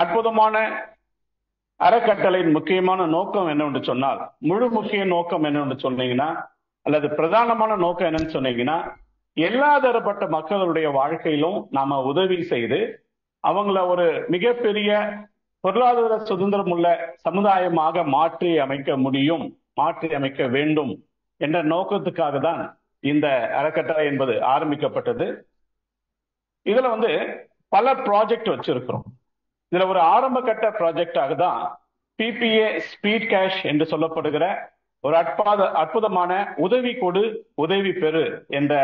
அற்புதமான அறக்கட்டளையின் முக்கியமான நோக்கம் என்னவென்று சொன்னால், முழு முக்கிய நோக்கம் என்னவென்று சொன்னீங்கன்னா, அல்லது பிரதானமான நோக்கம் என்னன்னு சொன்னீங்கன்னா, எல்லா தரப்பட்ட மக்களுடைய வாழ்க்கையிலும் நாம உதவி செய்து அவங்கள ஒரு மிகப்பெரிய பொருளாதார சுதந்திரம் உள்ள சமுதாயமாக மாற்றி அமைக்க முடியும், மாற்றி அமைக்க வேண்டும் என்ற நோக்கத்துக்காக தான் இந்த அறக்கட்டளை என்பது ஆரம்பிக்கப்பட்டது. இதுல பல ப்ராஜெக்ட் வச்சிருக்கிறோம். இதுல ஒரு ஆரம்ப கட்ட ப்ராஜெக்டாக தான் பிபிஏ ஸ்பீட் கேஷ் என்று சொல்லப்படுகிற ஒரு அற்புதமான உதவி கொடு உதவி பெறு என்ற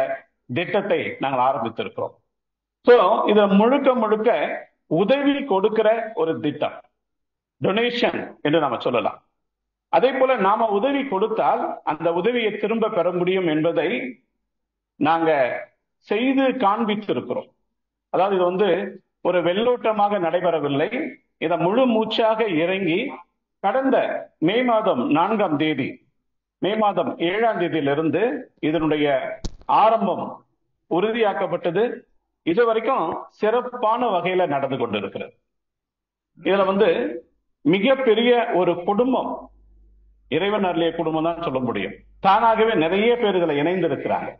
திட்டத்தை நாங்கள் ஆரம்பித்திருக்கிறோம். சோ இது முழுக்க முழுக்க உதவி கொடுக்கிற ஒரு திட்டம், டொனேஷன் என்று நாம சொல்லலாம். அதே போல நாம உதவி கொடுத்தால் அந்த உதவியை திரும்ப பெற முடியும் என்பதை நாங்க செய்து காண்பித்திருக்கிறோம். அதாவது இது ஒரு வெள்ளோட்டமாக நடைபெறவில்லை. இதை முழு மூச்சாக இறங்கி கடந்த மே மாதம் 4ஆம் தேதி, மே மாதம் 7ஆம் தேதியிலிருந்து இதனுடைய ஆரம்பம் உறுதியாக்கப்பட்டது. இது வரைக்கும் சிறப்பான வகையில நடந்து கொண்டிருக்கிறது. இதுல மிகப்பெரிய ஒரு குடும்பம், இறைவன் அருளிய குடும்பம் தான் சொல்ல முடியும். தானாகவே நிறைய பேர் இதுல இணைந்து இருக்கிறாங்க.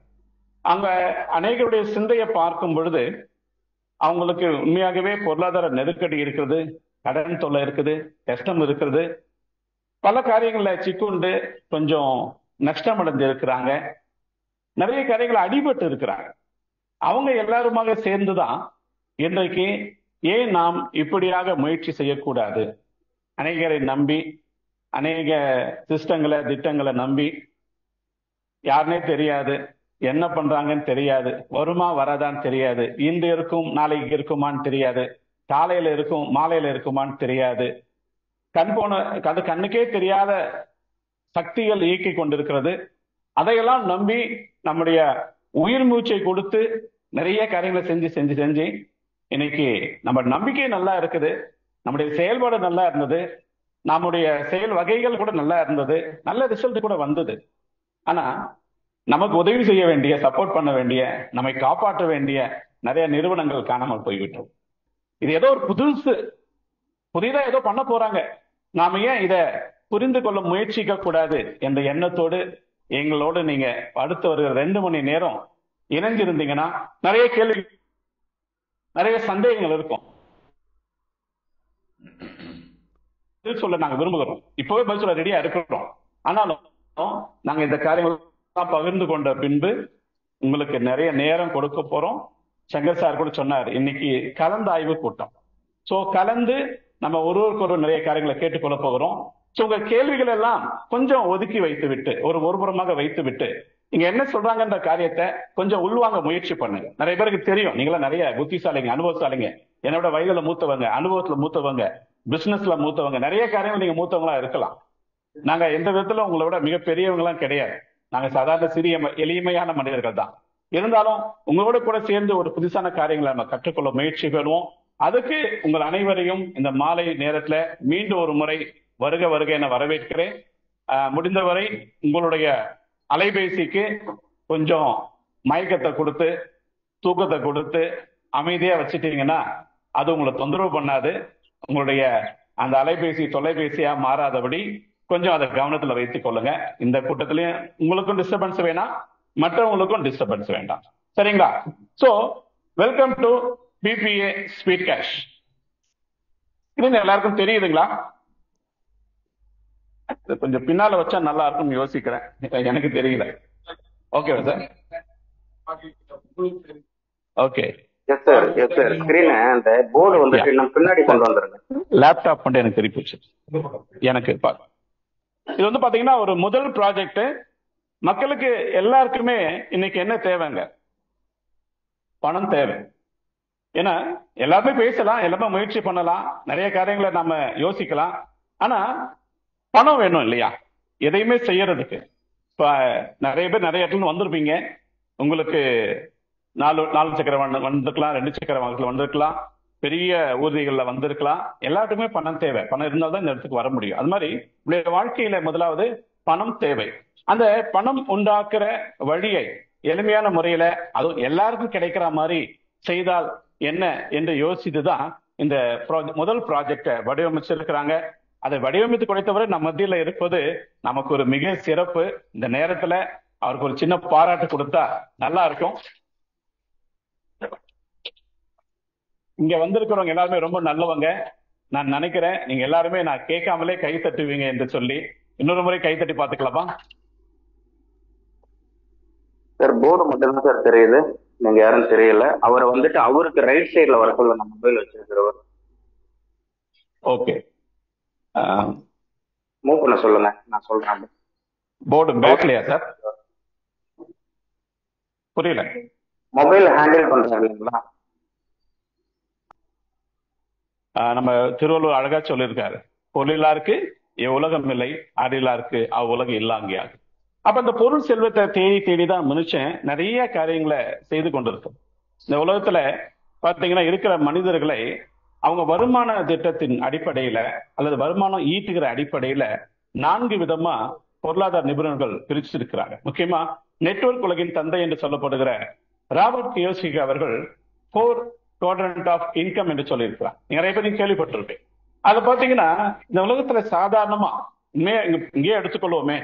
அங்க அநேகருடைய சிந்தையை பார்க்கும் பொழுது அவங்களுக்கு உண்மையாகவே பொருளாதார நெருக்கடி இருக்கிறது, கடன் தொல்லை இருக்குது, கஷ்டம் இருக்கிறது, பல காரியங்கள்ல சிக்குண்டு கொஞ்சம் நஷ்டம் அடைந்து இருக்கிறாங்க, நிறைய காரியங்கள் அடிபட்டு இருக்கிறாங்க. அவங்க எல்லாருமாக சேர்ந்துதான் இன்றைக்கு ஏன் நாம் இப்படியாக முயற்சி செய்யக்கூடாது, அநேகரை நம்பி அநேக சிஸ்டங்களை திட்டங்களை நம்பி யாருன்னே தெரியாது, என்ன பண்றாங்கன்னு தெரியாது, வருமா வராதான்னு தெரியாது, இன்று இருக்கும் நாளைக்கு இருக்குமான்னு தெரியாது, காலையில இருக்கும் மாலையில இருக்குமான்னு தெரியாது, கண்ணுக்கே தெரியாத சக்திகள் இயக்கி கொண்டிருக்கிறது. அதையெல்லாம் நம்பி நம்முடைய உயிர் மூச்சை கொடுத்து நிறைய காரியங்களை செஞ்சு செஞ்சு செஞ்சு இன்னைக்கு நம்ம நம்பிக்கை நல்லா இருக்குது, நம்முடைய செயல்பாடு நல்லா இருந்தது, நம்முடைய செயல் வகைகள் கூட நல்லா இருந்தது, நல்ல ரிசல்ட் கூட வந்தது. ஆனா நமக்கு உதவி செய்ய வேண்டிய, சப்போர்ட் பண்ண வேண்டிய, நம்மை காப்பாற்ற வேண்டிய நிறைய நிறுவனங்கள் காணாமல் போய்விட்டோம். இது ஏதோ ஒரு புதிதா ஏதோ பண்ண போறாங்க, நாம ஏன் இதை புரிந்து கொள்ள முயற்சிக்க கூடாது என்ற எண்ணத்தோடு எங்களோடு நீங்க அடுத்து வருகிற 2 மணி நேரம் இணைஞ்சிருந்தீங்கன்னா நிறைய கேள்வி, நிறைய சந்தேகங்கள் இருக்கும். சொல்ல நாங்க விரும்புகிறோம், இப்பவே பதில் சொல்ல ரெடியா இருக்கிறோம். ஆனாலும் நாங்க இந்த காரியங்கள் பகிர்ந்து கொண்ட பின்பு உங்களுக்கு நிறைய நேரம் கொடுக்க போறோம். சங்கர் சார் கூட சொன்னார், இன்னைக்கு கலந்தாய்வு கூட்டம். சோ கலந்து நம்ம ஒருவருக்கு நிறைய காரியங்களை கேட்டுக்கொள்ள போகிறோம். சோ உங்க கேள்விகள் எல்லாம் கொஞ்சம் ஒதுக்கி வைத்து விட்டு, ஒருபுறமாக வைத்து விட்டு, நீங்க என்ன சொல்றாங்கன்ற காரியத்தை கொஞ்சம் உள்வாங்க முயற்சி பண்ணுங்க. நிறைய பேருக்கு தெரியும், நீங்களா நிறைய புத்திசாலிங்க, அனுபவசாலிங்க, என்னோட வயதுல மூத்தவங்க, அனுபவத்துல மூத்தவங்க, பிசினஸ்ல மூத்தவங்க, நிறைய காரியங்கள் நீங்க மூத்தவங்களா இருக்கலாம். நாங்க எந்த விதத்துல உங்களை விட மிக பெரியவங்களாம் கிடையாது. நாங்க சாதாரண சிறிய எளிமையான மனிதர்கள் தான். இருந்தாலும் உங்களோட கூட சேர்ந்து ஒரு புதுசான காரியங்களை நம்ம கற்றுக்கொள்ள முயற்சி பெறுவோம். அதுக்கு உங்கள் அனைவரையும் இந்த மாலை நேரத்துல மீண்டும் ஒரு முறை வருக வருக என வரவேற்கிறேன். முடிந்தவரை உங்களுடைய அலைபேசிக்கு கொஞ்சம் மயக்கத்தை கொடுத்து, தூக்கத்தை கொடுத்து அமைதியா வச்சுட்டீங்கன்னா அது உங்களை தொந்தரவு பண்ணாது. உங்களுடைய அந்த அலைபேசி தொலைபேசியா மாறாதபடி கொஞ்சம் அதை கவனத்துல வைத்துக் கொள்ளுங்க. இந்த கூட்டத்திலையும் உங்களுக்கும் டிஸ்டர்பன்ஸ் வேணாம், மற்றவங்களுக்கும் டிஸ்டர்பன்ஸ் வேண்டாம். சரிங்களா? So welcome to BBA speed cash. இது எல்லாருக்கும் தெரியுதுங்களா? கொஞ்சம் பின்னால வச்சா நல்லா இருக்கும்னு யோசிக்கிறேன், எனக்கு தெரியல. ஓகேவா sir? Okay. Yes sir, yes sir. Screen அந்த போர்டு வந்துட்டு நம்ம பின்னாடி கொண்டு வந்துருங்க. லேப்டாப் மட்டும் எனக்கு தெரிய போச்சு. எனக்கு இது பாத்தீங்கன்னா ஒரு முதல் ப்ராஜெக்ட். மக்களுக்கு எல்லாருக்குமே இன்னைக்கு என்ன தேவைங்க? பணம் தேவை. ஏன்னா எல்லாருமே பேசலாம், எல்லாமே முயற்சி பண்ணலாம், நிறைய காரியங்களை நம்ம யோசிக்கலாம். ஆனா பணம் வேணும் இல்லையா எதையுமே செய்யறதுக்கு? இப்ப நிறைய பேர் நிறைய இடத்துல வந்திருப்பீங்க. உங்களுக்கு 4 சக்கர வந்திருக்கலாம், 2 சக்கர வாகனத்துல வந்திருக்கலாம், பெரிய ஊர்திகள்ல வந்திருக்கலாம். எல்லாத்துக்குமே பணம் தேவை. பணம் இருந்தால்தான் இந்த இடத்துக்கு வர முடியும். அது மாதிரி உங்களுடைய வாழ்க்கையில முதலாவது பணம் தேவை. அந்த பணம் உண்டாக்குற வழியை எளிமையான முறையில, அதுவும் எல்லாருக்கும் கிடைக்கிற மாதிரி செய்தால் என்ன என்று யோசித்துதான் இந்த முதல் ப்ராஜெக்டை வடிவமைச்சிருக்கிறாங்க. அதை வடிவமைத்து கொடுத்தவரை நம்ம மத்தியில இருப்பது நமக்கு ஒரு மிக சிறப்பு. இந்த நேரத்துல அவருக்கு ஒரு சின்ன பாராட்டு கொடுத்தா நல்லா இருக்கும். இங்க வந்திருக்கிறவங்க எல்லாருமே ரொம்ப நல்லவங்க. நான் நினைக்கிறேன் நீங்க எல்லாருமே நான் கேட்காமலே கை தட்டுவீங்க என்று சொல்லி இன்னொரு முறை கை தட்டி பார்த்துக்கலாமா? சார் போர்டு மட்டும் தான் சார் தெரியுது, நீங்க யாரும் தெரியல. அவரை வந்துட்டு அவருக்கு ரைட் சைட்ல வர சொல்லுங்க, மொபைல் வச்சிருக்கிறவர். ஓகே, மூவ் பண்ண சொல்லுங்க, நான் சொல்றேன். போர்டு பேக்லயா சார்? புரியல. மொபைல் ஹேண்டில் பண்றாரு இல்லைங்களா? நம்ம திருவள்ளுவர் அழகா சொல்லியிருக்காரு, பொருளாருக்கு இவ்வுலகம் இல்லை, அடிலாருக்கு அவ்வுலகம் இல்லாங்கியாது. அப்ப இந்த பொருள் செல்வத்தை தேடி தேடிதான் மனுஷன் நிறைய காரியங்களை செய்து கொண்டிருக்கும். இந்த உலகத்துல பாத்தீங்கன்னா இருக்கிற மனிதர்களை அவங்க வருமான திட்டத்தின் அடிப்படையில அல்லது வருமானம் ஈட்டுகிற அடிப்படையில 4 விதமா பொருளாதார நிபுணர்கள் பிரிச்சிருக்கிறாங்க. முக்கியமா நெட்வொர்க் உலகின் தந்தை என்று சொல்லப்படுகிற ராபர்ட் கியோசாகி அவர்கள் 4 குவாட்ரண்ட் ஆஃப் இன்கம் என்று சொல்லியிருக்கிறார். நிறைய பேர் கேள்விப்பட்டிருப்பேன். அதை பாத்தீங்கன்னா இந்த உலகத்துல சாதாரணமா இங்கே எடுத்துக்கொள்வோமே,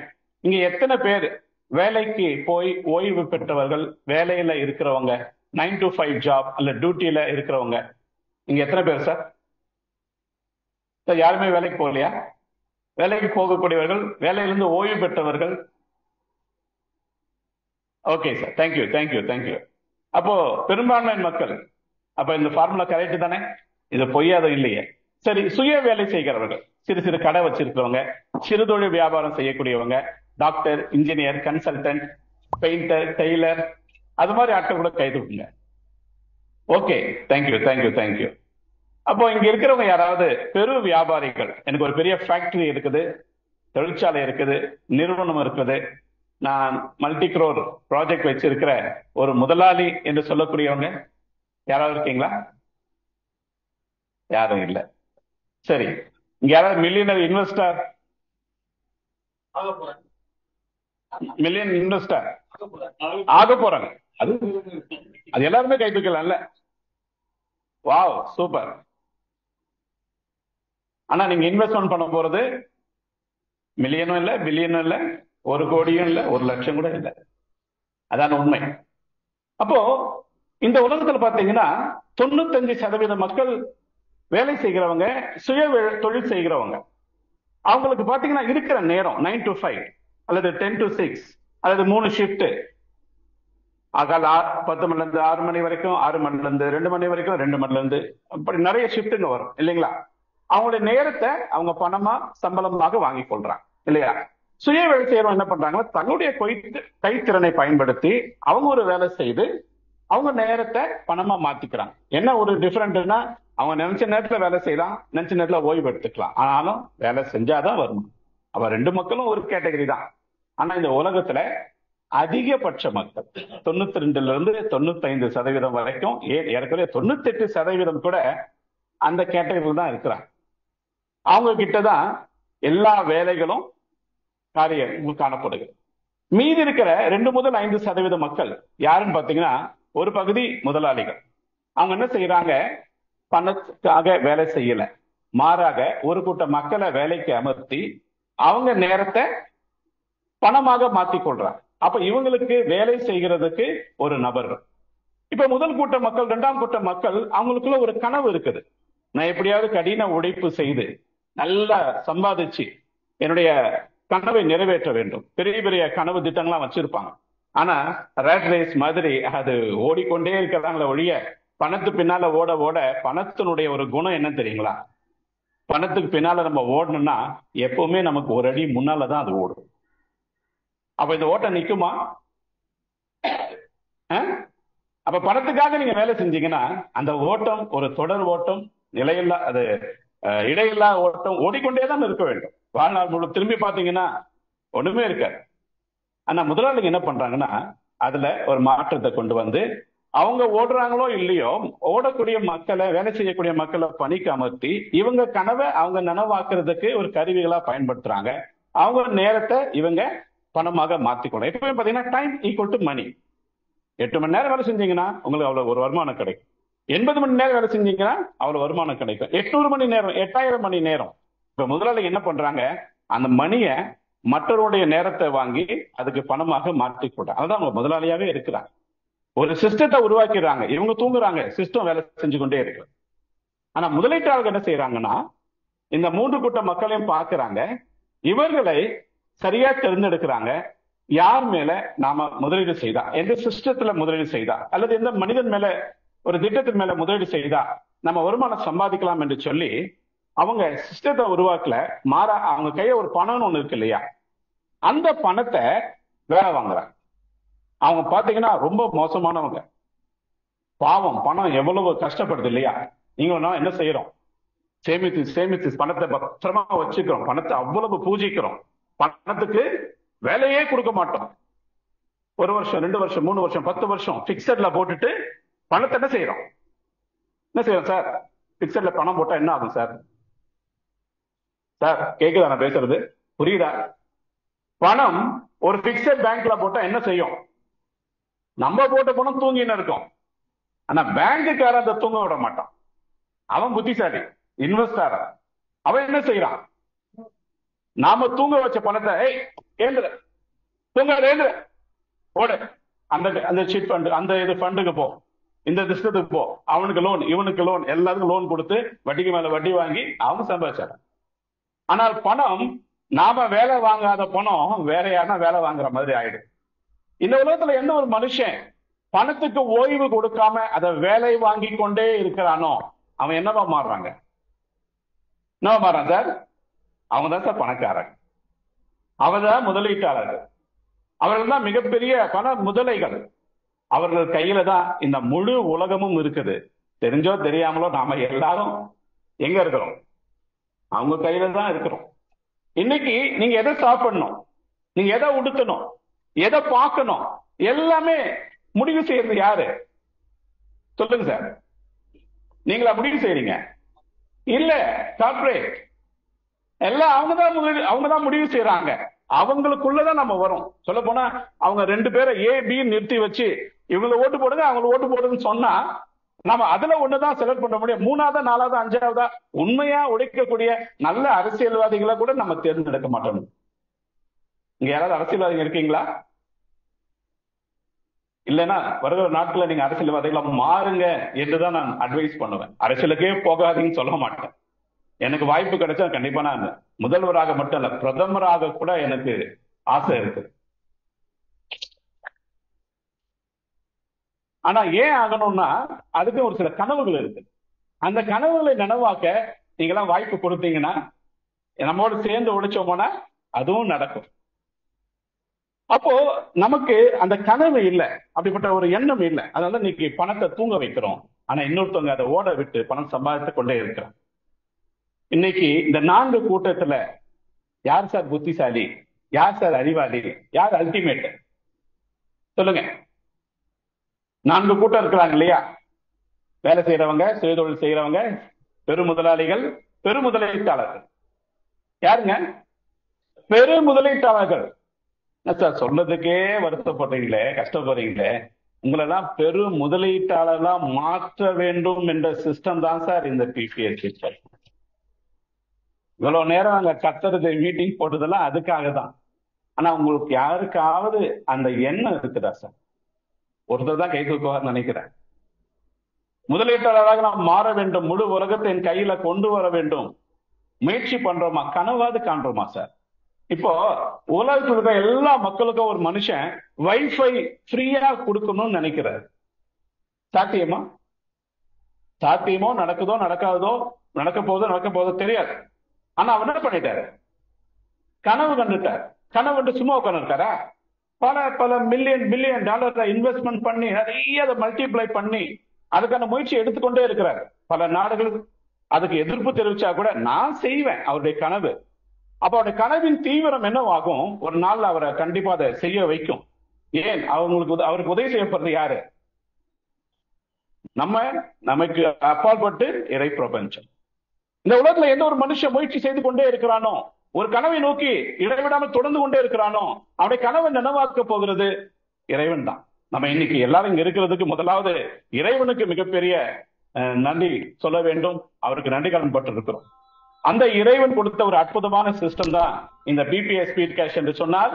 இங்க எத்தனை பேர் வேலைக்கு போய் ஓய்வு பெற்றவர்கள், வேலையில இருக்கிறவங்க, 9 to 5 ஜாப் அல்ல டியூட்டியில இருக்கிறவங்க இங்க எத்தனை பேர் சார்? யாருமே வேலைக்கு போகலையா? வேலைக்கு போகக்கூடியவர்கள், வேலையிலிருந்து ஓய்வு பெற்றவர்கள். Okay sir, thank you thank you thank you. அப்போ பெரும்பான்மை மக்கள், அப்ப இந்த ஃபார்முலா கரெக்ட் தானே? இது பொய்யாத இல்லையே. சரி, சுய வேலை செய்கிறவர்கள், சிறு சிறு கடை வச்சிருக்கிறவங்க, சிறுதொழில் வியாபாரம் செய்யக்கூடியவங்க, doctor, engineer, consultant, painter, tailor, அது மாதிரி ஆட்கள் கூட கை தூக்குங்க. Okay, thank you thank you thank you. அப்போ இங்க இருக்கிறவங்க யாராவது பெரு வியாபாரிகள், எனக்கு ஒரு பெரிய ஃபேக்டரி இருக்குது, தொழிற்சாலை இருக்குது, நிறுவனம் இருக்குது, நான் மல்டி குரோர் ப்ராஜெக்ட் வச்சிருக்கிற ஒரு முதலாளி என்று சொல்லக்கூடியவங்க யாராவது இருக்கீங்களா? யாரும் இல்லை. சரி, இங்க யாராவது மில்லியனர் இன்வெஸ்டர், மில்லியன் இன்வெஸ்டர் ஆக போறாங்க? அது எல்லாருமே கை தூக்கலாம்ல. Wow, super. ஆனா நீங்க இன்வெஸ்ட்மெண்ட் பண்ண போறது மில்லியனும் இல்ல, பில்லியனும் இல்ல, 1 கோடியும் இல்ல, 1 லட்சம் கூட இல்ல. அதான் உண்மை. அப்போ இந்த உலகத்துல பாத்தீங்கன்னா 95% மக்கள் வேலை செய்கிறவங்க, சுய தொழில் செய்கிறவங்க. அவங்களுக்கு பாத்தீங்கன்னா இருக்கிற நேரம் 9 to 5 அல்லது 10 to 6 அல்லது 3 ஷிப்ட். காலை 10 மணில இருந்து 6 மணி வரைக்கும், 6 மணில இருந்து 2 மணி வரைக்கும், 2 மணில இருந்து, அப்படி நிறைய ஷிப்ட்டுங்க வரும் இல்லைங்களா? அவங்களுடைய நேரத்தை அவங்க பணமா சம்பளமாக வாங்கி கொள்றாங்க இல்லையா? சுய வேலை செய்யறவங்க என்ன பண்றாங்கன்னா தன்னுடைய கைத்திறனை பயன்படுத்தி அவங்க ஒரு வேலை செய்து அவங்க நேரத்தை பணமா மாத்திக்கிறாங்க. என்ன ஒரு டிஃபரெண்ட்னா, அவங்க நினைச்ச நேரத்துல வேலை செய்யலாம், நினைச்ச நேரத்துல ஓய்வு எடுத்துக்கலாம். ஆனாலும் வேலை செஞ்சாதான் வரும். அவ 2 மக்களும் ஒரு கேட்டகரி தான். ஆனா இந்த உலகத்துல அதிகபட்ச மக்கள் 92ல இருந்து 95% வரைக்கும், ஏற்கனவே 98% கூட அந்த கேட்டகரியில் தான் இருக்கிறாங்க. அவங்க கிட்டதான் எல்லா வேலைகளும் காரியம் காணப்படுகிறது. மீதி இருக்கிற 2 முதல் 5% மக்கள் யாருன்னு பாத்தீங்கன்னா, ஒரு பகுதி முதலாளிகள். அவங்க என்ன செய்யறாங்க? பணத்துக்காக வேலை செய்யல, மாறாக ஒரு கூட்ட மக்களை வேலைக்கு அமர்த்தி அவங்க நேரத்தை பணமாக மாத்திக் கொள்றாங்க. அப்ப இவங்களுக்கு வேலை செய்கிறதுக்கு ஒரு நபர்கள். இப்ப முதல் கூட்ட மக்கள், 2ஆம் கூட்ட மக்கள், அவங்களுக்குள்ள ஒரு கனவு இருக்குது. நான் எப்படியாவது கடின உழைப்பு செய்து நல்லா சம்பாதிச்சு என்னுடைய கனவை நிறைவேற்ற வேண்டும். பெரிய பெரிய கனவு திட்டங்கள்லாம் வச்சிருப்பாங்க. ஆனா ரேட் ரேஸ் மாதிரி அது ஓடிக்கொண்டே இருக்கிறாங்களே ஒழிய, பணத்து பின்னால ஓட ஓட, பணத்தினுடைய ஒரு குணம் என்ன தெரியுங்களா? பணத்துக்கு பின்னால நம்ம ஓடணும்னா எப்பவுமே நமக்கு ஒரு அடி முன்னாலதான் அது ஓடும். அப்ப இந்த ஓட்டம் நிக்குமா? அப்ப பணத்துக்காக நீங்க வேலை செஞ்சீங்கன்னா அந்த ஓட்டம் ஒரு தொடர் ஓட்டம், நிலையில்லா, அது இடையில்லா ஓட்டம், ஓடிக்கொண்டே தான் இருக்க வேண்டும் வாழ்நாள் முழு. திரும்பி பாத்தீங்கன்னா ஒண்ணுமே இருக்காது. ஆனா முதலாளிங்க என்ன பண்றாங்கன்னா அதுல ஒரு மாற்றத்தை கொண்டு வந்து, அவங்க ஓடுறாங்களோ இல்லையோ, ஓடக்கூடிய மக்களை, வேலை செய்யக்கூடிய மக்களை பணிக்கு அமர்த்தி இவங்க கனவை அவங்க நனவாக்குறதுக்கு ஒரு கருவிகளா பயன்படுத்துறாங்க. அவங்க நேரத்தை இவங்க பணமாக மாத்திக்கணும். எப்பவுமே பாத்தீங்கன்னா டைம் ஈக்குவல் டு மணி. 8 மணி நேரம் வேலை செஞ்சீங்கன்னா உங்களுக்கு அவ்வளவு ஒரு வருமானம் கிடைக்கும். 80 மணி நேரம் வேலை செஞ்சீங்கன்னா அவ்வளவு வருமானம் கிடைக்கும். 800 மணி நேரம், 8000 மணி நேரம். இப்ப முதலாளி என்ன பண்றாங்க, அந்த மணிய மற்றவருடைய நேரத்தை வாங்கி அதுக்கு பணமாக மாற்றி போட்டாங்க. அதான் அவங்க முதலாளியாவே இருக்கிறாங்க. ஒரு சிஸ்டத்தை உருவாக்கிறாங்க, இவங்க தூங்குறாங்க, சிஸ்டம் வேலை செஞ்சு கொண்டே இருக்கு. ஆனா முதலீட்டாளர்கள் என்ன செய்யறாங்கன்னா, இந்த 3 கூட்ட மக்களையும் பார்க்கறாங்க, இவர்களை சரியா தேர்ந்தெடுக்கிறாங்க. யார் மேல நாம முதலீடு செய்தா, எந்த சிஸ்டத்துல முதலீடு செய்தா, அல்லது எந்த மனிதன் மேல ஒரு திட்டத்தின் மேல முதலீடு செய்தா நம்ம வருமானம் சம்பாதிக்கலாம் என்று சொல்லி அவங்க சிஸ்டத்தை உருவாக்கல. மாறா அவங்க கையில ஒரு பணம்னு ஒண்ணு இருக்கு இல்லையா, அந்த பணத்தை வேலை வாங்குறாங்க. அவங்க பாத்தீங்கன்னா ரொம்ப மோசமானவங்க. பாவம், பணம் எவ்வளவு கஷ்டப்படுது இல்லையா. நீங்க நான் என்ன செய்யறோம், சேமித்து சேமித்து பணத்தை பத்திரமா வச்சுக்கிறோம், பணத்தை அவ்வளவு பூஜிக்கிறோம், பணத்துக்கு வேலையே கொடுக்க மாட்டோம். 1 வருஷம் 2 வருஷம் 3 வருஷம் 10 வருஷம் பிக்சட்ல போட்டுட்டு பணத்தை என்ன செய்யறோம், என்ன செய்யறோம் சார், பிக்சட்ல பணம் போட்டா என்ன ஆகும் சார்? சார் கேக்குதா நான் பேசுறது, புரியுதா? பணம் ஒரு பிக்சட் பேங்க்ல போட்டா என்ன செய்யும்? நம்ம போட்ட பணம் தூங்கின்னு இருக்கும். ஆனா பேங்குக்காரன் அதை தூங்க விட மாட்டான். அவன் புத்திசாலி, இன்வெஸ்டர். அவன் என்ன செய்யறான், நாம தூங்க வச்ச பணத்தை ஏந்திர தூங்க ஏந்திர போடு, அந்த அந்த சீட் ஃபண்ட், அந்த இது ஃபண்டுக்கு போ, இந்த திட்டத்துக்கு போ, அவனுக்கு லோன் இவனுக்கு லோன், எல்லாத்துக்கும் லோன் கொடுத்து வட்டிக்கு மேல வட்டி வாங்கி அவன் சம்பாதிச்சான். ஆனால் பணம், நாம வேலை வாங்காத பணம் வேற யாருன்னா வேலை வாங்குற மாதிரி ஆயிடும். இந்த உலகத்துல என்ன ஒரு மனுஷன் பணத்துக்கு ஓய்வு கொடுக்காம அதை வேலை வாங்கி கொண்டே இருக்கிறானோ அவன் என்னவா மாறுறாங்க, என்னவா மாறான் சார்? அவங்க தான் சார் பணக்காரன், அவதான் முதலீட்டாளர்கள், அவர்கள் தான் மிகப்பெரிய பண முதலைகள். அவர்கள் கையில தான் இந்த முழு உலகமும் இருக்குது. தெரிஞ்சோ தெரியாமலோ நாம எல்லாரும் எங்க இருக்கிறோம், அவங்க கையில தான் இருக்கிறோம். இன்னைக்கு நீங்க எதை சாப்பிடணும், நீங்க எதை உடுத்தணும், எதை பார்க்கணும், எல்லாமே முடிவு செய்யறது யாரு சொல்லுங்க சார்? நீங்களா முடிவு செய்றீங்க? இல்ல, கார்ப்பரேட் எல்லாம் அவங்கதான் முடிவு செய்யறாங்க. அவங்களுக்குள்ளதான் நம்ம வரும். சொல்ல போனா அவங்க 2 பேரை ஏ பி நிறுத்தி வச்சு இவங்களை ஓட்டு போடுங்க அவங்களை ஓட்டு போடுங்கன்னு சொன்னா நம்ம அதுல ஒண்ணுதான் செலக்ட் பண்ண முடியும். 3ஆவதா 4ஆவதா 5ஆவதா உண்மையா உழைக்கக்கூடிய நல்ல அரசியல்வாதிகளை கூட நம்ம தேர்ந்தெடுக்க மாட்டோம். இங்க யாராவது அரசியல்வாதிகள் இருக்கீங்களா? இல்லைன்னா வருகிற நாட்களை நீங்க அரசியல்வாதிகளா மாறுங்க என்றுதான் நான் அட்வைஸ் பண்ணுவேன். அரசியலுக்கே போகாதீங்கன்னு சொல்ல மாட்டேன். எனக்கு வாய்ப்பு கிடைச்சா கண்டிப்பா நான் முதல்வராக மட்டும் இல்ல, பிரதமராக கூட எனக்கு ஆசை இருக்கு. ஆனா ஏன் ஆகணும்னா அதுக்கு ஒரு சில கனவுகள் இருக்கு. அந்த கனவுகளை நனவாக்க நீங்களாம் வாய்ப்பு கொடுத்தீங்கன்னா, நம்மோடு சேர்ந்து உழைச்சோம்னா அதுவும் நடக்கும். அப்போ நமக்கு அந்த கனவு இல்லை, அப்படிப்பட்ட ஒரு எண்ணம் இல்லை. அதனால இன்னைக்கு பணத்தை தூங்க வைக்கிறோம். ஆனா இன்னொருத்தவங்க அதை ஓட விட்டு பணம் சம்பாதித்து கொண்டே இருக்கிறோம். இன்னைக்கு இந்த 4 கூட்டத்துல யார் சார் புத்திசாலி, யார் சார் அறிவாளி, யார் அல்டிமேட் சொல்லுங்க? 4 கூட்டம் இருக்கிறாங்க இல்லையா? வேலை செய்யறவங்க, சுயதொழில் செய்யறவங்க, பெருமுதலாளிகள், பெருமுதலீட்டாளர்கள். யாருங்க பெருமுதலீட்டாளர்கள்? சார் சொல்றதுக்கே வருத்தப்படுறீங்களே, கஷ்டப்படுறீங்களே. உங்களெல்லாம் பெரு முதலீட்டாளர்களா மாற்ற வேண்டும் என்ற சிஸ்டம் தான் சார் இந்த பிபிஎஸ். இவ்வளவு நேரம் அங்க கத்துறது, மீட்டிங் போட்டதெல்லாம் அதுக்காக தான். ஆனா உங்களுக்கு யாருக்காவது அந்த எண்ணம் இருக்குதா சார்? ஒருத்தர் தான் கை தூக்குவார் நினைக்கிறேன். முதலீட்டாளராக நாம் மாற வேண்டும், முழு உலகத்தை என் கையில கொண்டு வர வேண்டும், முயற்சி பண்றோமா? கனவாது காண்றோமா சார்? இப்போ உலகத்தில் இருக்க எல்லா மக்களுக்கும் ஒரு மனுஷன் வைஃபை ஃப்ரீயா கொடுக்கணும்னு நினைக்கிறார். சாத்தியமா? சாத்தியமோ, நடக்குதோ நடக்காதோ, நடக்க போதோ தெரியாது. ஆனா அவர் என்ன பண்ணிட்டாரு? கனவு கண்டுட்டார். கனவு கண்டு சும்மா உட்காந்துருக்காரா? பல மில்லியன் பில்லியன் டாலர்ல இன்வெஸ்ட்மெண்ட் பண்ணி நிறைய அதை மல்டிப்ளை பண்ணி அதுக்கான முயற்சி எடுத்துக்கொண்டே இருக்கிறார். பல நாடுகள் அதுக்கு எதிர்ப்பு தெரிவிச்சா கூட நான் செய்வேன் அவருடைய கனவு. அப்ப அவருடைய கனவின் தீவிரம் என்னவாகும்? ஒரு நாள் அவரை கண்டிப்பா அதை செய்ய வைக்கும். ஏன்? அவருக்கு உதவி செய்யப்படுறது யாரு? நமக்கு அப்பாற்பட்டு இறை பிரபஞ்சம். இந்த உலகத்துல எந்த ஒரு மனுஷன் முயற்சி செய்து கொண்டே இருக்கிறானோ, ஒரு கனவை நோக்கி இடைவிடாமல் தொடர்ந்து கொண்டே இருக்கிறானோ, அவருடைய கனவை நனவாக்க போகிறது? இறைவன் தான். நம்ம இன்னைக்கு எல்லாரும் இங்க இருக்கிறதுக்கு முதலாவது இறைவனுக்கு மிகப்பெரிய நன்றி சொல்ல வேண்டும், அவருக்கு நன்றி கடன் பட்டிருக்கிறோம். அந்த இறைவன் கொடுத்த ஒரு அற்புதமான சிஸ்டம் தான் இந்த பிபிஎஸ் ஸ்பீட் கேஷ் என்று சொன்னால்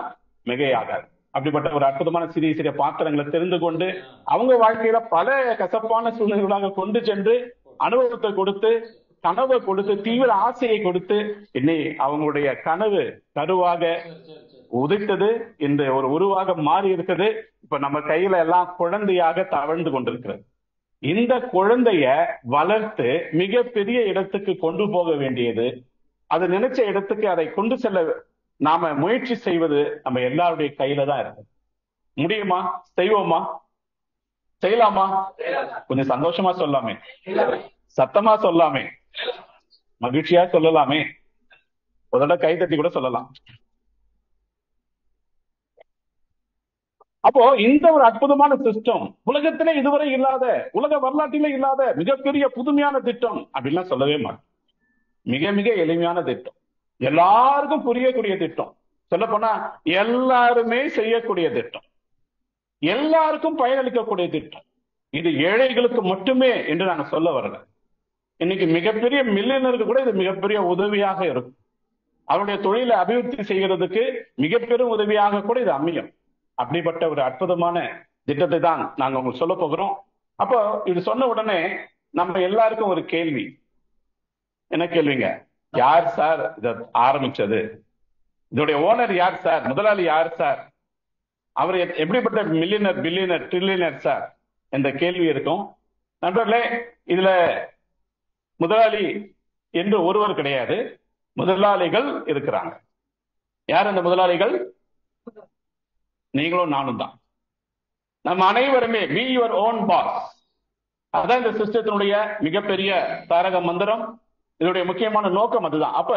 மிகையாகாது. அப்படிப்பட்ட ஒரு அற்புதமான சிறிய சிறிய பாத்திரங்களை தெரிந்து கொண்டு அவங்க வாழ்க்கையில பல கசப்பான சூழ்நிலைகளாக கொண்டு சென்று அனுபவத்தை கொடுத்து, கனவை கொடுத்து, தீவிர ஆசையை கொடுத்து, இன்னை அவங்களுடைய கனவு கருவாக உதித்தது, இந்த ஒரு உருவாக மாறி இருக்குது. இப்ப நம்ம கையில எல்லாம் குழந்தையாக தவழ்ந்து கொண்டிருக்கிறது. இந்த குழந்தைய வளர்த்து மிகப்பெரிய இடத்துக்கு கொண்டு போக வேண்டியது, அது நினைச்ச இடத்துக்கு அதை கொண்டு செல்ல நாம முயற்சி செய்வது நம்ம எல்லாருடைய கையில தான் இருக்கு. முடியுமா? செய்வோமா? செய்யலாமா? கொஞ்சம் சந்தோஷமா சொல்லாமே, சத்தமா சொல்லாமே, மகிழ்ச்சியா சொல்லலாமே, ஒரு கை தட்டி கூட சொல்லலாம். அப்போ இந்த ஒரு அற்புதமான சிஸ்டம் உலகத்திலே இதுவரை இல்லாத, உலக வரலாற்றிலே இல்லாத மிகப்பெரிய புதுமையான திட்டம் அப்படின்லாம் சொல்லவே மாட்டோம். மிக மிக எளிமையான திட்டம், எல்லாருக்கும் புரியக்கூடிய திட்டம், சொல்ல போனா எல்லாருமே செய்யக்கூடிய திட்டம், எல்லாருக்கும் பயனளிக்கக்கூடிய திட்டம். இது ஏழைகளுக்கு மட்டுமே என்று நாங்க சொல்ல வரல. இன்னைக்கு மிகப்பெரிய மில்லியனருக்கு கூட இது மிகப்பெரிய உதவியாக இருக்கும். அவருடைய தொழிலை அபிவிருத்தி செய்கிறதுக்கு மிகப்பெரும் உதவியாக கூட இது அமையும். அப்படிப்பட்ட ஒரு அற்புதமான திட்டத்தை தான் நாங்க உங்களுக்கு சொல்ல போகிறோம். அப்போ இது சொன்ன உடனே நம்ம எல்லாருக்கும் ஒரு கேள்வி. என்ன கேள்விங்க? யார் சார் இதை ஆரம்பிச்சது? இதோடைய ஓனர் யார் சார்? முதலாளி யார் சார்? அவர் எப்படிப்பட்ட மில்லியனர், பில்லியனர், ட்ரில்லியனர் சார் என்ற கேள்வி இருக்கும். நண்பர்களே, இதுல முதலாளி என்று ஒருவர் கிடையாது, முதலாளிகள் இருக்கிறாங்க. யார் அந்த முதலாளிகள்? நீங்களும் நானும் தான். நம்ம அனைவருமே be your own boss. அதான் இந்த சிஸ்டத்தினுடைய மிகப்பெரிய தாரக மந்திரம். இதனுடைய முக்கியமான நோக்கம் அதுதான். அப்ப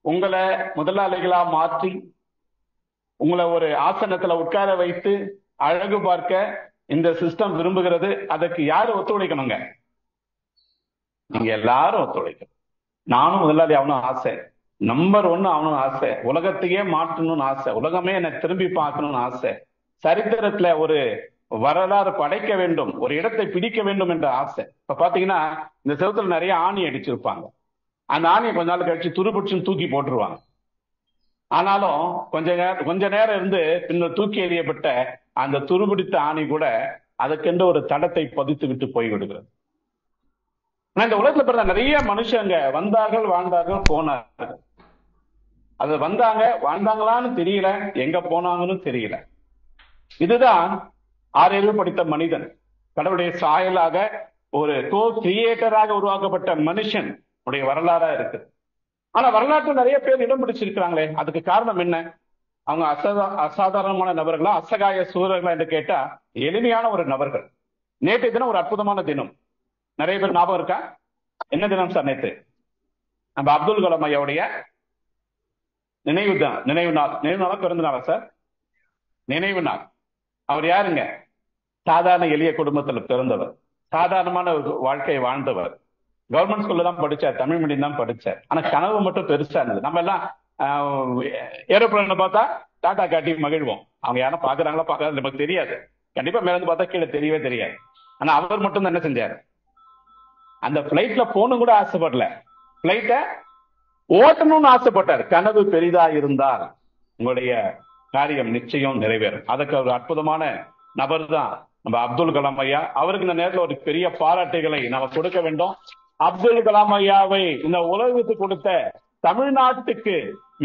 உங்களை முதலாளிகளா மாற்றி உங்களை ஒரு ஆசனத்துல உட்கார வைத்து அழகு பார்க்க இந்த சிஸ்டம் விரும்புகிறது. அதற்கு யாரு ஒத்துழைக்கணுங்க? நீங்க எல்லாரும் ஒத்துழைக்கணும். நானும் முதலாளி ஆகணும் ஆசை, நம்பர் 1 ஆகணும்னு ஆசை, உலகத்தையே மாற்றணும்னு ஆசை, உலகமே என்னை திரும்பி பார்க்கணும்னு ஆசை, சரித்திரத்துல ஒரு வரலாறு படைக்க வேண்டும், ஒரு இடத்தை பிடிக்க வேண்டும் என்ற ஆசை. இப்ப பாத்தீங்கன்னா இந்த செவத்துல நிறைய ஆணி அடிச்சிருப்பாங்க. அந்த ஆணியை கொஞ்ச நாள் கழிச்சு துருபிடிச்சுன்னு தூக்கி போட்டுருவாங்க. ஆனாலும் கொஞ்ச நேரம் இருந்து பின்னர் தூக்கி எறியப்பட்ட அந்த துருபிடித்த ஆணி கூட அதுக்கென்று ஒரு தடத்தை பதித்து விட்டு போய்விடுகிறது. ஆனா இந்த உலகத்துல பிறந்த நிறைய மனுஷங்க வந்தார்கள், வாழ்ந்தார்கள், போனார்கள். அது வந்தாங்க, வாழ்ந்தாங்களான்னு தெரியல, எங்க போனாங்கன்னு தெரியல. இதுதான் ஆறறிவு படித்த மனிதன், கடவுளுடைய சாயலாக ஒரு கோ கிரியேட்டராக உருவாக்கப்பட்ட மனுஷன் உடைய வரலாறா இருக்கு. ஆனா வரலாற்று நிறைய பேர் இடம் பிடிச்சிருக்கிறாங்களே, அதுக்கு காரணம் என்ன? அவங்க அசாதாரணமான நபர்களா, அசகாய சூரர்களா என்று கேட்டா எளிமையான ஒரு நபர்கள். நேற்றைய தினம் ஒரு அற்புதமான தினம். நிறைய பேர் ஞாபகம் இருக்கா? என்ன தினம் சார் நேற்று? நம்ம அப்துல் கலாம் ஐயாவுடைய நினைவு நாளா பிறந்த நாளா சார்? நினைவு நாள். அவர் யாருங்க? சாதாரண எளிய குடும்பத்துல பிறந்தவர், சாதாரணமான ஒரு வாழ்க்கையை வாழ்ந்தவர். கவர்மெண்ட் ஸ்கூல்ல தான் படிச்சார், தமிழ் மீடியம் தான் படிச்சார். ஆனா கனவு மட்டும் பெருசா இருந்தது. நம்ம எல்லாம் ஏரோப்ளேன்ல பார்த்தா டாடா காட்டி மகிழ்வோம். அவங்க யாரும் பாக்குறாங்களா பாக்காது நமக்கு தெரியாது. கண்டிப்பா மேல இருந்து பார்த்தா கீழே தெரியவே தெரியாது. ஆனா அவர் மட்டும் தான் என்ன செஞ்சாரு? அந்த பிளைட்ல போகணும் கூட ஆசைப்படல, பிளைட்ட ஓட்டணும்னு ஆசைப்பட்டார். கனவு பெரிதா இருந்தால் உங்களுடைய காரியம் நிச்சயம் நிறைவேறும். அதுக்கு ஒரு அற்புதமான நபர் தான் நம்ம அப்துல் கலாம் ஐயா. அவருக்கு இந்த நேரத்தில் ஒரு பெரிய பாராட்டுகளை நாம கொடுக்க வேண்டும். அப்துல் கலாம் ஐயாவை இந்த உலகத்துக்கு கொடுத்த தமிழ்நாட்டுக்கு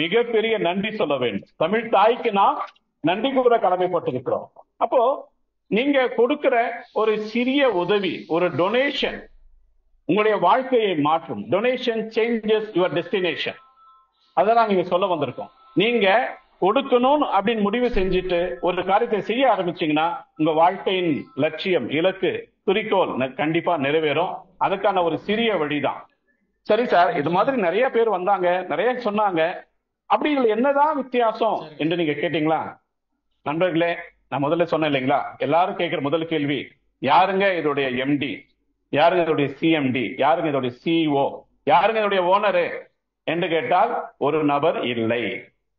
மிகப்பெரிய நன்றி சொல்ல வேண்டும். தமிழ் தாய்க்கு நாம் நன்றி கூற கடமைப்பட்டிருக்கிறோம். அப்போ நீங்க கொடுக்கிற ஒரு சிறிய உதவி, ஒரு டொனேஷன் உங்களுடைய வாழ்க்கையை மாற்றும். Donation changes your destination. அதெல்லாம் நீங்க சொல்ல வந்திருக்கோம். நீங்க கொடுக்கணும் அப்படின்னு முடிவு செஞ்சுட்டு ஒரு காரியத்தை செய்ய ஆரம்பிச்சீங்கன்னா உங்க வாழ்க்கையின் லட்சியம், இலக்கு, குறிக்கோள் கண்டிப்பா நிறைவேறும். அதுக்கான ஒரு சிறிய வழிதான். சரி சார், இது மாதிரி நிறைய பேர் வந்தாங்க, நிறைய சொன்னாங்க, அப்படி இதுல என்னதான் வித்தியாசம் என்று நீங்க கேட்டீங்களா? நண்பர்களே, நான் முதல்ல சொன்னேன் இல்லைங்களா, எல்லாரும் கேட்கிற முதல் கேள்வி, யாருங்க இதோடைய எம்டி, யாருங்க இதோடைய சிஎம்டி, யாருங்க இதோடைய சிஇஓ, யாருங்க இதோடைய ஓனரு என்று கேட்டால் ஒரு நபர் இல்லை.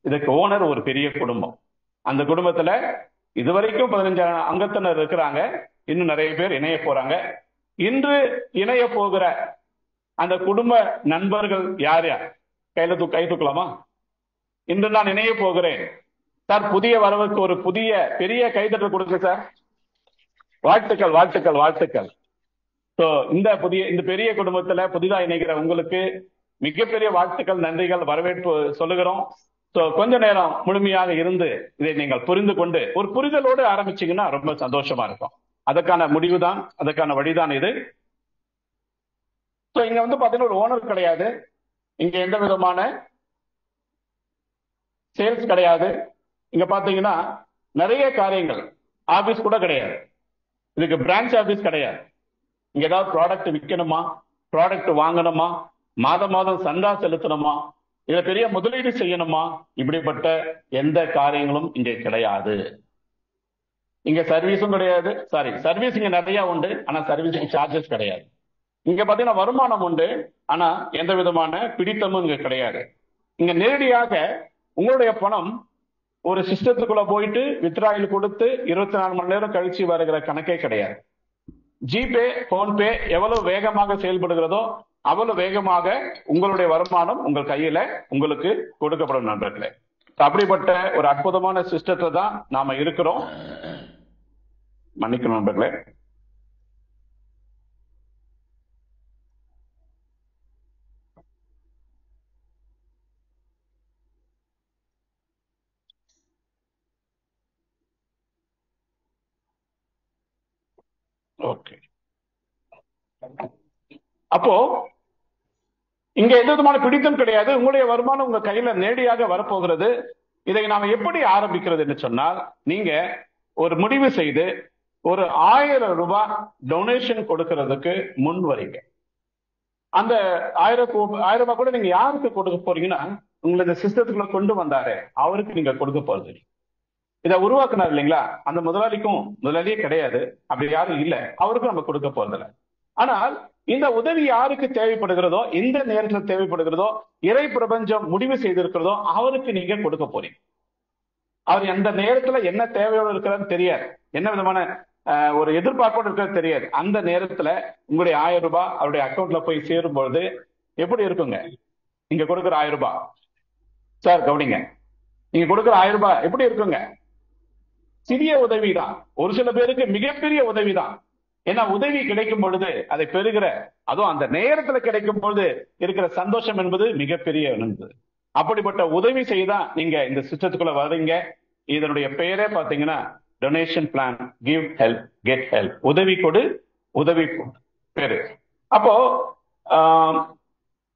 இதுக்கு ஓனர் ஒரு பெரிய குடும்பம். அந்த குடும்பத்துல இதுவரைக்கும் 15 அங்கத்தினர் இருக்கிறாங்க, இன்னும் நிறைய பேர் இணைய போறாங்க. இன்று இணைய போகிற அந்த குடும்ப நண்பர்கள் யார் யார்? கை தூக்கலாமா? இன்று நான் இணைய போகிறேன் சார். புதிய வரவுக்கு ஒரு புதிய பெரிய கைதட்டல் கொடுங்க சார். வாழ்த்துக்கள், வாழ்த்துக்கள், வாழ்த்துக்கள். சோ இந்த பெரிய குடும்பத்துல புதிதா இணைகிற உங்களுக்கு மிகப்பெரிய வாழ்த்துக்கள், நன்றிகள், வரவேற்பு சொல்லுகிறோம். சோ கொஞ்ச நேரம் முழுமையாக இருந்து இதை நீங்கள் புரிந்து கொண்டு ஒரு புரிதலோடு ஆரம்பிச்சீங்கன்னா ரொம்ப சந்தோஷமா இருக்கும். அதற்கான முடிவுதான், அதற்கான வழிதான் இது. சோ இங்க வந்து பாத்தீங்கன்னா ஒரு ஓனர் கிடையாது, இங்க எந்த விதமான சேல்ஸ் கிடையாது. இங்க பாத்தீங்கன்னா நிறைய காரியங்கள், ஆபீஸ் கூட கிடையாது, இதுக்கு பிரான்ச் ஆபீஸ் கிடையாது. இங்க ஏதாவது ப்ராடக்ட் விற்கணுமா, ப்ராடக்ட் வாங்கணுமா, மாதம் மாதம் சந்தா செலுத்தணுமா, இத பெரிய முதலீடு செய்யணுமா, இப்படிப்பட்ட எந்த காரியங்களும் இங்க கிடையாது. இங்க சர்வீஸும் கிடையாது. சாரி, சர்வீஸ் இங்க நிறைய உண்டு, ஆனா சர்வீஸுக்கு சார்ஜஸ் கிடையாது. இங்க பாத்தீங்கன்னா வருமானம் உண்டு, ஆனா எந்த விதமான பிடித்தமும் இங்க கிடையாது. இங்க நேரடியாக உங்களுடைய பணம் ஒரு சிஸ்டத்துக்குள்ள போயிட்டு வித்ராயில் கொடுத்து 24 மணி நேரம் கழிச்சு வருகிற கணக்கே கிடையாது. ஜிபே, போன்பே எவ்வளவு வேகமாக செயல்படுகிறதோ அவ்வளவு வேகமாக உங்களுடைய வருமானம் உங்கள் கையில உங்களுக்கு கொடுக்கப்படும் நண்பர்களே. அப்படிப்பட்ட ஒரு அற்புதமான சிஸ்டத்தை தான் நாம இருக்கிறோம். மன்னிக்கணும் நண்பர்களே. ஓகே, அப்போ இங்க எந்த விதமான பிடித்தம் கிடையாது. உங்களுடைய வருமானம் உங்க கையில நேரடியாக வரப்போகிறது. இதை நாம எப்படி ஆரம்பிக்கிறது என்று சொன்னால், நீங்க ஒரு முடிவு செய்து ஒரு 1000 ரூபாய் டொனேஷன் கொடுக்கிறதுக்கு முன் வரீங்க. அந்த 1000 ரூபாய் கூட நீங்க யாருக்கு கொடுக்க போறீங்கன்னா, உங்களை இந்த சிஸ்டத்துக்குள்ள கொண்டு வந்தாரு அவருக்கு நீங்க கொடுக்க போறது. இதை உருவாக்குனார் இல்லைங்களா, அந்த முதலாளியே கிடையாது, அப்படி யாரும் இல்லை, அவருக்கும் நம்ம கொடுக்க போறதில்லை. ஆனால் இந்த உதவி யாருக்கு தேவைப்படுகிறதோ, இந்த நேரத்தில் தேவைப்படுகிறதோ, இறை பிரபஞ்சம் முடிவு செய்திருக்கிறதோ அவருக்கு நீங்க கொடுக்க போறீங்க. அவர் எந்த நேரத்துல என்ன தேவையோடு இருக்கிறான்னு தெரியாது, என்ன விதமான ஒரு எதிர்பார்ப்போடு இருக்கிறது தெரியாது. அந்த நேரத்துல உங்களுடைய 1000 ரூபாய் அவருடைய அக்கௌண்ட்ல போய் சேரும் பொழுது எப்படி இருக்குங்க? நீங்க கொடுக்குற 1000 ரூபாய் சார், கவனிங்க, நீங்க கொடுக்குற 1000 ரூபாய் எப்படி இருக்குங்க? சிறிய உதவிதான், ஒரு சில பேருக்கு மிகப்பெரிய உதவிதான். ஏன்னா உதவி கிடைக்கும் பொழுது அதை பெறுகிற, அதுவும் அந்த நேரத்துல கிடைக்கும் பொழுது இருக்கிற சந்தோஷம் என்பது மிகப்பெரிய என்பது. அப்படிப்பட்ட உதவி செய்தா நீங்க இந்த சிஸ்டத்துக்குள்ள வர்றீங்க. இதனுடைய பெயரே பாத்தீங்கன்னா donation plan, give help get help. உதவி கொடு, உதவி பேரு. அப்போ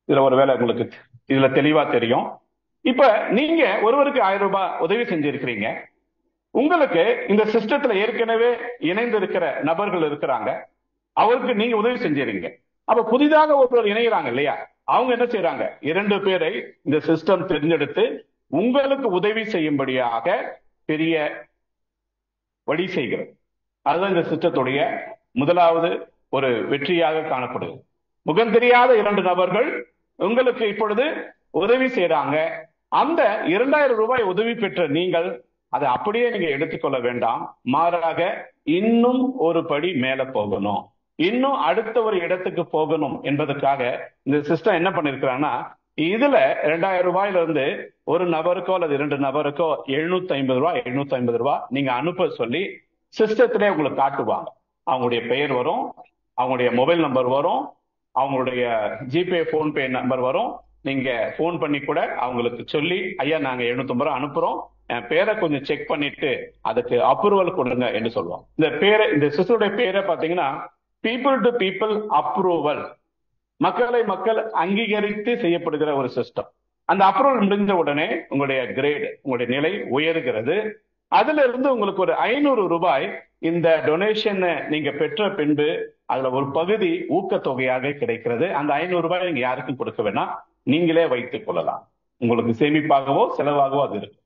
இதுல ஒரு வேலை உங்களுக்கு இதுல தெளிவா தெரியும். இப்ப நீங்க ஒருவருக்கு 1000 ரூபாய் உதவி செஞ்சிருக்கிறீங்க. உங்களுக்கு இந்த சிஸ்டத்துல ஏற்கனவே இணைந்து இருக்கிற நபர்கள் இருக்கிறாங்க, அவருக்கு நீங்க உதவி செஞ்சிருக்கீங்க. அப்ப புதிதாக ஒருவர் இணைகிறாங்க இல்லையா, அவங்க என்ன செய்யறாங்க? 2 பேரை இந்த சிஸ்டம் தேர்ந்தெடுத்து உங்களுக்கு உதவி செய்யும்படியாக பெரிய வழி செய்கிறது. அதுதான் இந்த சிஸ்டத்துடைய முதலாவது ஒரு வெற்றியாக காணப்படுது. முகம் தெரியாத 2 நபர்கள் உங்களுக்கு இப்பொழுது உதவி செய்யறாங்க. அந்த 2000 ரூபாய் உதவி பெற்ற நீங்கள் அதை அப்படியே நீங்க எடுத்துக்கொள்ள வேண்டாம், மாறாக இன்னும் ஒரு படி மேல போகணும், இன்னும் அடுத்த ஒரு இடத்துக்கு போகணும் என்பதற்காக இந்த சிஸ்டம் என்ன பண்ணிருக்கிறாங்கன்னா, இதுல 2000 ரூபாயில இருந்து ஒரு நபருக்கோ அல்லது 2 நபருக்கோ 750 ரூபாய் 750 ரூபாய் நீங்க அனுப்ப சொல்லி சிஸ்டத்திலே உங்களுக்கு காட்டுவாங்க. அவங்களுடைய பெயர் வரும், அவங்களுடைய மொபைல் நம்பர் வரும், அவங்களுடைய ஜிபே போன்பே நம்பர் வரும். நீங்க போன் பண்ணி கூட அவங்களுக்கு சொல்லி, ஐயா நாங்க 750 ரூபாய் அனுப்புறோம், என் பேரை கொஞ்சம் செக் பண்ணிட்டு அதுக்கு அப்ரூவல் கொடுங்க என்று சொல்லுவோம். இந்த சிஸ்டருடைய பேரை பாத்தீங்கன்னா பீப்புள் டு பீப்புள் அப்ரூவல், மக்களை மக்கள் அங்கீகரித்து செய்யப்படுகிற ஒரு சிஸ்டம். அந்த அப்ரூவல் முடிஞ்ச உடனே உங்களுடைய கிரேட், உங்களுடைய நிலை உயர்கிறது. அதுல இருந்து உங்களுக்கு ஒரு 500 ரூபாய் இந்த டொனேஷன் நீங்க பெற்ற பின்பு அதுல ஒரு பகுதி ஊக்கத்தொகையாக கிடைக்கிறது. அந்த 500 ரூபாய் நீங்க யாருக்கும் கொடுக்க வேணாம், நீங்களே வைத்துக் கொள்ளலாம். உங்களுக்கு சேமிப்பாகவோ செலவாகவோ அது இருக்கு.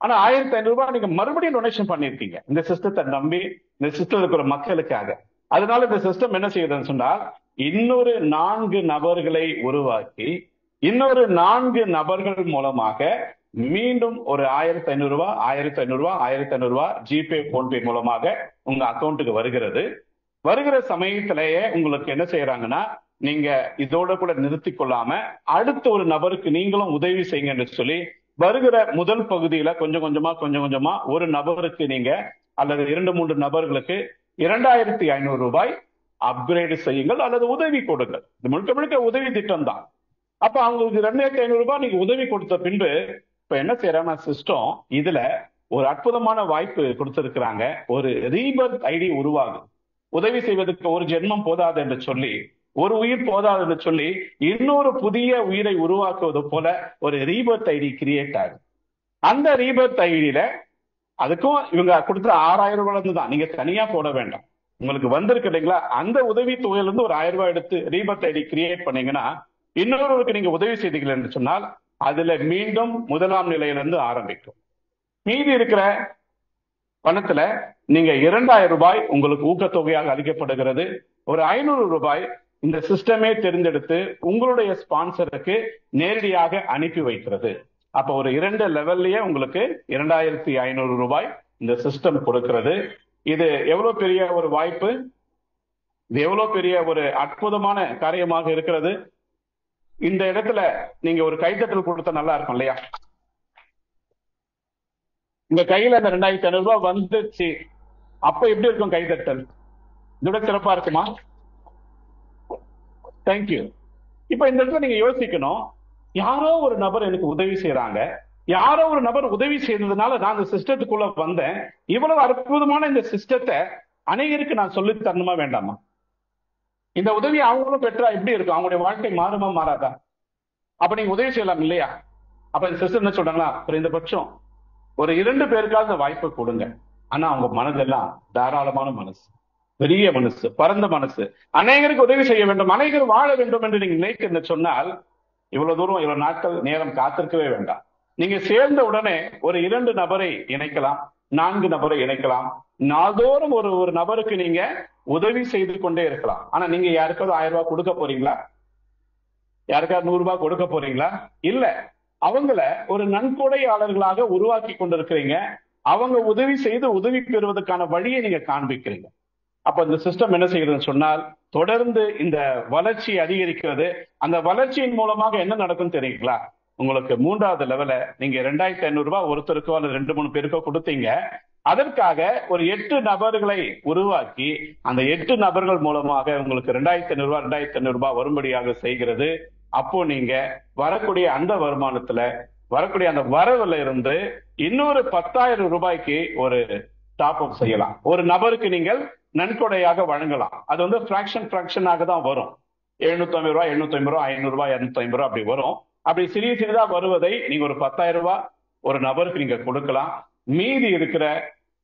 ஆனா 1500 ரூபாய் நீங்க மறுபடியும் டொனேஷன் பண்ணிருக்கீங்க இந்த சிஸ்டத்தை நம்பி, இந்த சிஸ்டம் இருக்கிற மக்களுக்காக. அதனால இந்த சிஸ்டம் என்ன செய்யுதுன்னு சொன்னால், இன்னொரு 4 நபர்களை உருவாக்கி இன்னொரு 4 நபர்கள் மூலமாக மீண்டும் ஒரு 1500 ரூபாய் 1500 ரூபாய் 1500 ரூபாய் ஜிபே போன்பே மூலமாக உங்க அக்கௌண்ட்டுக்கு வருகிறது. வருகிற சமயத்திலேயே உங்களுக்கு என்ன செய்யறாங்கன்னா, நீங்க இதோட கூட நிறுத்தி கொள்ளாம அடுத்த ஒரு நபருக்கு நீங்களும் உதவி செய்யுங்கன்னு சொல்லி வருகிற முதல் பகுதியில கொஞ்சம் கொஞ்சமா ஒரு நபருக்கு நீங்க அல்லது 2-3 நபர்களுக்கு 2500 ரூபாய் அப்கிரேடு செய்யுங்கள் அல்லது உதவி கொடுங்கள். இது முழுக்க முழுக்க உதவி திட்டம் தான். அப்ப அவங்களுக்கு 2500 ரூபாய் நீங்க உதவி கொடுத்த பின்பு இப்ப என்ன செய்யறாங்க சிஸ்டம், இதுல ஒரு அற்புதமான வாய்ப்பு கொடுத்திருக்கிறாங்க. ஒரு ரீபர்த் ஐடி உருவாகும். உதவி செய்வதற்கு ஒரு ஜென்மம் போதாது என்று சொல்லி, ஒரு உயிர் போதாது என்று சொல்லி இன்னொரு புதிய உயிரை உருவாக்குவது போல ஒரு ரீபர்த் ஐடி கிரியேட் ஆகும். அந்த ரீபர்த் ஐடியில அதுக்கும் இவங்க கொடுத்த 6000 ரூபாய் தான், நீங்க தனியா போட வேண்டாம். உங்களுக்கு வந்திருக்கு இல்லைங்களா, அந்த உதவி தொகையில இருந்து ஒரு 1000 ரூபாய் எடுத்து ரீபர்த் ஐடி கிரியேட் பண்ணீங்கன்னா இன்னொருவருக்கு நீங்க உதவி செய்தீர்கள் என்று சொன்னால் அதுல மீண்டும் முதலாம் நிலையிலிருந்து ஆரம்பிக்கும். மீதி இருக்கிற பணத்துல நீங்க 2000 ரூபாய் உங்களுக்கு ஊக்கத்தொகையாக அளிக்கப்படுகிறது. ஒரு 500 ரூபாய் இந்த சிஸ்டமே தேர்ந்தெடுத்து உங்களுடைய ஸ்பான்சருக்கு நேரடியாக அனுப்பி வைக்கிறது. அப்ப ஒரு 2 லெவல்லயே உங்களுக்கு 2500 ரூபாய் இந்த சிஸ்டம் கொடுக்கிறது. இது எவ்வளவு பெரிய ஒரு வாய்ப்பு, இது எவ்வளவு பெரிய ஒரு அற்புதமான காரியமாக இருக்கிறது. இந்த இடத்துல நீங்க ஒரு கைத்தட்டல் கொடுத்தா நல்லா இருக்கும் இல்லையா? உங்க கையில அந்த 2500 ரூபாய் வந்துச்சு, அப்ப எப்படி இருக்கும் கைத்தட்டல்? இதோட சிறப்பா இருக்குமா? தேங்க்யூ. இப்ப இந்த இடத்துல நீங்க யோசிக்கணும், யாரோ ஒரு நபர் எனக்கு உதவி செய்யறாங்க, யாரோ ஒரு நபர் உதவி செய்ததுனால நான் இந்த சிஸ்டத்துக்குள்ள வந்தேன். இவ்வளவு அற்புதமான இந்த சிஸ்டத்தை அநேகருக்கு நான் சொல்லி தரணுமா வேண்டாமா? இந்த உதவி அவங்களும் பெற்றா எப்படி இருக்கும்? அவங்களுடைய வாழ்க்கை மாறுமா மாறாதா? அப்ப நீங்க உதவி செய்யலாம் இல்லையா? அப்ப இந்த சிஸ்டம் என்ன சொல்றாங்களா, குறைந்தபட்சம் ஒரு 2 பேருக்காவது இந்த வாய்ப்பை கொடுங்க. ஆனா அவங்க மனதெல்லாம் தாராளமான மனசு, பெரிய மனசு, பரந்த மனசு. அநேகருக்கு உதவி செய்ய வேண்டும், அநேகர் வாழ வேண்டும் என்று நீங்க நினைக்க சொன்னால் இவ்வளவு தூரம் இவ்வளவு நாட்கள் நேரம் காத்திருக்கவே வேண்டாம். நீங்க சேர்ந்த உடனே ஒரு 2 நபரை இணைக்கலாம், 4 நபரை இணைக்கலாம். நாள்தோறும் ஒரு நபருக்கு நீங்க உதவி செய்து கொண்டே இருக்கலாம். ஆனா நீங்க யாருக்காவது 1000 ரூபாய் கொடுக்க போறீங்களா? யாருக்காவது 100 ரூபாய் கொடுக்க போறீங்களா? இல்ல. அவங்கள ஒரு நன்கொடையாளர்களாக உருவாக்கி கொண்டிருக்கிறீங்க. அவங்க உதவி செய்து உதவி பெறுவதற்கான வழியை நீங்க காண்பிக்கிறீங்க. அப்ப இந்த சிஸ்டம் என்ன செய்யறதுன்னு சொன்னால் தொடர்ந்து இந்த வளர்ச்சி அதிகரிக்கிறது. அந்த வளர்ச்சியின் மூலமாக என்ன நடக்கும் தெரியுங்களா? உங்களுக்கு 3வது லெவல நீங்க 2500 ரூபாய் ஒருத்தருக்கோ அல்லது 2-3 பேருக்கோ கொடுத்தீங்க. அதற்காக ஒரு 8 நபர்களை உருவாக்கி அந்த 8 நபர்கள் மூலமாக உங்களுக்கு 2500 ரூபாய் வரும்படியாக செய்கிறது. அப்போ நீங்க வரக்கூடிய அந்த வருமானத்துல வரக்கூடிய அந்த வரவுல இருந்து இன்னொரு 10,000 ரூபாய்க்கு ஒரு டாப் அப் செய்யலாம். ஒரு நபருக்கு நீங்கள் நன்கொடையாக வழங்கலாம். அது வந்து பிராக்ஷனாக தான் வரும். 750 ரூபாய், 750 ரூபாய், 500 ரூபாய், 250 ரூபாய் அப்படி வரும். அப்படி சிறிதா வருவதை நீங்க ஒரு 10,000 ரூபாய் ஒரு நபருக்கு நீங்க கொடுக்கலாம். மீதி இருக்கிற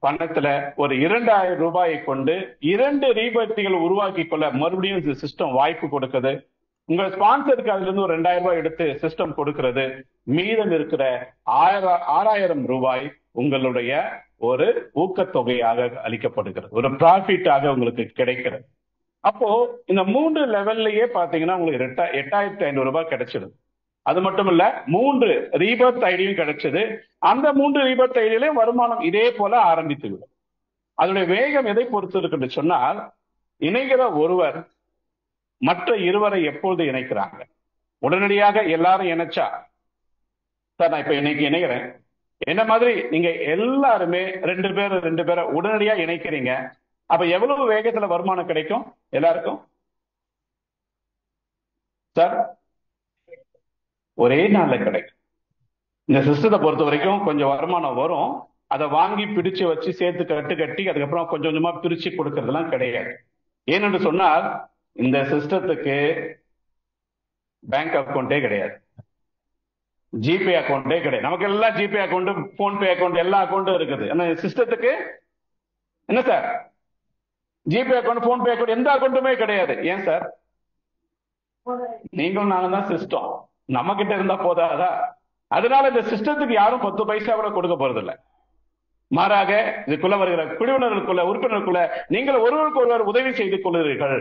பணத்துல ஒரு 2000 ரூபாயை கொண்டு 2 ரீபர்த்திகள் உருவாக்கி கொள்ள மறுபடியும் இந்த சிஸ்டம் வாய்ப்பு கொடுக்குது. உங்க ஸ்பான்சருக்கு அதுல இருந்து ஒரு 2000 ரூபாய் எடுத்து சிஸ்டம் கொடுக்கிறது. மீதம் இருக்கிற 6000 ரூபாய் உங்களுடைய ஒரு ஊக்கத்தொகையாக அளிக்கப்படுகிறது, ஒரு ப்ராஃபிட்டாக உங்களுக்கு கிடைக்கிறது. அப்போ இந்த 3 லெவல்லயே பாத்தீங்கன்னா உங்களுக்கு 8500 ரூபாய் கிடைச்சிடும். அது மட்டும் இல்ல 3 ரீபர்த் ஐடியும் கிடைச்சது. அந்த 3 ரீபர்த் ஐடியிலையும் வருமானம் இதே போல ஆரம்பித்து விடும். அதனுடைய வேகம் எதை பொறுத்து இருக்குன்னு சொன்னால், இணைகிற ஒருவர் மற்ற இருவரை எப்பொழுது இணைக்கிறாங்க? உடனடியாக எல்லாரும் இணைச்சா, சார் நான் இப்ப இன்னைக்கு இணைகிறேன், என்ன மாதிரி நீங்க எல்லாருமே 2 பேரை உடனடியா இணைக்கிறீங்க. அப்ப எவ்வளவு வேகத்துல வருமானம் கிடைக்கும் எல்லாருக்கும்? சார் ஒரே நாள்ல கிடைக்கும். இந்த சிஸ்டத்தை பொறுத்த வரைக்கும் கொஞ்சம் வருமானம் வரும், அதை வாங்கி பிடிச்சு வச்சு சேர்த்து கட்டி அதுக்கப்புறம் கொஞ்சம் கொஞ்சமா பிரிச்சு கொடுக்கறதெல்லாம் கிடையாது. ஏனென்று சொன்னால் இந்த சிஸ்டத்துக்கு பேங்க் அக்கௌண்டே கிடையாது, ஜிபே அக்கௌண்டே கிடையாது. நமக்கு எல்லாம் ஜிபே அக்கௌண்ட், போன்பே அக்கௌண்ட், எல்லா அக்கௌண்ட்டும் இருக்குது. ஆனா சிஸ்டத்துக்கு என்ன sir, GPay account, PhonePe account எந்த அக்கௌண்ட்டுமே கிடையாது. ஏன் சார்? நீங்களும் நானும் தான் சிஸ்டம், நம்ம கிட்ட இருந்தா போதாதா? அதனால இந்த சிஸ்டத்துக்கு யாரும் 10 பைசா கூட கொடுக்க போறது இல்லை. மாறாக இதுக்குள்ள வருகிற குழுவினர்களுக்குள்ள, உறுப்பினருக்குள்ள நீங்கள் ஒருவருக்கு ஒருவர் உதவி செய்து கொள்கிறீர்கள்.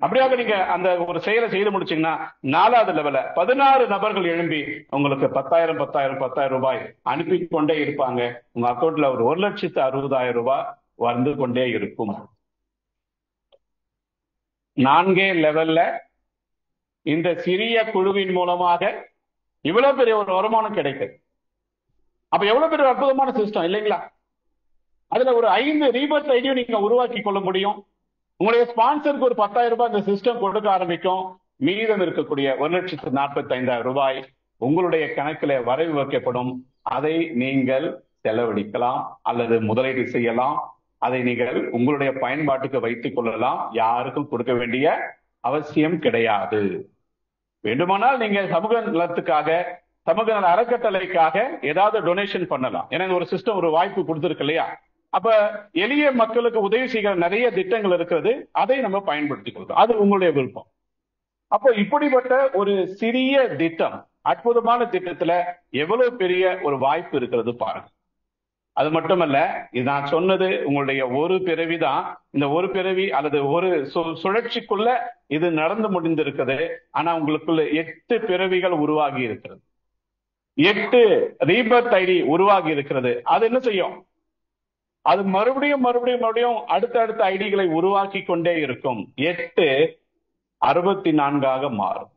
அப்படியாக நீங்க அந்த ஒரு செயலை செய்து முடிச்சீங்கன்னா 4வது லெவல 16 நபர்கள் எழும்பி உங்களுக்கு 10,000 ரூபாய் அனுப்பி கொண்டே இருப்பாங்க. உங்க அக்கௌண்ட்ல ஒரு 1,60,000 ரூபாய் வந்து கொண்டே இருக்கும். 4 லெவல்ல இந்த சிறிய குழுவின் மூலமாக இவ்வளவு பெரிய ஒரு வருமானம் கிடைக்குது. அப்ப எவ்வளவு பெரிய அற்புதமான சிஸ்டம் இல்லைங்களா? அதுல ஒரு 5 ரீபர்த் ஐடியும் நீங்க உருவாக்கி கொள்ள முடியும். உங்களுடைய ஸ்பான்சருக்கு ஒரு 10,000 ரூபாய் இந்த சிஸ்டம் கொடுக்க ஆரம்பிக்கும். மீதம் இருக்கக்கூடிய 1,45,000 ரூபாய் உங்களுடைய கணக்கில் வரைவு வைக்கப்படும். அதை நீங்கள் செலவழிக்கலாம் அல்லது முதலீடு செய்யலாம். அதை நீங்கள் உங்களுடைய பயன்பாட்டுக்கு வைத்துக் கொள்ளலாம். யாருக்கும் கொடுக்க வேண்டிய அவசியம் கிடையாது. வேண்டுமானால் நீங்க சமூக நலத்துக்காக, சமூக நல அறக்கட்டளைக்காக ஏதாவது டொனேஷன் பண்ணலாம். ஏன்னா ஒரு சிஸ்டம் ஒரு வாய்ப்பு கொடுத்துருக்கு இல்லையா? அப்ப எளிய மக்களுக்கு உதவி செய்கிற நிறைய திட்டங்கள் இருக்கிறது. அதை நம்ம பயன்படுத்திக் கொள்றோம். அது உங்களுடைய விருப்பம். அப்போ இப்படிப்பட்ட ஒரு சிறிய திட்டம், அற்புதமான திட்டத்துல எவ்வளவு பெரிய ஒரு வாய்ப்பு இருக்கிறது பாருங்க. அது மட்டுமல்ல, இது நான் சொன்னது உங்களுடைய ஒரு பிறவிதான். இந்த ஒரு பிறவி அல்லது ஒரு சுழற்சிக்குள்ள இது நடந்து முடிந்திருக்குது. ஆனா உங்களுக்குள்ள 8 பிறவிகள் உருவாகி இருக்கிறது. 8 ரீபர்த் ஐடி உருவாகி இருக்கிறது. அது என்ன செய்யும்? அது மறுபடியும் அடுத்தடுத்த ஐடிகளை உருவாக்கி கொண்டே இருக்கும். 8 64 மாறும்.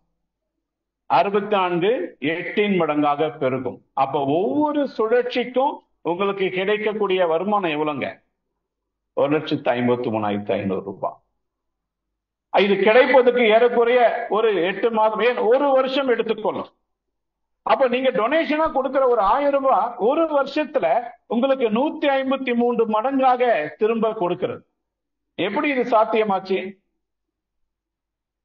64 8 மடங்காக பெருகும். அப்ப ஒவ்வொரு சுழற்சிக்கும் உங்களுக்கு கிடைக்கக்கூடிய வருமானம் எவ்வளவுங்க? 1,53,500 ரூபாய். இது கிடைப்பதற்கு ஏறக்குறைய ஒரு 8 மாதம், ஏன் ஒரு வருஷம் எடுத்துக்கொள்ளும். அப்ப நீங்க டொனேஷனா கொடுக்கிற ஒரு 1000 ரூபாய் ஒரு வருஷத்துல உங்களுக்கு 153 மடங்காக திரும்ப கொடுக்கிறது. எப்படி இது சாத்தியமாச்சு?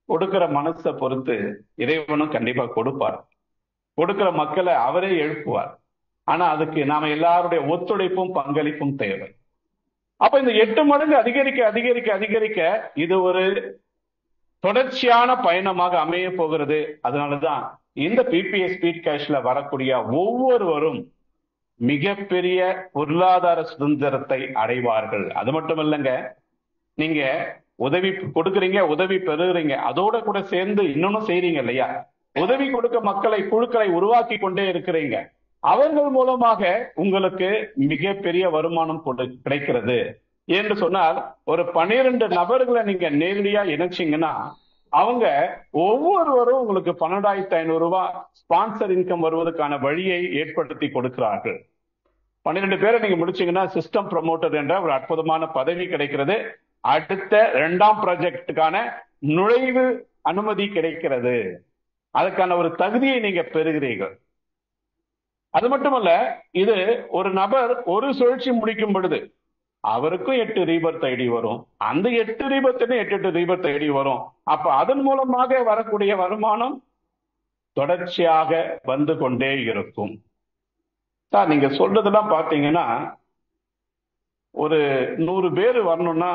கொடுக்கிற மனசை பொறுத்து இறைவனும் கண்டிப்பா கொடுப்பார். கொடுக்கிற மக்களை அவரே எழுப்புவார். ஆனா அதுக்கு நாம எல்லாருடைய ஒத்துழைப்பும் பங்களிப்பும் தேவை. அப்ப இந்த 8 மடங்கு அதிகரிக்க இது ஒரு தொடர்ச்சியான பயணமாக அமைய போகிறது. அதனாலதான் இந்த பிபிஎஸ் ஸ்பீட் கேஷ்ல வரக்கூடிய ஒவ்வொருவரும் மிகப்பெரிய பொருளாதார சுதந்திரத்தை அடைவார்கள். அது மட்டும் இல்லைங்க, நீங்க உதவி கொடுக்குறீங்க, உதவி பெறுகிறீங்க, அதோட கூட சேர்ந்து இன்னொன்னும் செய்றீங்க இல்லையா? உதவி கொடுக்க மக்களை, குழுக்களை உருவாக்கி கொண்டே இருக்கிறீங்க. அவர்கள் மூலமாக உங்களுக்கு மிகப்பெரிய வருமானம் கிடைக்கிறது என்று சொன்னால், ஒரு 12 நபர்களை நீங்க நேரடியா இணைச்சிங்கன்னா அவங்க ஒவ்வொருவரும் உங்களுக்கு 12,500 ரூபாய் ஸ்பான்சர் இன்கம் வருவதற்கான வழியை ஏற்படுத்தி கொடுக்கிறார்கள். 12 பேரை நீங்க முடிச்சீங்கன்னா சிஸ்டம் ப்ரமோட்டர் என்ற ஒரு அற்புதமான பதவி கிடைக்கிறது. அடுத்த 2ஆம் ப்ராஜெக்டுக்கான நுழைவு அனுமதி கிடைக்கிறது. அதுக்கான ஒரு தகுதியை நீங்க பெறுகிறீர்கள். அது மட்டுமல்ல, இது ஒரு நபர் ஒரு சுழற்சி முடிக்கும் பொழுது அவருக்கும் 8 ரீபர்த் ஐடி வரும். அந்த 8 ரீபர்த் 8 ரீபர்த் ஐடி வரும். அப்ப அதன் மூலமாக வரக்கூடிய வருமானம் தொடர்ச்சியாக வந்து கொண்டே இருக்கும். சார், நீங்க சொல்றதெல்லாம் பாத்தீங்கன்னா ஒரு 100 பேர் வரணும்னா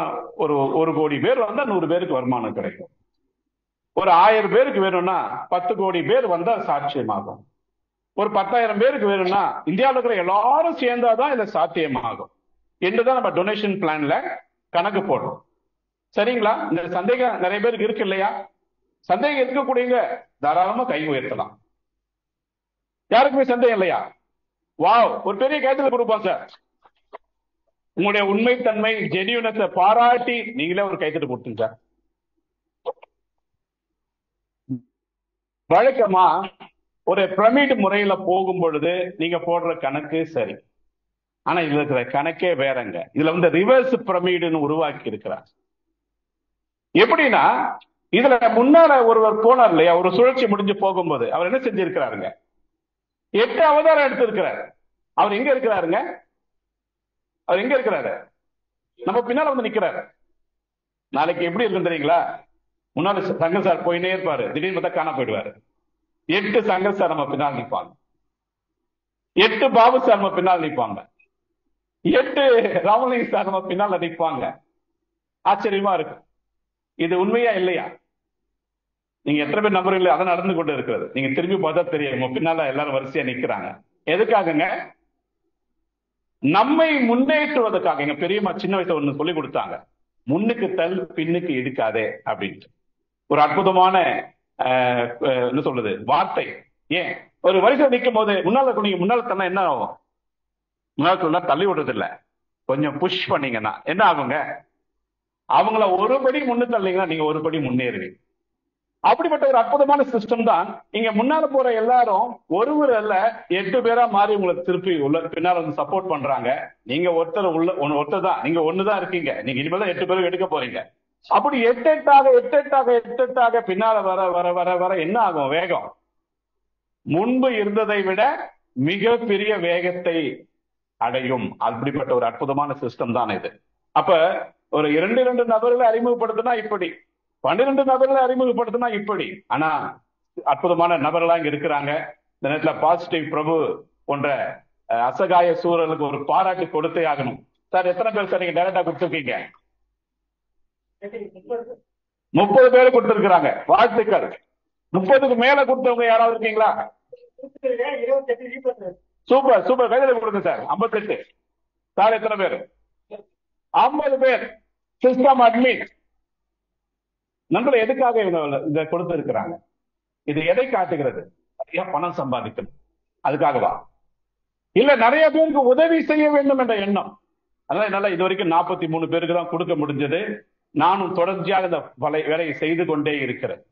ஒரு கோடி பேர் வந்தா 100 பேருக்கு வருமானம் கிடைக்கும். ஒரு 1000 பேருக்கு வேணும்னா 10 கோடி பேர் வந்தா சாட்சியமாகும். ஒரு 10,000 பேருக்கு வேணும்னா இந்தியாவில் இருக்கிற எல்லாரும் சேர்ந்தாதான் இதுல சாத்தியமாகும் என்றுதான் நம்ம டொனேஷன் பிளான்ல கணக்கு போடுறோம். சரிங்களா? இந்த சந்தேகம் நிறைய பேருக்கு இருக்கு இல்லையா? சந்தேகம் இருக்கக்கூடியவங்க தாராளமா கை உயர்த்தலாம். யாருக்குமே சந்தேகம் இல்லையா? வாவ், ஒரு பெரிய கைத்துல கொடுப்போம் சார். உங்களுடைய உண்மைத்தன்மை, ஜெனியூனத்தை பாராட்டி நீங்களே ஒரு கைத்தட்டு கொடுத்துங்க சார். வழக்கமா ஒரு பிரமிட் முறையில போகும் பொழுது நீங்க போடுற கணக்கு சரி. ஆனா இதுல இருக்கிற கணக்கே வேறங்க. இதுல ரிவர்ஸ் பிரமிடுன்னு உருவாக்கி இருக்கிறார். எப்படின்னா, இதுல முன்னால ஒருவர் போனார் இல்லையா, ஒரு சுழற்சி முடிஞ்சு போகும்போது அவர் என்ன செஞ்சிருக்கிறாருங்க? 8 அவதாரம் எடுத்திருக்கிறார். அவர் எங்க இருக்கிறாருங்க? அவர் எங்க இருக்கிறாரு? நம்ம பின்னால வந்து நிக்கிறாரு. நாளைக்கு எப்படி இருக்கு தெரியுங்களா? முன்னாடி சங்கர் சார் போயினே இருப்பாரு, திடீர்னு பார்த்தா காண போயிடுவாரு. 8 சங்கர் சார் நம்ம பின்னால் நிற்பாங்க. 8 பாபு சார் நம்ம பின்னால் நிற்பாங்க. 8 ராமலிங்க சார் நம்ம பின்னால் நிற்பாங்க. ஆச்சரியமா இருக்கு. இது உண்மையா இல்லையா? நீங்க எத்தனை பேர் நம்புறீங்களோ அதை நடந்து கொண்டு இருக்கிறது. நீங்க திரும்பி பார்த்தா தெரியும், பின்னால எல்லாரும் வரிசையா நிக்கிறாங்க. எதுக்காகங்க? நம்மை முன்னேற்றுவதற்காக. எங்க பெரியம்மா சின்ன வயசுல ஒண்ணு சொல்லி கொடுத்தாங்க, முன்னுக்கு தள் பின்னுக்கு இழுக்காதே அப்படின்ட்டு. ஒரு அற்புதமான என்ன சொல்றது வார்த்தை. ஏன் ஒரு வரிசையில் நிற்கும் போது முன்னால நீங்க முன்னால தண்ணா என்ன ஆகும்? முன்னால தள்ளி விடுறது இல்ல, கொஞ்சம் புஷ் பண்ணீங்கன்னா என்ன ஆகுங்க? அவங்கள ஒரு படி முன்னு தள்ளீங்கன்னா நீங்க ஒரு படி முன்னேறுவீங்க. அப்படிப்பட்ட ஒரு அற்புதமான சிஸ்டம் தான். இங்க முன்னால போற எல்லாரும் ஒருவர் அல்ல 8 பேரா மாறி உங்களுக்கு திருப்பி உள்ள பின்னால வந்து சப்போர்ட் பண்றாங்க. நீங்க ஒருத்தர் ஒருத்தர் தான், நீங்க ஒண்ணுதான் இருக்கீங்க. நீங்க இனிமேல் 8 பேரும் எடுக்க போறீங்க. அப்படி எட்டெட்டாக பின்னால வர வர வர வர என்ன ஆகும்? வேகம் முன்பு இருந்ததை விட மிக பெரிய வேகத்தை அடையும். அப்படிப்பட்ட ஒரு அற்புதமான சிஸ்டம் தான் இது. அப்ப ஒரு 2 நபர்களை அறிமுகப்படுத்தினா இப்படி, 12 நபர்களை அறிமுகப்படுத்தினா இப்படி. ஆனா அற்புதமான நபர்களா இங்க இருக்கிறாங்க. இந்த நேரத்துல பாசிட்டிவ் பிரபு போன்ற அசகாய சூழலுக்கு ஒரு பாராட்டு கொடுத்தே ஆகணும். சார் எத்தனை பேர் சார் நீங்க டைரக்டா கொடுத்துருக்கீங்க? 30 பேர் கொடுத்திருக்கிறாங்க. வாழ்த்துக்கள். 30க்கு மேல கொடுத்தவங்க யாராவது இருக்கீங்களா? சூப்பர் சூப்பர், கையில கொடுங்க சார். 58 சார். எத்தனை பேர்? 50 பேர். சிஸ்டம் அட்மின் நண்பர்கள் எதுக்காக இதை கொடுத்திருக்கிறாங்க? இது எதை காட்டுகிறது? நிறைய பணம் சம்பாதிக்கணும் அதுக்காகவா? இல்ல நிறைய பேருக்கு உதவி செய்ய வேண்டும் என்ற எண்ணம். அதனால என்னால இது வரைக்கும் 43 பேருக்கு தான் கொடுக்க முடிஞ்சது. நானும் தொடர்ச்சியாக இந்த வேலையை செய்து கொண்டே இருக்கிறேன்.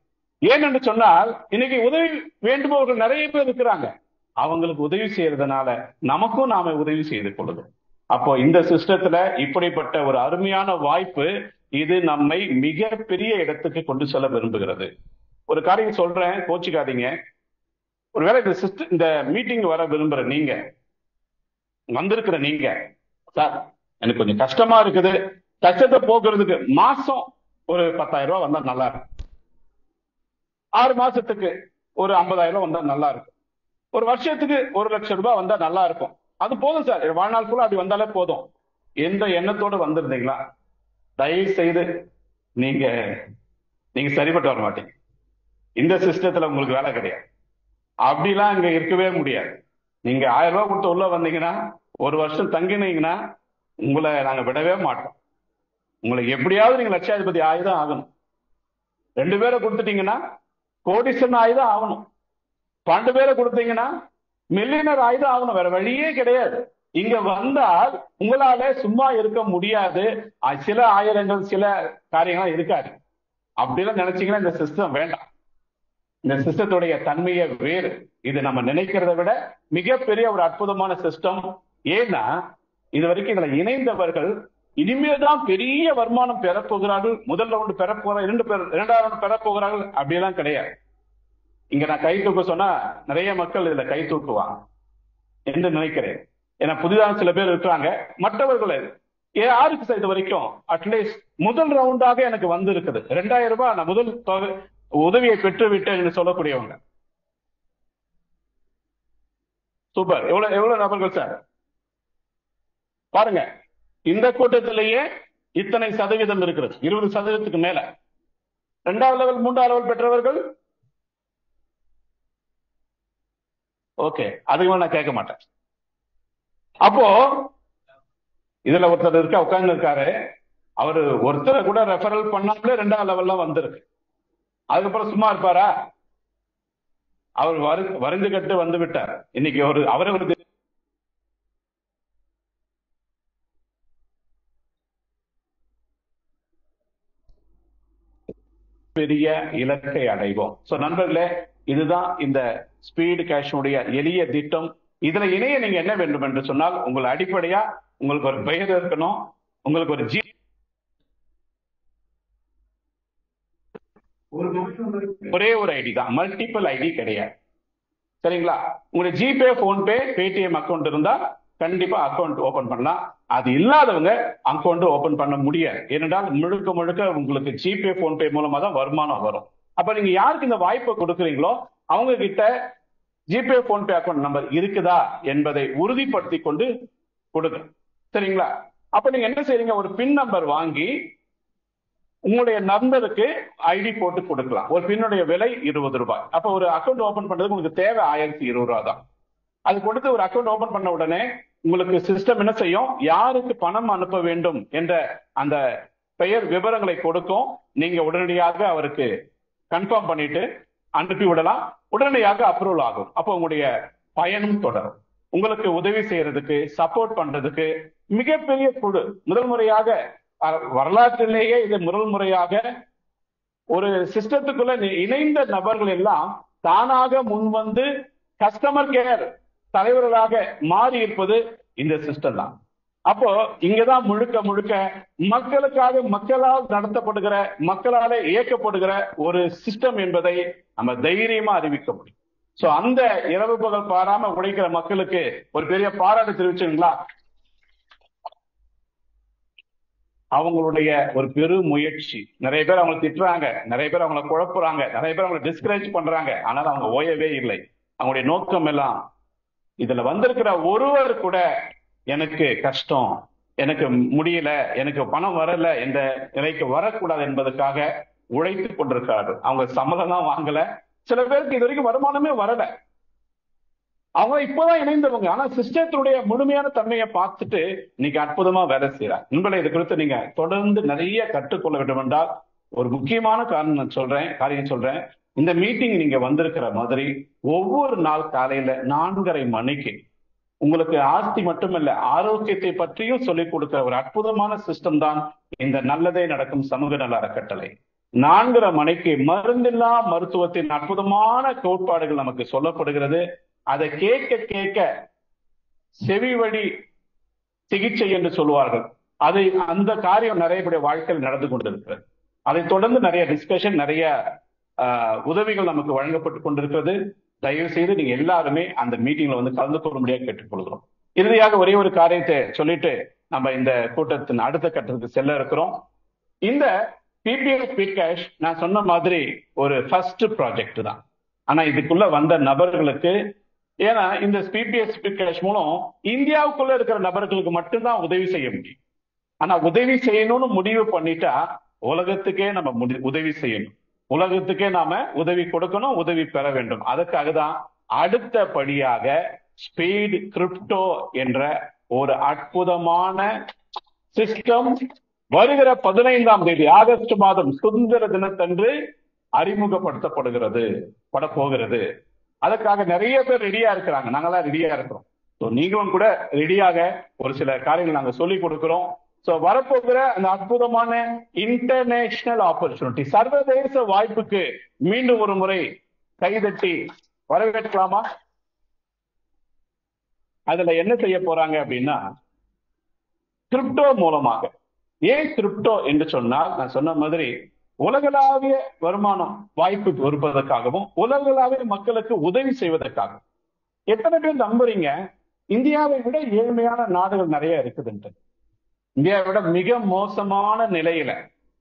ஏனென்று சொன்னால் இன்னைக்கு உதவி வேண்டுபவர்கள் நிறைய பேர் இருக்கிறாங்க. அவங்களுக்கு உதவி செய்யறதுனால நமக்கும் நாம உதவி செய்து கொள்ளுதோம். அப்போ இந்த சிஸ்டத்துல இப்படிப்பட்ட ஒரு அருமையான வாய்ப்பு, இது நம்மை மிக பெரிய இடத்துக்கு கொண்டு செல்ல விரும்புகிறது. ஒரு காரியம் சொல்றேன், கோச்சிக்காதீங்க. ஒருவேளை இந்த மீட்டிங் வர விரும்புற நீங்க, வந்திருக்கிற நீங்க, சார் எனக்கு கொஞ்சம் கஷ்டமா இருக்குது, கஷ்டத்தை போக்குறதுக்கு மாசம் ஒரு 10,000 ரூபாய் வந்தா நல்லா இருக்கும், 6 மாசத்துக்கு ஒரு 50,000 ரூபாய் வந்தா நல்லா இருக்கும், ஒரு வருஷத்துக்கு 1,00,000 ரூபாய் வந்தா நல்லா இருக்கும், அது போதும் சார், வாழ்நாள் ஃபுல்லா அப்படி வந்தாலே போதும் எந்த எண்ணத்தோடு வந்திருந்தீங்களா, தயவு செய்து நீங்க சரிபட்டு வர மாட்டீங்க. இந்த சிஸ்டத்துல உங்களுக்கு வேலை கிடையாது. அப்படிலாம் இங்க இருக்கவே முடியாது. நீங்க 1000 ரூபாய் கொடுத்து உள்ள வந்தீங்கன்னா, ஒரு வருஷம் தங்கினீங்கன்னா உங்களை நாங்க விடவே மாட்டோம். உங்களுக்கு எப்படியாவது நீங்க லட்சாதிபதி ஆயுதம் ஆகணும். 2 பேரை கொடுத்துட்டீங்கன்னா கோடீஸ்வரன் ஆயுதம் ஆகணும். 12 பேரை கொடுத்தீங்கன்னா மில்லியனர் ஆயுதம் ஆகணும். வேற வழியே கிடையாது. இங்க வந்தால் உங்களால சும்மா இருக்க முடியாது. சில ஆயிரங்கள் சில காரியங்கள் இருக்காது. அப்படிலாம் நினைச்சீங்கன்னா இந்த சிஸ்டம் வேண்டாம். இந்த சிஸ்டத்துடைய தன்மையை வேறு. இது நம்ம நினைக்கிறத விட மிகப்பெரிய ஒரு அற்புதமான சிஸ்டம். ஏன்னா இது வரைக்கும் இதுல இணைந்தவர்கள் இனிமேல் தான் பெரிய வருமானம் பெறப்போகிறார்கள். முதல் ரவுண்டு பெறப்போகிறார்கள், 2வது ரவுண்டு பெறப்போகிறார்கள். அப்படியெல்லாம் கிடையாது. இங்க நான் கை தூக்க சொன்னா நிறைய மக்கள் இதுல கை தூக்குவாங்க என்று நினைக்கிறேன். ஏன்னா புதிதாக சில பேர் இருக்கிறாங்க. மற்றவர்கள் யாருக்கு இது வரைக்கும் அட்லீஸ்ட் முதல் ரவுண்டாக எனக்கு வந்து இருக்குது 2,000 ரூபாய் நான் முதல் உதவியை பெற்று விட்டேன் சொல்லக்கூடியவங்க. சூப்பர். எவ்வளவு நபர்கள் சார் பாருங்க. இந்த கூட்டத்திலேயே இத்தனை சதவீதம் இருக்கிறது, 20% மேல. 2வது லெவல் 3வது லெவல் பெற்றவர்கள் ஓகே, அதுக்கு நான் கேட்க மாட்டேன். அப்போ இதுல ஒருத்தர் உட்கார்ந்து இருக்காரு, அவரு ஒருத்தரை கூட ரெஃபரல் பண்ணாமலே 2வது லெவல்லாம் வந்திருக்கு. அதுக்கப்புறம் சும்மா இருப்பாரா? அவர் வருந்து கட்டு வந்து விட்டார். இன்னைக்கு அவருக்கு பெரிய இலக்கை அடைவோம். சோ நண்பர்களே, இதுதான் இந்த ஸ்பீடு கேஷனுடைய எளிய திட்டம். இதுல இணைய நீங்க என்ன வேண்டும் என்று சொன்னால், உங்கள் அடிப்படையா உங்களுக்கு ஒரு பெயர் இருக்கணும், உங்களுக்கு ஒரு ஒரே ஒரு ஐடி தான், மல்டிபிள் ஐடி கிடையாது. சரிங்களா? உங்களுக்கு ஜிபே, போன்பே, பேடிஎம் அக்கௌண்ட் இருந்தா கண்டிப்பா அக்கௌண்ட் ஓபன் பண்ணலாம். அது இல்லாதவங்க அக்கௌண்ட் ஓபன் பண்ண முடியாது. ஏனென்றால் முழுக்க முழுக்க உங்களுக்கு ஜிபே, போன்பே மூலமா தான் வருமானம் வரும். அப்ப நீங்க யாருக்கு இந்த வாய்ப்பை கொடுக்குறீங்களோ அவங்க கிட்ட ஜிபே, போன்பே அக்கௌண்ட் நம்பர் இருக்குதா என்பதை உறுதிப்படுத்தி கொண்டு கொடுங்க. சரிங்களா? அப்ப நீங்க என்ன செய்றீங்க, ஒரு பின் நம்பர் வாங்கி உங்களுடைய நம்பருக்கு ஐடி போட்டு கொடுக்கலாம். ஒரு பின்னுடைய விலை 20 ரூபாய். அப்ப ஒரு அக்கௌண்ட் ஓபன் பண்றதுக்கு உங்களுக்கு தேவை 1020 ரூபாய் தான். அது கொடுத்து ஒரு அக்கௌண்ட் ஓபன் பண்ண உடனே உங்களுக்கு சிஸ்டம் என்ன செய்யும், யாருக்கு பணம் அனுப்ப வேண்டும் என்ற அந்த பெயர் விவரங்களை கொடுக்கும். நீங்க உடனடியாக அவருக்கு கன்ஃபார்ம் பண்ணிட்டு அனுப்பி விடலாம். உடனடியாக அப்ரூவல் ஆகும். அப்போ உங்களுடைய பயனும் தொடரும். உங்களுக்கு உதவி செய்யறதுக்கு, சப்போர்ட் பண்றதுக்கு மிகப்பெரிய குழு. முதல் முறையாக வரலாற்றிலேயே இது முதல் முறையாக ஒரு சிஸ்டத்துக்குள்ள இணைந்த நபர்கள் எல்லாம் தானாக முன்வந்து கஸ்டமர் கேர் தலைவர்களாக மாறி இருப்பது இந்த சிஸ்டம் தான். அப்போ இங்கதான் முழுக்க முழுக்க மக்களுக்காக மக்களால் நடத்தப்படுகிற மக்களால இயக்கப்படுகிற ஒரு சிஸ்டம் என்பதை நம்ம தைரியமா அறிவிக்க முடியும். சோ அந்த இரவு பகல் பாராம உழைக்கிற மக்களுக்கு ஒரு பெரிய பாராட்டு தெரிவிச்சுங்களா. அவங்களுடைய ஒரு பெரும் முயற்சி. நிறைய பேர் அவங்களை திட்டுறாங்க, நிறைய பேர் அவங்களை குழப்புறாங்க, நிறைய பேர் அவங்களை டிஸ்கரேஜ் பண்றாங்க. ஆனால் அவங்க ஓயவே இல்லை. அவங்களுடைய நோக்கம் எல்லாம் இதுல வந்திருக்கிற ஒருவர் கூட எனக்கு கஷ்டம், எனக்கு முடியல, எனக்கு பணம் வரல என்ற நிலைக்கு வரக்கூடாது என்பதற்காக உழைத்து கொண்டிருக்கிறார்கள். அவங்க சம்பளம் தான் வாங்கல, சில பேருக்கு இது வரைக்கும் வருமானமே வரல, அவங்க இப்பதான் இணைந்தவங்க. ஆனா சிஸ்டத்தினுடைய முழுமையான தன்மையை பார்த்துட்டு இன்னைக்கு அற்புதமா வேலை செய்யறாங்க. உங்களை இது குறித்து நீங்க தொடர்ந்து நிறைய கற்றுக்கொள்ள வேண்டும் என்றால் ஒரு முக்கியமான காரியம் சொல்றேன். இந்த மீட்டிங் நீங்க வந்திருக்கிற மாதிரி ஒவ்வொரு நாள் காலையில 4:30 மணிக்கு உங்களுக்கு ஆஸ்தி மட்டுமல்ல ஆரோக்கியத்தை பற்றியும் சொல்லிக் கொடுக்கிற ஒரு அற்புதமான சிஸ்டம் தான் இந்த நல்லதே நடக்கும் சமூக நல அறக்கட்டளை. 4:30 மணிக்கு மருந்தில்லா மருத்துவத்தின் அற்புதமான கோட்பாடுகள் நமக்கு சொல்லப்படுகிறது. அதை கேட்க கேட்க செவி வழி சிகிச்சை என்று சொல்லுவார்கள். அதை அந்த காரியம் நிறைய பேருடைய வாழ்க்கையில் நடந்து கொண்டிருக்கிறது. அதை தொடர்ந்து நிறைய டிஸ்கஷன், நிறைய உதவிகள் நமக்கு வழங்கப்பட்டு கொண்டிருக்கிறது. தயவு செய்து நீங்க எல்லாருமே அந்த மீட்டிங்ல வந்து கலந்து கொள்ள முடியாது கேட்டுக்கொள்கிறோம். இறுதியாக ஒரே ஒரு காரியத்தை சொல்லிட்டு நம்ம இந்த கூட்டத்தின் அடுத்த கட்டத்துக்கு செல்ல இருக்கிறோம். இந்த பிபிஎஸ் குவிக் கேஷ் நான் சொன்ன மாதிரி ஒரு ஃபர்ஸ்ட் ப்ராஜெக்ட் தான். ஆனா இதுக்குள்ள வந்த நபர்களுக்கு, ஏன்னா இந்த பிபிஎஸ் குவிக் கேஷ் மூலம் இந்தியாவுக்குள்ள இருக்கிற நபர்களுக்கு மட்டும்தான் உதவி செய்ய முடியும். ஆனா உதவி செய்யணும்னு முடிவு பண்ணிட்டா உலகத்துக்கே நம்ம உதவி செய்யணும், உலகத்துக்கே நாம உதவி கொடுக்கணும், உதவி பெற வேண்டும். அதுக்காக தான் அடுத்தபடியாக ஸ்பீட் கிரிப்டோ என்ற ஒரு அற்புதமான சிஸ்டம் வருகிற 15ஆம் தேதி ஆகஸ்ட் மாதம் சுதந்திர தினத்தன்று அறிமுகப்படுத்தப்படுகிறது படப்போகிறது. அதுக்காக நிறைய பேர் ரெடியா இருக்கிறாங்க, நாங்கெல்லாம் ரெடியா இருக்கிறோம். நீங்களும் கூட ரெடியாக ஒரு சில காரியங்கள் நாங்க சொல்லி கொடுக்கிறோம். வரப்போகிற அந்த அற்புதமான இன்டர்நேஷனல் ஆப்பர்ச்சுனிட்டி, சர்வதேச வாய்ப்புக்கு மீண்டும் ஒரு முறை கைதட்டி வரவேற்கலாமா? அதுல என்ன செய்ய போறாங்க அப்படின்னா, கிரிப்டோ மூலமாக. ஏன் கிரிப்டோ என்று சொன்னால், நான் சொன்ன மாதிரி உலகளாவிய வருமானம் வாய்ப்பு வருவதற்காகவும் உலகளாவிய மக்களுக்கு உதவி செய்வதற்காகவும். எத்தனை பேர் நம்புறீங்க இந்தியாவை விட ஏழ்மையான நாடுகள் நிறைய இருக்குதுன்ட்டு? இந்தியாவை விட மிக மோசமான நிலையில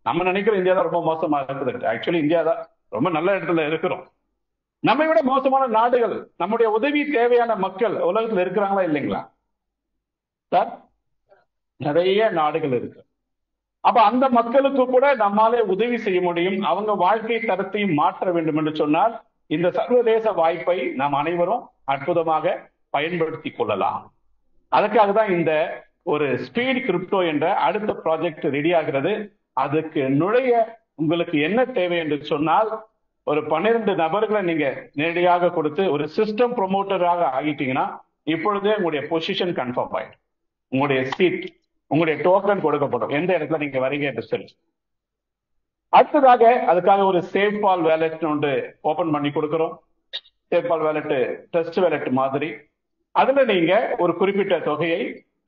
நம்ம நினைக்கிறோம் இந்தியா தான் ரொம்ப மோசமா இருக்குது. ஆக்சுவலி இந்தியா தான் ரொம்ப நல்ல இடத்துல இருக்கிறோம். நம்மை விட மோசமான நாடுகள், நம்முடைய உதவி தேவையான மக்கள் உலகத்துல இருக்கிறாங்களா இல்லைங்களா சார்? நிறைய நாடுகள் இருக்கு. அப்ப அந்த மக்களுக்கு கூட நம்மாலே உதவி செய்ய முடியும். அவங்க வாழ்க்கை தரத்தையும் மாற்ற வேண்டும் என்று சொன்னால் இந்த சர்வதேச வாய்ப்பை நாம் அனைவரும் அற்புதமாக பயன்படுத்தி கொள்ளலாம். அதுக்காக தான் இந்த ஒரு ஸ்பீட் கிரிப்டோ என்ற அடுத்த ப்ராஜெக்ட் ரெடி ஆகிறது. அதுக்கு நுழைய உங்களுக்கு என்ன தேவை என்று சொன்னால், ஒரு 12 நபர்களை நீங்க நேரடியாக கொடுத்து ஒரு சிஸ்டம் ப்ரொமோட்டராக ஆகிட்டீங்கன்னா இப்பொழுதே உங்களுடைய பொசிஷன் கன்ஃபார்ம் ஆயிடும். உங்களுடைய சீட், உங்களுடைய டோக்கன் கொடுக்கப்படும், எந்த இடத்துல நீங்க வரீங்க என்று சொல்லி. அடுத்ததாக அதுக்காக ஒரு சேஃபால் வேலெட் ஒன்று ஓபன் பண்ணி கொடுக்கிறோம். சேஃபால் வேலெட் டெஸ்ட் வேலெட் மாதிரி. அதுல நீங்க ஒரு குறிப்பிட்ட தொகையை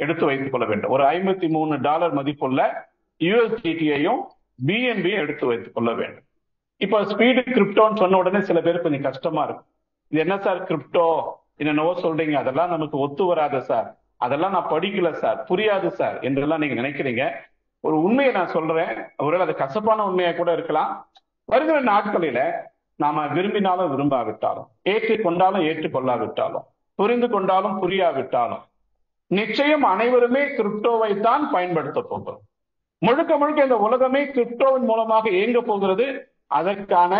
எடுத்து வைத்துக் கொள்ள வேண்டும். ஒரு $53 மதிப்புள்ள USDT-யையும் BNB-யும் எடுத்து வைத்துக் கொள்ள வேண்டும். இப்ப ஸ்பீடு கிரிப்டோன்னு சொன்ன உடனே சில பேருக்கு கொஞ்சம் கஷ்டமா இருக்கும். இது என்ன சார் கிரிப்டோ, என்னவோ சொல்றீங்க, அதெல்லாம் நமக்கு ஒத்து வராது சார், அதெல்லாம் நான் படிக்கல சார், புரியாது சார் என்றெல்லாம் நீங்க நினைக்கிறீங்க. ஒரு உண்மையை நான் சொல்றேன், ஒருவேளை அது கசப்பான உண்மையா கூட இருக்கலாம். வருகிற நாட்களில நாம விரும்பினாலும் விரும்பாவிட்டாலும், ஏற்றுக்கொண்டாலும் ஏற்றுக்கொள்ளாவிட்டாலும், புரிந்து கொண்டாலும் புரியாவிட்டாலும், நிச்சயம் அனைவருமே கிரிப்டோவை தான் பயன்படுத்த போகிறோம். முழுக்க முழுக்க இந்த உலகமே கிரிப்டோவின் மூலமாக இயங்க போகிறது. அதற்கான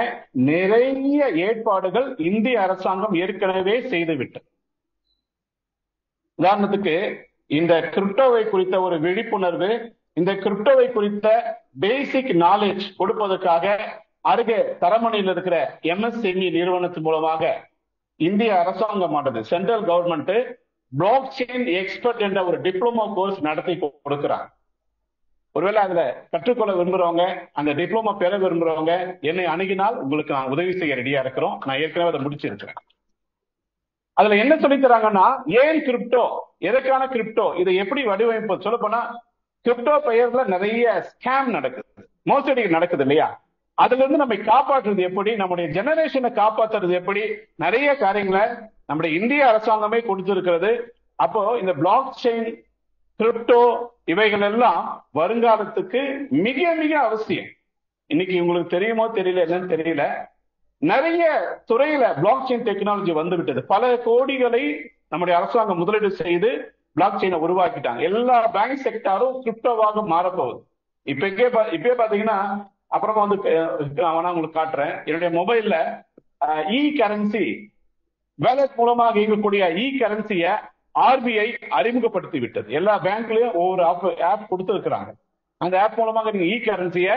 நிறைய ஏற்பாடுகள் இந்திய அரசாங்கம் ஏற்கனவே செய்துவிட்டது. உதாரணத்துக்கு இந்த கிரிப்டோவை குறித்த ஒரு விழிப்புணர்வு, இந்த கிரிப்டோவை குறித்த பேசிக் நாலேஜ் கொடுப்பதற்காக அருகே தரமணியில் இருக்கிற MSME நிறுவனத்தின் மூலமாக இந்திய அரசாங்கமானது, central government block chain expert என்ற ஒரு டிப்ளமோ கோர்ஸ் நடத்தி கொடுக்கிறார். ஒருவேளை அதுல கற்றுக்கொள்ள விரும்புறவங்க, அந்த டிப்ளமா பெற விரும்புறவங்க என்னை அணுகினால் உங்களுக்கு நான் உதவி செய்ய ரெடியா இருக்கிறோம். நான் ஏற்கனவே அதை முடிச்சிருக்கிறேன். அதுல என்ன சொல்லி தராங்கன்னா, ஏன் கிரிப்டோ, எதற்கான கிரிப்டோ, இதை எப்படி வடிவமைப்பு, சொல்ல போனா கிரிப்டோ பெயர்ல நிறைய ஸ்கேம் நடக்குது, மோசடி நடக்குது இல்லையா? அதுல இருந்து நம்மை காப்பாற்றுறது எப்படி, நம்முடைய ஜெனரேஷனை காப்பாற்றுறது எப்படி, நிறைய காரியங்களை நம்முடைய இந்திய அரசாங்கமே கொடுத்திருக்கிறது. அப்போ இந்த பிளாக் செயின், கிரிப்டோ இவைகள் எல்லாம் வருங்காலத்துக்கு மிக மிக அவசியம். இன்னைக்கு உங்களுக்கு தெரியுமோ தெரியல, என்னன்னு தெரியல, நிறைய துறையில பிளாக் செயின் டெக்னாலஜி வந்து விட்டது. பல கோடிகளை நம்முடைய அரசாங்கம் முதலீடு செய்து பிளாக் செயினை உருவாக்கிட்டாங்க. எல்லா பேங்க் செக்டாரும் கிரிப்டோவாக மாறப்போகுது. இப்பே பாத்தீங்கன்னா, அப்புறமா வந்து நான் உங்களுக்கு காட்டுறேன். என்னுடைய மொபைல்ல இ கரன்சி வேலட் மூலமாக இயங்கக்கூடிய இ கரன்சிய ஆர்பிஐ அறிமுகப்படுத்தி விட்டது. எல்லா பேங்க்லயும் ஒவ்வொரு ஆப் கொடுத்திருக்கிறாங்க. அந்த ஆப் மூலமாக நீங்க இ கரன்சிய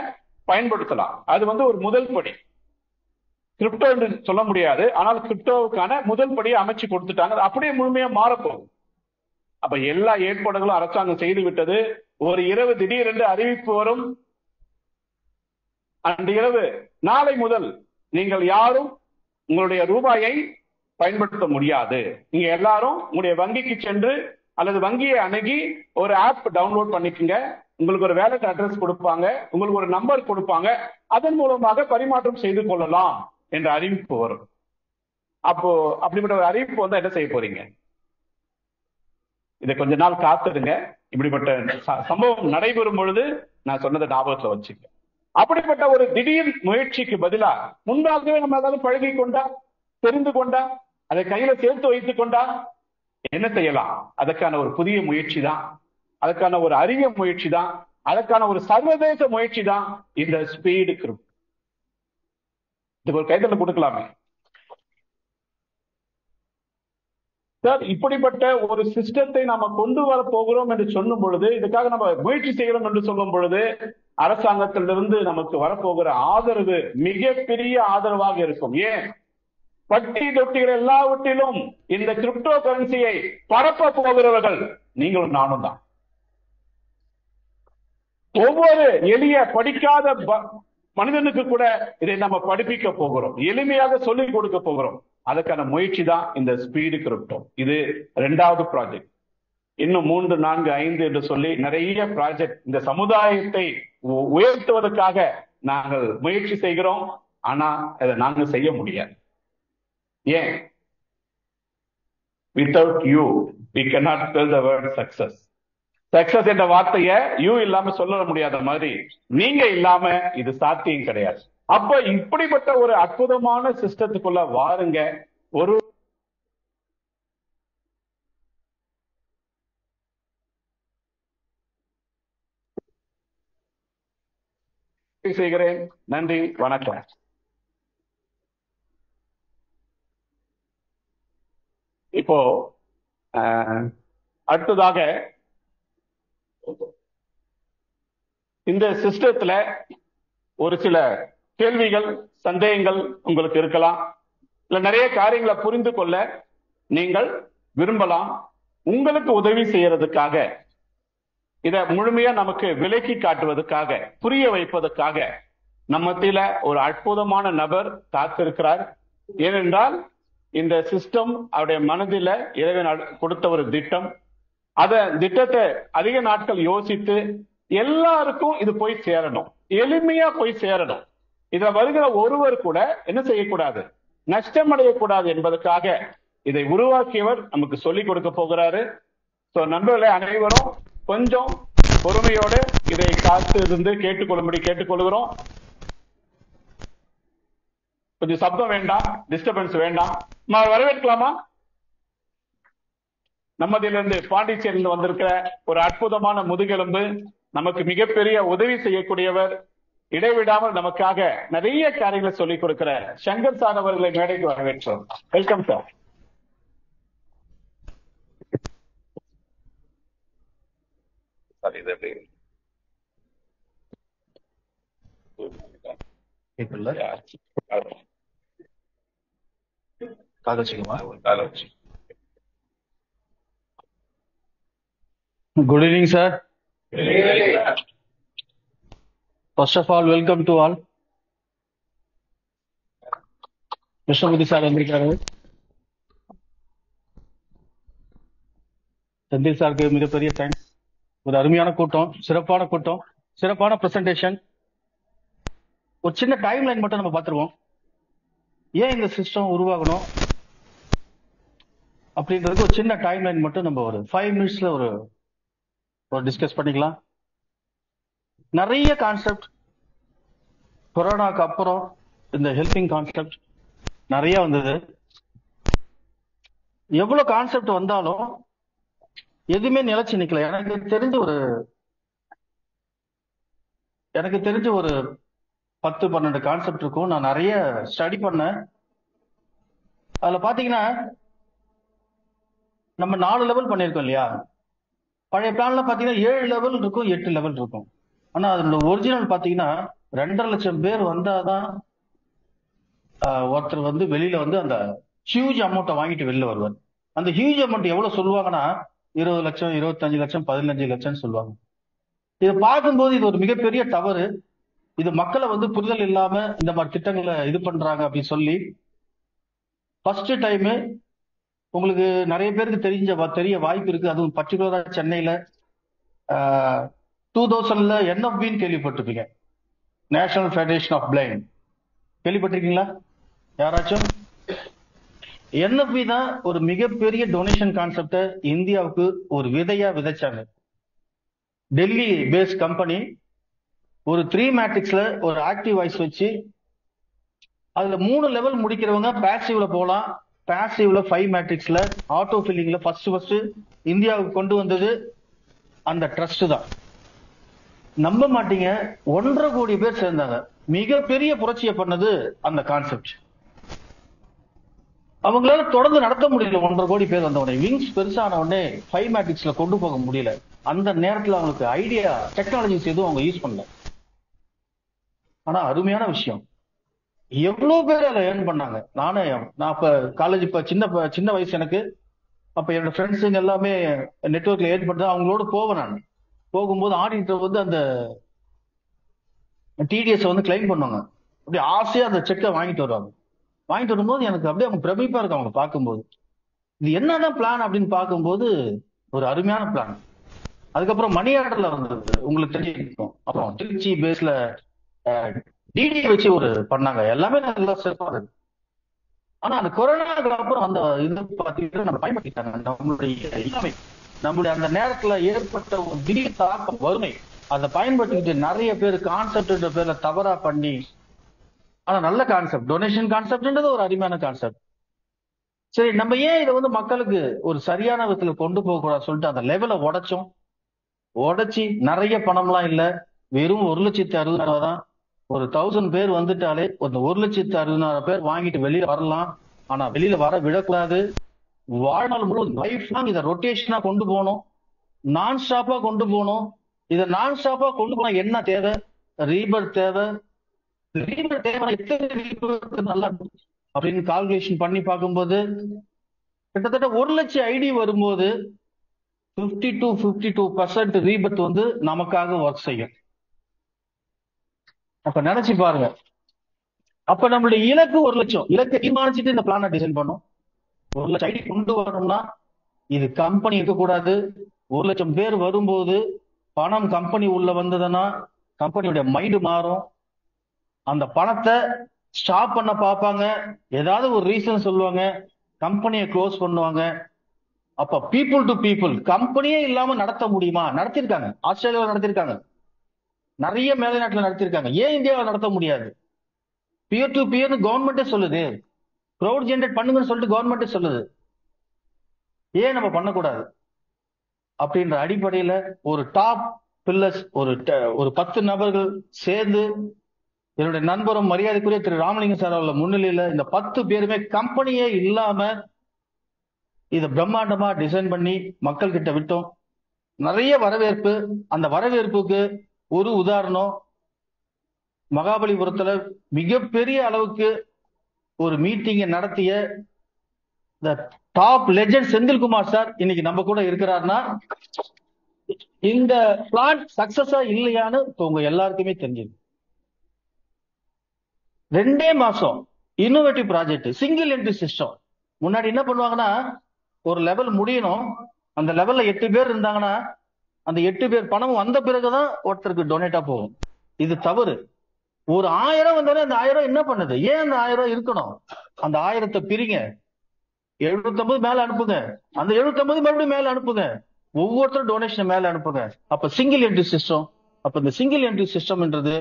பயன்படுத்தலாம். அது வந்து ஒரு முதல் படி. கிரிப்டோ என்று சொல்ல முடியாது, ஆனால் கிரிப்டோவுக்கான முதல் படியை அமைச்சு கொடுத்துட்டாங்க. அப்படியே முழுமையா மாறப்போகுது. அப்ப எல்லா ஏற்பாடுகளும் அரசாங்கம் செய்து விட்டது. ஒரு இரவு திடீரென்று அறிவிப்பு வரும், அன்று இரவு நாளை முதல் நீங்கள் யாரும் உங்களுடைய ரூபாயை பயன்படுத்த முடியாது. நீங்க எல்லாரும் உங்களுடைய வங்கிக்கு சென்று அல்லது வங்கியை அணுகி ஒரு ஆப் டவுன்லோட் பண்ணிக்கங்க. உங்களுக்கு ஒரு வேலட் அட்ரஸ் கொடுப்பாங்க, உங்களுக்கு ஒரு நம்பர் கொடுப்பாங்க, அதன் மூலமாக பரிமாற்றம் செய்து கொள்ளலாம் என்ற அறிவிப்பு வரும். அப்போ அப்படிப்பட்ட ஒரு அறிவிப்பு வந்தா என்ன செய்ய போறீங்க? இதை கொஞ்ச நாள் காத்துடுங்க. இப்படிப்பட்ட சம்பவம் நடைபெறும் பொழுது நான் சொன்னதை ஞாபகத்துல வச்சுக்க. அப்படிப்பட்ட ஒரு திடீர் முயற்சிக்கு பதிலா முன்பாகவே நம்ம ஏதாவது பழகி கொண்டா, தெரிந்து கொண்டா, அதை கையில சேர்த்து வைத்துக் கொண்டா என்ன செய்யலாம்? அதற்கான ஒரு புதிய முயற்சி தான், அதற்கான ஒரு அரிய முயற்சி தான், அதற்கான ஒரு சர்வதேச முயற்சி தான் இந்த ஸ்பீடு கிரிப்டோ. இதுக்கு ஒரு கைதல கொடுக்கலாமே சார். இப்படிப்பட்ட ஒரு சிஸ்டத்தை நாம கொண்டு வர போகிறோம் என்று சொல்லும் பொழுது, இதுக்காக நம்ம முயற்சி செய்கிறோம் என்று சொல்லும் பொழுது, அரசாங்கத்திலிருந்து நமக்கு வரப்போகிற ஆதரவு மிகப்பெரிய ஆதரவாக இருக்கும். ஏன்? பட்டி தொட்டிகள் எல்லாவற்றிலும் இந்த கிரிப்டோ கரன்சியை பரப்ப போகிறவர்கள் நீங்களும் நானும் தான். ஒவ்வொரு எளிய படிக்காத மனிதனுக்கு கூட இதை நம்ம படிப்பிக்க போகிறோம், எளிமையாக சொல்லிக் கொடுக்க போகிறோம். அதுக்கான முயற்சி தான் இந்த ஸ்பீடு கிரிப்டோ. இது 2வது ப்ராஜெக்ட். இன்னும் 3, 4, 5 என்று சொல்லி நிறைய ப்ராஜெக்ட் இந்த சமுதாயத்தை உயர்த்துவதற்காக நாங்கள் முயற்சி செய்கிறோம். ஆனா அதை நாங்க செய்ய முடியாது. ஏன்? Without you we cannot spell the word success. Success என்ற வார்த்தையை யூ இல்லாம சொல்ல முடியாத மாதிரி நீங்க இல்லாம இது சாத்தியம் கிடையாது. அப்ப இப்படிப்பட்ட ஒரு அற்புதமான சிஸ்டத்துக்குள்ள வாருங்க. ஒரு செய்கிறேன். நன்றி, வணக்கம். இப்போ அடுத்ததாக இந்த சிஸ்டத்துல ஒரு சில கேள்விகள், சந்தேகங்கள் உங்களுக்கு இருக்கலாம். இல்ல நிறைய காரியங்களை புரிந்து கொள்ள நீங்கள் விரும்பலாம். உங்களுக்கு உதவி செய்யறதுக்காக, இத முழுமையா நமக்கு விலக்கி காட்டுவதற்காக, புரிய வைப்பதற்காக நம்ம மத்தியில ஒரு அற்புதமான நபர் காத்திருக்கிறார். ஏனென்றால் இந்த சிஸ்டம் அவருடைய மனதில இறைவன் கொடுத்த ஒரு திட்டம். திட்டத்தை அதிக நாட்கள் யோசித்து எல்லாருக்கும் இது போய் சேரணும், எளிமையா போய் சேரணும். இதுல வருகிற ஒருவர் கூட என்ன செய்யக்கூடாது, நஷ்டம் அடையக்கூடாது என்பதற்காக இதை உருவாக்கியவர் நமக்கு சொல்லிக் கொடுக்க போகிறாரு. நண்பர்களே, அனைவரும் கொஞ்சம் பொறுமையோடு இதை காத்து இருந்து கேட்டுக்கொள்ளும்படி கேட்டுக்கொள்கிறோம். கொஞ்சம் சப்தம் வேண்டாம், டிஸ்டர்பன்ஸ் வேண்டாம். வரவேற்கலாமா? நம்மதிலிருந்து பாண்டிச்சேரியில் வந்திருக்கிற ஒரு அற்புதமான முதுகெலும்பு, நமக்கு மிகப்பெரிய உதவி செய்யக்கூடியவர், இடைவிடாமல் நமக்காக நிறைய காரியங்களை சொல்லிக் கொடுக்கிற சங்கர் சார் அவர்களை மேடைக்கு வரவேற்றோம். Welcome sir. Good evening, sir. First of all, welcome to all. Krishnamurthy sir வந்திருக்காரு. செந்தில் சாருக்கு மிகப்பெரிய தேங்க்ஸ். ஒரு அருமையான கூட்டம், சிறப்பான பிரசன்டேஷன். ஒரு சின்ன டைம் லைன் மட்டும் நம்ம பார்த்துருவோம். ஏன் இந்த சிஸ்டம் உருவாகணும் அப்படின்றதுக்கு ஒரு சின்ன டைம் லைன் மட்டும் நம்ம ஒரு 5 மினிட்ஸ்ல ஒரு டிஸ்கஸ் பண்ணிக்கலாம். நிறைய கான்செப்ட் கொரோனாக்கு அப்புறம் இந்த ஹெல்பிங் கான்செப்ட் நிறைய வந்தது. எவ்வளவு கான்செப்ட் வந்தாலும் எதுவுமே நிலைச்சு நிக்கல. எனக்கு தெரிஞ்ச ஒரு 10-12 கான்செப்ட் இருக்கும். நான் நிறைய ஸ்டடி பண்ணேன். அதுல பாத்தீங்கன்னா நம்ம 4 லெவல் பண்ணியிருக்கோம் இல்லையா? பழைய பிளான்ல பாத்தீங்கன்னா 7 லெவல் இருக்கும், 8 லெவல் இருக்கும். ஆனா அதோட ஒரிஜினல் பாத்தீங்கன்னா 2.5 லட்சம் பேர் வந்தாதான் ஒருத்தர் வந்து வெளியில வந்து அந்த ஹியூஜ் அமௌண்ட்டை வாங்கிட்டு வெளில வருவார். அந்த ஹியூஜ் அமௌண்ட் எவ்வளவு சொல்லுவாங்கன்னா 20 லட்சம், 25 லட்சம், 15 லட்சம் சொல்லுவாங்க. இதை பார்க்கும்போது இது ஒரு மிகப்பெரிய தவறு. இது மக்களை வந்து புரிதல் இல்லாம இந்த மாதிரி திட்டங்களை இது பண்றாங்க அப்படின்னு சொல்லி ஃபர்ஸ்ட் டைம் உங்களுக்கு நிறைய பேருக்கு தெரிய வாய்ப்பு இருக்கு. அதுவும் பர்டிகுலரா சென்னையில 2000ல என்எஃபின்னு கேள்விப்பட்டிருப்பீங்க. நேஷனல் ஃபெடரேஷன் ஆஃப் பிளைண்ட் கேள்விப்பட்டிருக்கீங்களா யாராச்சும்? என்எஃபி தான் ஒரு மிகப்பெரிய டொனேஷன் கான்செப்டை இந்தியாவுக்கு ஒரு விதையா விதைச்சாங்க. டெல்லி பேஸ்ட் கம்பெனி ஒரு 3 மேட்ரிக்ஸ்ல ஒரு ஆக்டிவ் வாய்ஸ் வச்சு அதுல 3 லெவல் முடிக்கிறவங்க பேசிவ்ல போலாம். பேசிவ்ல 5 மேட்ரிக்ஸ்ல ஆட்டோ ஃபில்லிங்ல ஃபர்ஸ்ட் இந்தியாவுக்கு கொண்டு வந்தது அந்த ட்ரஸ்ட் தான். நம்ப மாட்டீங்க, 1.5 கோடி பேர் சேர்ந்தாங்க. மிகப்பெரிய புரட்சியை பண்ணது அந்த கான்செப்ட். அவங்களால தொடர்ந்து நடத்த முடியல. 1.5 கோடி பேர் வந்த உடனே விங்ஸ் பெருசான உடனே 5 மேட்ரிக்ஸ்ல கொண்டு போக முடியல. அந்த நேரத்துல அவங்களுக்கு ஐடியா டெக்னாலஜிஸ் எதுவும் அவங்க யூஸ் பண்ணல. ஆனா அருமையான விஷயம், எவ்வளவு பேர் அதை ஏர்ன் பண்ணாங்க. நான் இப்ப காலேஜ் சின்ன வயசு எனக்கு. அப்ப என்னோட ஃப்ரெண்ட்ஸுங்க எல்லாமே நெட்வொர்க்ல ஏர்ன் பண்ண அவங்களோட போவேன். நான் போகும்போது ஆடிட்டர் வந்து அந்த டிடிஎஸ் வந்து கிளைம் பண்ணுவாங்க. அப்படி ஆசையா அந்த செக்கை வாங்கிட்டு வருவாங்க. வாங்கிட்டு வரும்போது எனக்கு அப்படியே அவங்க பிரமிப்பா இருக்கு அவங்க பார்க்கும்போது. இது என்னதான் பிளான் அப்படின்னு பார்க்கும்போது ஒரு அருமையான பிளான். அதுக்கப்புறம் மணி ஆர்டர்ல வந்தது, உங்களுக்கு தெரிஞ்சிருக்கும். அப்புறம் திருச்சி பேஸ்ல டிடி வச்சு ஒரு பண்ணாங்க. எல்லாமே நல்லா சிறப்பா இருக்கு. ஆனா அந்த கொரோனாக்கு அப்புறம் அந்த இது பார்த்தீங்கன்னா நம்ம பயன்படுத்திட்டாங்க. நம்மளுடைய அந்த நேரத்துல ஏற்பட்ட ஒரு திடீர் தாக்கம், வறுமை, அதை பயன்படுத்திக்கிட்டு நிறைய பேர் கான்செப்ட் பேர்ல தவறா பண்ணி. ஆனா நல்ல கான்செப்ட், டொனேஷன் கான்செப்ட்ன்றது ஒரு அருமையான கான்செப்ட். சரி, நம்ம ஏன் இதை வந்து மக்களுக்கு ஒரு சரியான விதத்துல கொண்டு போக கூடாது சொல்லிட்டு அந்த லெவலை உடைச்சி நிறைய பணம்லாம் இல்ல, வெறும் 1,60,60,000 தான். ஒரு 1000 பேர் வந்துட்டாலே ஒரு 1,60,60,000 பேர் வாங்கிட்டு வெளியில வரலாம். ஆனா வெளியில வர விடக்கூடாது. வாழ்நாள் முழுவதும் லைஃப் லாங் இதை ரொட்டேஷனா கொண்டு போகணும், நான் ஸ்டாப்பா கொண்டு போகணும். இதை நான் ஸ்டாப்பா கொண்டு போனா என்ன தேவை? ரீபர்த் தேவை. ரீபர்த் தேவை எத்தனை ரீபர்த் நல்லா அப்படின்னு கால்குலேஷன் பண்ணி பார்க்கும்போது கிட்டத்தட்ட 1 லட்சம் ஐடி வரும்போது 52% ரீபர்த் வந்து நமக்காக ஒர்க் செய்யும். அப்ப நினைச்சு பாருங்க. அப்ப நம்மளுடைய இலக்கு 1 லட்சம். இலக்கை தீர்மானிச்சுட்டு இந்த பிளானை டிசைன் பண்ணும். 1 லட்சம் ஐடி கொண்டு வரணும்னா இது கம்பெனி இருக்கக்கூடாது. 1 லட்சம் பேர் வரும்போது பணம் கம்பெனி உள்ள வந்ததுன்னா கம்பெனியுடைய மைண்ட் மாறும். அந்த பணத்தை ஸ்டாப் பண்ண பார்ப்பாங்க, ஏதாவது ஒரு ரீசன் சொல்லுவாங்க, கம்பெனியை க்ளோஸ் பண்ணுவாங்க. அப்ப பீப்புள் டு பீப்புள் கம்பெனியே இல்லாம நடத்த முடியுமா? நடத்திருக்காங்க. ஆஸ்திரேலியாவில் நடத்திருக்காங்க, நிறைய மேலை நாட்டுல நடத்திருக்காங்க. ஏன் இந்தியாவில் நடத்த முடியாது? பியர் டு பியர்னு கவர்மெண்டே சொல்லுது. க்ரௌட் ஜென்ரேட் பண்ணுங்கன்னு சொல்லிட்டு கவர்மெண்டே சொல்லுது. ஏன் நம்ம பண்ணக்கூடாது? அப்படின்ற அடிப்படையில ஒரு டாப் பில்லர்ஸ் ஒரு 10 நபர்கள் சேர்ந்து என்னுடைய நண்பரும் மரியாதைக்குரிய திரு ராமலிங்கம் சார் அவர்கள் முன்னிலையில இந்த 10 பேருமே கம்பெனியே இல்லாம இதை பிரம்மாண்டமா டிசைன் பண்ணி மக்கள் கிட்ட விட்டோம். நிறைய வரவேற்பு. அந்த வரவேற்புக்கு ஒரு உதாரணம், மகாபலிபுரத்துல மிகப்பெரிய அளவுக்கு ஒரு மீட்டிங்கை நடத்திய டாப் லெஜெண்ட் செந்தில்குமார் சார் இன்னைக்கு நம்ம கூட இருக்கிறார்னா இந்த பிளான் சக்சஸா இல்லையான்னு உங்க எல்லாருக்குமே தெரிஞ்சது. 2 மாசம் innovative project, single entry system. முன்னாடி என்ன பண்ணுவாங்கன்னா, ஒரு லெவல் முடியணும், அந்த லெவல்ல 8 பேர் இருந்தாங்கன்னா அந்த 8 பேர் பணம் வந்த பிறகுதான் ஒருத்தருக்கு டொனேட்டா போகும். இது தவறு. ஒரு 1000 வந்தாலே அந்த 1000 என்ன பண்ணுது? ஏன் அந்த 1000 இருக்கணும்? அந்த 1000 பிரிங்க, 750 மேல அனுப்புங்க, அந்த 750 மறுபடியும் மேல அனுப்புங்க, ஒவ்வொருத்தரும் டொனேஷன் மேல அனுப்புங்க. அப்ப சிங்கிள் என்ட்ரி சிஸ்டம். அப்ப இந்த சிங்கிள் என்ட்ரி சிஸ்டம்ன்றது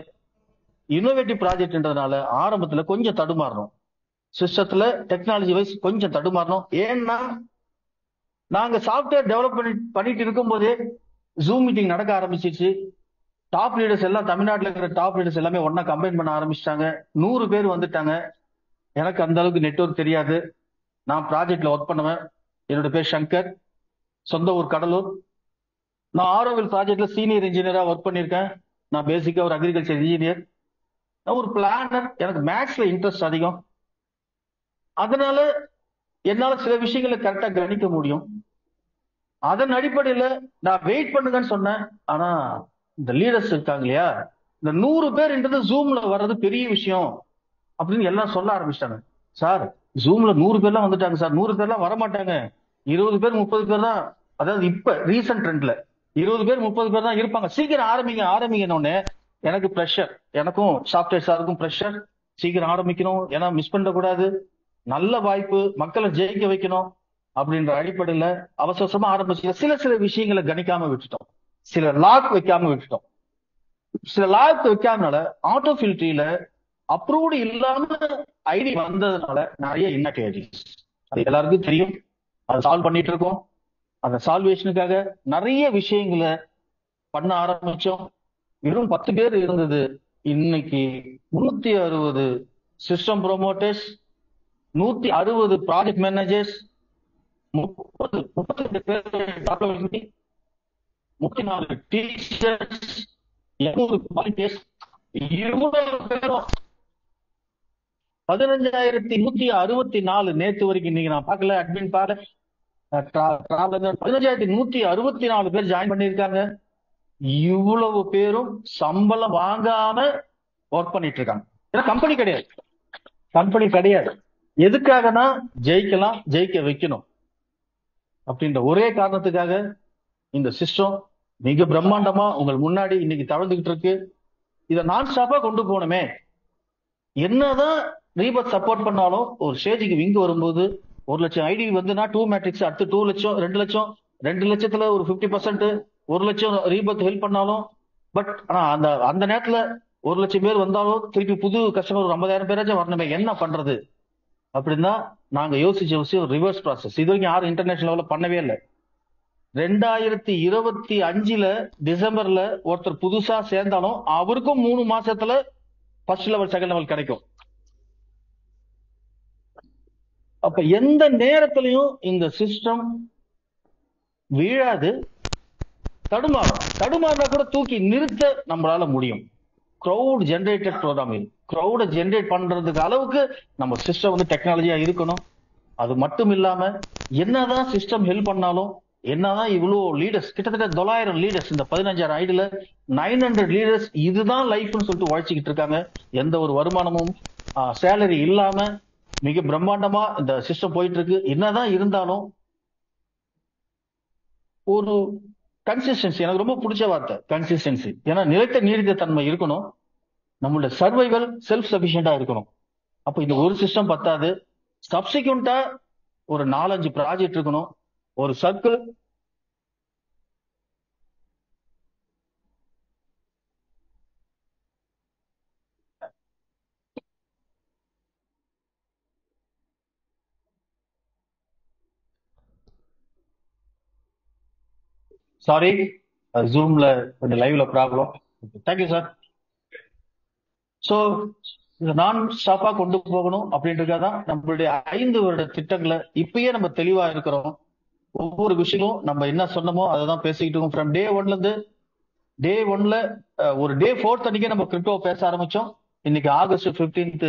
இன்னோவேட்டிவ் ப்ராஜெக்ட்ன்றதுனால ஆரம்பத்துல கொஞ்சம் தடுமாறணும், சிஸ்டத்துல டெக்னாலஜி வைஸ் கொஞ்சம் தடுமாறணும். ஏன்னா நாங்க சாஃப்ட்வேர் டெவலப் பண்ணிட்டு இருக்கும் போதே ஜூம் மீட்டிங் நடக்க ஆரம்பிச்சிருச்சு. டாப் லீடர்ஸ் எல்லாம், தமிழ்நாட்டில் இருக்கிற டாப் லீடர்ஸ் எல்லாமே ஒன்னா கம்பைன் பண்ண ஆரம்பிச்சிட்டாங்க. 100 பேர் வந்துட்டாங்க. எனக்கு அந்த அளவுக்கு நெட்வொர்க் தெரியாது. நான் ப்ராஜெக்ட்ல ஒர்க் பண்ணுவேன். என்னோட பேர் சங்கர், சொந்த ஊர் கடலூர். நான் ஆரோவில் ப்ராஜெக்ட்ல சீனியர் இன்ஜினியரா ஒர்க் பண்ணியிருக்கேன். நான் பேசிக்கா ஒரு அக்ரிகல்ச்சர் இன்ஜினியர். நான் ஒரு பிளானர். எனக்கு மேத்ஸ்ல இன்ட்ரெஸ்ட் அதிகம். அதனால என்னால சில விஷயங்களை கரெக்டா கணிக்க முடியும். அதன் அடிப்படையில நான் வெயிட் பண்ணுங்கன்னு சொன்னேன். ஆனா இந்த லீடர்ஸ் இருக்காங்க இல்லையா, இந்த 100 பேர்ன்றது ஜூம்ல வர்றது பெரிய விஷயம் அப்படின்னு எல்லாம் சொல்ல ஆரம்பிச்சிட்டாங்க. சார், ஜூம்ல 100 பேர்லாம் வந்துட்டாங்க சார், 100 பேர்லாம் வரமாட்டாங்க, 20 பேர் 30 பேர் தான். அதாவது இப்ப ரீசன்ட் ட்ரெண்ட்ல 20 பேர் 30 பேர் தான் இருப்பாங்க. சீக்கிரம் ஆரம்பிங்க ஆரம்பிங்கன்னு எனக்கு ப்ரெஷர், எனக்கும் சாஃப்ட்வேர் சாருக்கும் ப்ரெஷர். சீக்கிரம் ஆரம்பிக்கணும், ஏன்னா மிஸ் பண்ண கூடாது, நல்ல வாய்ப்பு, மக்களை ஜெயிக்க வைக்கணும் அப்படின்ற அடிப்படையில அவசரமா ஆரம்பிச்சு சில விஷயங்களை கணிக்காம விட்டுட்டோம், சில லாக் வைக்காம விட்டுட்டோம். சில லாக் வைக்காதனால ஆட்டோ ஃபில்ட்ரியில அப்ரூவ்டு இல்லாம ஐடி வந்ததுனால நிறைய இன்ஆக்டிவிட்டிஸ், அது எல்லாருக்கும் தெரியும். அதை சால்வ் பண்ணிட்டு இருக்கோம். அந்த சால்வேஷனுக்காக நிறைய விஷயங்களை பண்ண ஆரம்பிச்சோம். வெறும் 10 பேர் இருந்தது, இன்னைக்கு 360 சிஸ்டம் ப்ரோமோட்டர்ஸ், 160 ப்ராஜெக்ட் மேனேஜர்ஸ், 32 பேர், 34 டீச்சர்ஸ், 200 வாலண்டியர்ஸ், இவ்வளவு பேரும் 15,164 நேத்து வரைக்கும். இன்னைக்கு நான் பார்க்கல, அட்மின் பாரு, 15,164 பேர் ஜாயின் பண்ணியிருக்காங்க. இவ்வளவு பேரும் சம்பளம் வாங்காம ஒர்க் பண்ணிட்டு இருக்காங்க. ஏன்னா கம்பெனி கிடையாது, கம்பெனி கிடையாது. எதுக்காகனா ஜெயிக்கலாம், ஜெயிக்க வைக்கணும் அப்படின்ற ஒரே காரணத்துக்காக இந்த சிஸ்டம் மிக பிரம்மாண்டமா உங்கள் முன்னாடி இன்னைக்கு தவழ்ந்துகிட்டு இருக்கு. இதை நான் ஸ்டாப்பா கொண்டு போகணுமே. என்னதான் ரீபத் சப்போர்ட் பண்ணாலும் ஒரு ஸ்டேஜுக்கு விங்கு வரும்போது 1 லட்சம் ஐடி வந்துன்னா 2 மேட்ரிக்ஸ், அடுத்து 2 லட்சம், 2 லட்சம், 2 லட்சத்துல ஒரு 50%, 1 லட்சம் ரீபத் ஹெல்ப் பண்ணாலும், பட் ஆனா அந்த நேரத்துல 1 லட்சம் பேர் வந்தாலும் திருப்பி புது கஸ்டமர் ஒரு 50,000 பேராச்சும் வரணுமே, என்ன பண்றது அப்படின்னா நாங்க யோசிச்சு ஒரு ரிவர்ஸ் ப்ராசஸ் இது வரைக்கும் யாரும் இன்டர்நேஷனல் லெவல்ல பண்ணவே இல்லை. 2025 டிசம்பர்ல ஒருத்தர் புதுசா சேர்ந்தாலும் அவருக்கும் 3 மாசத்துல ஃபர்ஸ்ட் லெவல் செகண்ட் லெவல் கிடைக்கும். அப்ப எந்த நேரத்திலையும் இந்த சிஸ்டம் வீழாது. தடுமாறினா கூட தூக்கி நிறுத்த நம்மளால முடியும். கிரௌட் ஜெனரேட்டட் ப்ரோக்ராமிங், கிரௌட ஜெனரேட் பண்றதுக்கு அளவுக்கு நம்ம சிஸ்டம் டெக்னாலஜியா இருக்கணும். அது மட்டும் இல்லாம என்னதான் சிஸ்டம் ஹெல்ப் பண்ணாலும், என்னதான் இவ்வளவு லீடர்ஸ், கிட்டத்தட்ட 900 லீடர்ஸ், இந்த 15,000 ஐடியில 900 லீடர்ஸ் இதுதான் லைஃப்னு சொல்லிட்டு உழைச்சிக்கிட்டு இருக்காங்க. எந்த ஒரு வருமானமும் சேலரி இல்லாம மிக பிரம்மாண்டமா இந்த சிஸ்டம் போயிட்டு இருக்கு. என்னதான் இருந்தாலும் ஒரு கன்சிஸ்டன்சி, எனக்கு ரொம்ப பிடிச்ச வார்த்தை கன்சிஸ்டன்சி. ஏன்னா நிலைத்த நீடித்த தன்மை இருக்கணும், நம்மளோட சர்வைவல் செல்ஃப் சபிஷியண்டா இருக்கணும். அப்ப இந்த ஒரு சிஸ்டம் பத்தாது, சப்சிக்வெண்டா ஒரு 4-5 ப்ராஜெக்ட் இருக்கணும். ஒரு சர்க்கிள் சாரி, ஜூம்ல கொஞ்சம் லைவ்ல ப்ராப்ளம். Thank you sir. ஸோ இதை நான் ஸ்டாப்பா கொண்டு போகணும் அப்படின்றதுக்காக நம்மளுடைய 5 வருட திட்டங்களை இப்பயே நம்ம தெளிவா இருக்கிறோம். ஒவ்வொரு விஷயமும் நம்ம என்ன சொன்னமோ அதை தான் பேசிக்கிட்டு இருக்கோம். ஃப்ரம் டே 1ல இருந்து டே 1ல ஒரு டே 4th அன்னைக்கே நம்ம கிரிப்டோ பேச ஆரம்பிச்சோம். இன்னைக்கு ஆகஸ்ட் 15th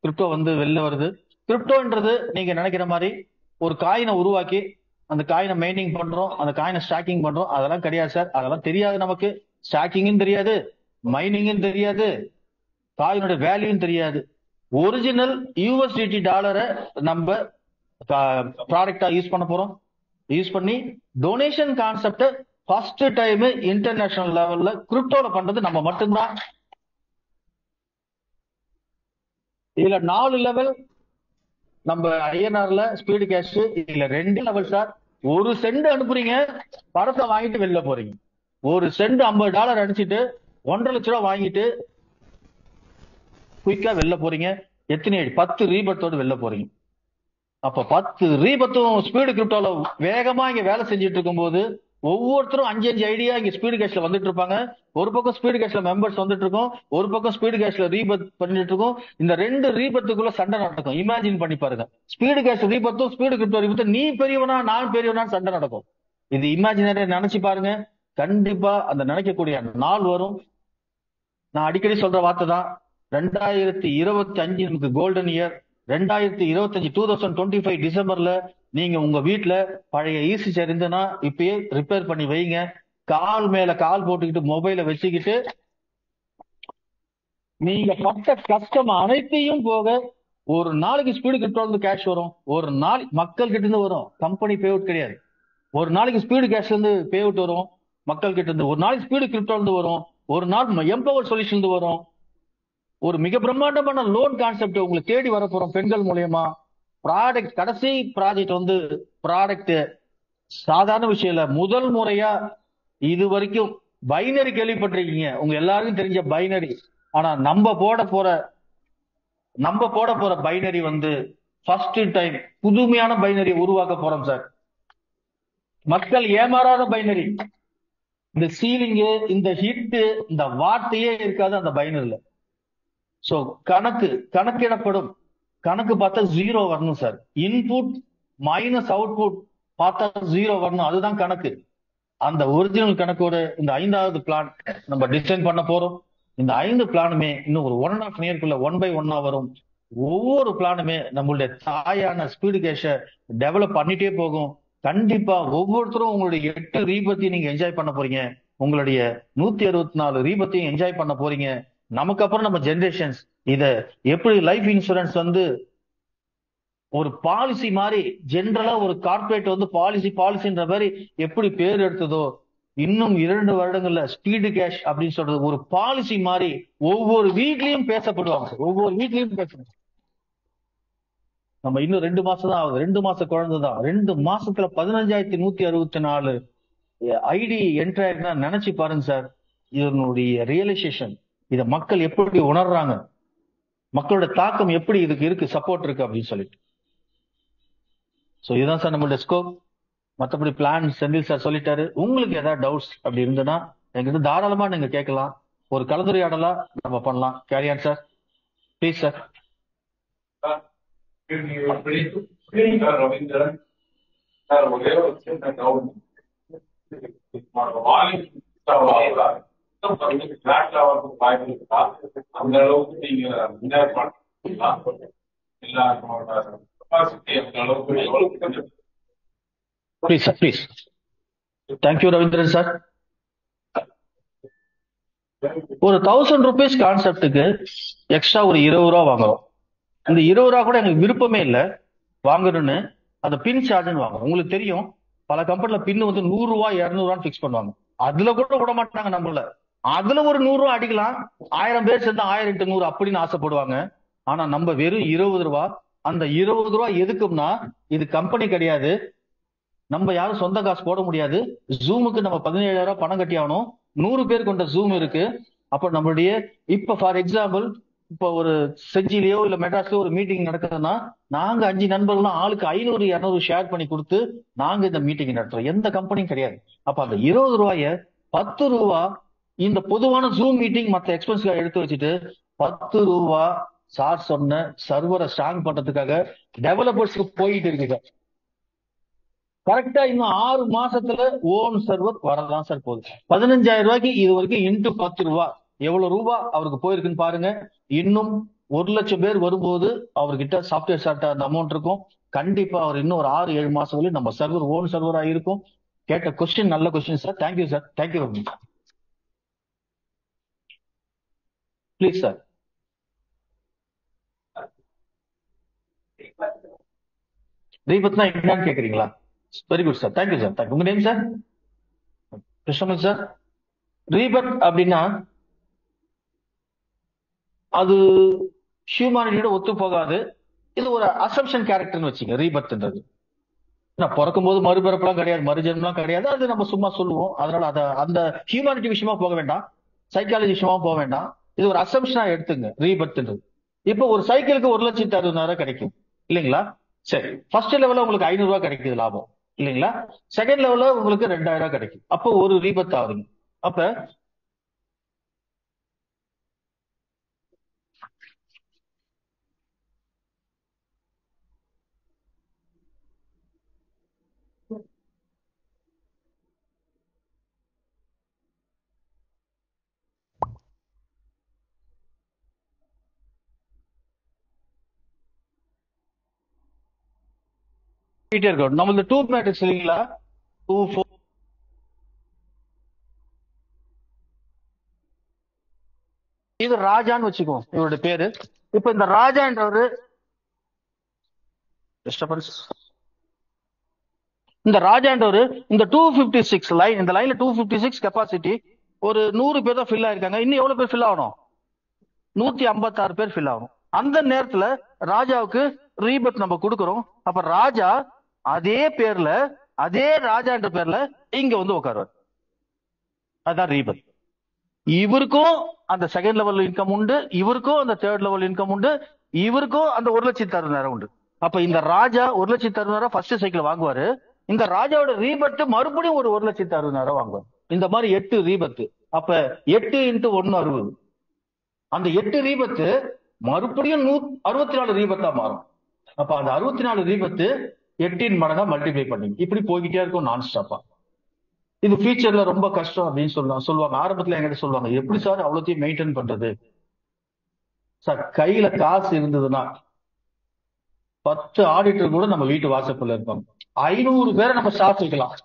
கிரிப்டோ வெளில வருது. கிரிப்டோன்றது நீங்க நினைக்கிற மாதிரி ஒரு காயினை உருவாக்கி அந்த காயினை மைனிங் பண்றோம், அந்த காயினை ஸ்டாக்கிங் பண்றோம், அதெல்லாம் கிடையாது சார். அதெல்லாம் தெரியாது நமக்கு. ஸ்டாக்கிங்கும் தெரியாது, மைனிங்கும் தெரியாது, காயினோட வேல்யூவும் தெரியாது. ஒரிஜினல் யூஎஸ்டிடி டாலரை நம்ம ப்ராடக்டா யூஸ் பண்ண போறோம். யூஸ் பண்ணி donation concept first time international லெவல்ல கிரிப்டோல பண்றது நம்ம மட்டும்தான். இதுல 4 லெவல் நம்ம ஐஎன்ஆர்ல ஸ்பீடு கேஷ், இதுல 2 லெவல் சார். 1 சென்ட் அனுப்புறீங்க, பணத்தை வாங்கிட்டு வெளில போறீங்க. 1 சென்ட் $50 அடிச்சுட்டு 1.5 லட்ச ரூபா வாங்கிட்டு குயிக்கா வெளில போறீங்க. எத்தனை 10 ரீபத்தோடு வெளில போறீங்க. அப்ப 10 ரீபத்தும் ஸ்பீடு கிரிப்டோல வேகமா இங்க வேலை செஞ்சுட்டு இருக்கும்போது ஒவ்வொருத்தரும் 5 ஐடியா இங்க ஸ்பீடு கேஷ்ல வந்துட்டு இருப்பாங்க. ஒரு பக்கம் ஸ்பீடு கேஷ்ல மெம்பர்ஸ் வந்துட்டு இருக்கும், ஒரு பக்கம் ஸ்பீடு கேஷ்ல ரீபத் பண்ணிட்டு இருக்கும். இந்த 2 ரீபத்துக்குள்ள சண்டை நடக்கும். இமேஜின் பண்ணி பாருங்க, ஸ்பீடு கேஷ் ரீபத்தும் ஸ்பீடு கிரிப்டோ ரீபத்தும் நீ பெரியவனா நான் பெரியவனா சண்டை நடக்கும். இது இமேஜினரி நினைச்சு பாருங்க. கண்டிப்பா அந்த நினைக்கக்கூடிய நாள் வரும். நான் அடிக்கடி சொல்ற வார்த்தை தான், 2025 நமக்கு கோல்டன் இயர். 2025 2025 டிசம்பர்ல நீங்க உங்க வீட்டுல பழைய ஈசி சேர் இருந்ததுன்னா இப்பயே ரிப்பேர் பண்ணி வைங்க. கால் மேல கால் போட்டுக்கிட்டு மொபைலை வச்சுக்கிட்டு நீங்க பட்ட கஷ்டம் அனைத்தையும் போக ஒரு நாளைக்கு ஸ்பீடு கிரிப்டோ இருந்து கேஷ் வரும். ஒரு நாள் மக்கள் கிட்ட இருந்து வரும், கம்பெனி பே அவுட் கிடையாது. ஒரு நாளைக்கு ஸ்பீடு கேஷ்ல இருந்து பே அவுட் வரும் மக்கள் கிட்ட இருந்து. ஒரு நாளைக்கு ஸ்பீடு கிரிப்டோ இருந்து வரும். ஒரு நாள் எம்பவர் சொல்யூஷன் இருந்து வரும். ஒரு மிக பிரம்மாண்டமான லோன் கான்செப்ட் உங்களுக்கு தேடி வரப்போறோம் பெண்கள் மூலியமா. ப்ராடக்ட் கடைசி ப்ராஜெக்ட் ப்ராடக்ட் சாதாரண விஷயம் இல்ல. முதல் முறையா இது வரைக்கும் பைனரி கேள்விப்பட்டிருக்கீங்க, உங்க எல்லாருக்கும் தெரிஞ்ச பைனரி. ஆனா நம்ம போட போற பைனரி ஃபர்ஸ்ட் டைம் புதுமையான பைனரி உருவாக்க போறோம் சார். மக்கள் ஏமாறாத பைனரி. இந்த சீலிங்கு, இந்த ஹிட், இந்த வார்த்தையே இருக்காது அந்த பைனரியில. சோ கணக்கிடப்படும். கணக்கு பார்த்தா 0 வரணும் சார். இன்புட் மைனஸ் அவுட்புட் பார்த்தா 0 வரணும். அதுதான் கணக்கு. அந்த ஒரிஜினல் கணக்கோட இந்த 5வது பிளான் நம்ம டிசைன் பண்ண போறோம். இந்த 5 பிளானுமே இன்னும் ஒரு 1.5 இயர்க்குள்ள 1 by 1 வரும். ஒவ்வொரு பிளானுமே நம்மளுடைய தாயான ஸ்பீடு கேஷ டெவலப் பண்ணிட்டே போகும். கண்டிப்பா ஒவ்வொருத்தரும் உங்களுடைய 8 ரீபத்தையும் நீங்க என்ஜாய் பண்ண போறீங்க. உங்களுடைய 164 ரீபத்தையும் என்ஜாய் பண்ண போறீங்க. நமக்கு அப்புறம் நம்ம ஜெனரேஷன்ஸ் இத எப்படி லைஃப் இன்சூரன்ஸ் ஒரு பாலிசி மாதிரி ஜென்ரலா ஒரு கார்பரேட் பாலிசின்ற மாதிரி எப்படி பேர் எடுத்ததோ, இன்னும் 2 வருடங்கள்ல ஸ்பீடு கேஷ் அப்படின்னு சொல்றது ஒரு பாலிசி மாதிரி ஒவ்வொரு வீட்லயும் பேசப்படுவாங்க. ஒவ்வொரு வீட்லயும் பேசணும். நம்ம இன்னும் 2 மாசம் தான் ஆகுது. 2 மாச குழந்தை தான். 2 மாசத்துல 15,164 ஐடி என்ட்ரி ஆயிருக்குன்னா நினைச்சு பாருங்க சார். இதனுடைய ரியலைசேஷன், இத மக்கள் எப்படி உணர்றாங்க, மக்களோட தாக்கம் எப்படி இதுக்கு இருக்கு, சப்போர்ட் இருக்கு அப்படின்னு சொல்லிட்டு. சோ இதுதான் சார் நம்மளுடைய ஸ்கோப். மற்றபடி பிளான் செந்தில் சார் சொல்லிட்டாரு. உங்களுக்கு ஏதாவது டவுட்ஸ் அப்படி இருந்ததுன்னா எங்கிட்ட தாராளமா நீங்க கேட்கலாம். ஒரு கலந்துரையாடலா நம்ம பண்ணலாம். Carry on sir, please sir. Ravindran sir, ஒரே ஒரு சின்ன டவுட். அந்த அளவுக்கு நீங்க முன்னேற please sir, please. Thank you Ravindran sir. ஒரு 1000 rupees கான்செப்டுக்கு எக்ஸ்ட்ரா ஒரு 20 ரூபா வாங்குறோம். இந்த 20 ரூபா கூட எங்களுக்கு விருப்பமே இல்லை வாங்கணும்னு. அந்த பின் சார்ஜ்னு வாங்குறோம். உங்களுக்கு தெரியும், பல கம்பெனில பின் 100 ரூபா 200 ரூபான்னு பிக்ஸ் பண்ணுவாங்க. அதுல கூட விட மாட்டாங்க நம்மள. அதுல ஒரு 100 ரூபா அடிக்கலாம். 1000 பேர் சேர்ந்தா 1000 into 100 அப்படின்னு ஆசைப்படுவாங்க. ஆனா நம்ம வெறும் 20 ரூபா. அந்த 20 ரூபா எதுக்கும்னா, இது கம்பெனி கிடையாது, நம்ம யாரும் சொந்த காசு போட முடியாது. ஜூமுக்கு நம்ம 17,000 பணம் கட்டி ஆகணும். 100 பேர் கொண்ட ஜூம் இருக்கு. அப்ப நம்மளுடைய இப்ப ஃபார் எக்ஸாம்பிள் இப்ப ஒரு செஞ்சிலேயோ இல்ல மெட்ராஸ்லயோ ஒரு மீட்டிங் நடக்குதுன்னா, நாங்க 5 நண்பர்கள்லாம் ஆளுக்கு 500 200 ஷேர் பண்ணி கொடுத்து நாங்க இந்த மீட்டிங் நடத்துறோம். எந்த கம்பெனியும் கிடையாது. அப்ப அந்த 20 ரூபாய 10 ரூபா இந்த பொதுவான ஜூம் மீட்டிங் மற்ற எக்ஸ்பென்ஸ்ல எடுத்து வச்சுட்டு 10 ரூபா சார் சொன்ன சர்வரை ஸ்ட்ராங் பண்றதுக்காக டெவலப்பர்ஸ்க்கு போயிட்டு இருக்குது. கரெக்டா இன்னும் 6 மாசத்துல ஓன் சர்வர் வரதான் சார் போகுது. 15,000 ரூபாய்க்கு இது வரைக்கும் இன்டு 10 ரூபா எவ்வளவு ரூபா அவருக்கு போயிருக்குன்னு பாருங்க. இன்னும் 1 லட்சம் பேர் வரும்போது அவர்கிட்ட சாஃப்ட்வேர் சார்ட் அந்த அமௌண்ட் இருக்கும். கண்டிப்பா அவர் இன்னும் ஒரு 6-7 மாசத்துல நம்ம சர்வர் ஓன் சர்வரா இருக்கும். கேட்ட கொஸ்டின் நல்ல question sir. Thank you sir. Thank you very much. Please sir. ரீபத்னா என்னன்னு கேக்குறீங்களா? Very good sir, thank you sir. உங்க நேம் சார்? கிருஷ்ணமூர்த்தி சார். ரீபத் அப்படின்னா அது ஹியூமானிட்டியோட ஒத்து போகாது. இது ஒரு அசம்ஷன் கேரக்டர்னு வச்சுங்க. ரீபத்ன்றது நான் பிறக்கும் போது மறுபிறப்பெல்லாம் கிடையாது, மறுஜென்மலாம் கிடையாது, அது நம்ம சும்மா சொல்லுவோம். அதனால அத அந்த ஹியூமானிட்டி விஷயமா போக வேண்டாம், சைக்காலஜி விஷயமா போக வேண்டாம். இது ஒரு அசம்ஷனா எடுத்துங்க ரீபத்ன்றது. இப்போ ஒரு சைக்கிளுக்கு 1,60,000 கிடைக்கும் இல்லைங்களா? சரி, ஃபர்ஸ்ட் லெவல்ல உங்களுக்கு 500 ரூபாய் கிடைக்குது லாபம் இல்லைங்களா? செகண்ட் லெவல்ல உங்களுக்கு 2,000 கிடைக்கும். அப்போ ஒரு ரீபத் ஆகுதுங்க. அப்ப இருக்கும் நம்மளது 2 மேட்ரிக்ஸ் இல்லைங்களா? 2 4 இது ராஜான்னு வச்சுக்குவோம் இவருடைய பேரு. இப்ப இந்த ராஜான்றவரு டிஸ்டர்பன்ஸ். இந்த ராஜான்றவரு இந்த 256 லைன், இந்த லைன்ல 256 கெப்பாசிட்டி, ஒரு 100 பேர் தான் ஃபில் ஆயிருக்காங்க. இன்னும் எவ்வளவு பேர் ஃபில் ஆகணும்? 156 பேர் ஃபில் ஆகணும். அந்த நேரத்துல ராஜாவுக்கு ரீபத் நம்ம கொடுக்கிறோம். அப்ப ராஜா அதே பேர்ல, அதே ராஜான்ற பேர்ல இங்க வந்து உட்காருவார். அதான் ரீபத். இவருக்கும் அந்த செகண்ட் லெவல் இன்கம் உண்டு, இவருக்கும் அந்த தேர்ட் லெவல் இன்கம் உண்டு, இவருக்கும் அந்த 1,60,000 உண்டு. அப்ப இந்த ராஜா 1,60,000 ஃபர்ஸ்ட் சைக்கிள் வாங்குவாரு. இந்த ராஜாவோட ரீபத் மறுபடியும் ஒரு 1,60,000 வாங்குவார். இந்த மாதிரி 8 ரீபத்து. அப்ப 8 × 1 60. அந்த 8 ரீபத்து மறுபடியும் 64 ரீபத்தா மாறும். அப்ப அந்த 64 ரீபத்து 8 மடங்கா மல்டிப்ளை பண்ணி இப்படி போய்கிட்டே இருக்கும் நான் ஸ்டாப்பா. இது ஃபியூச்சர்ல ரொம்ப கஷ்டம் அப்படின்னு சொல்லுவாங்க. ஆரம்பத்துல என்கிட்ட சொல்லுவாங்க, எப்படி சார் அவ்வளோத்தையும் மெயின்டைன் பண்றது? சார் கையில காசு இருந்ததுன்னா 10 ஆடிட்டர் கூட நம்ம வீட்டு வாசப்பல்ல இருப்பாங்க. 500 பேரை நம்ம ஸ்டாஃப் வைக்கலாம்,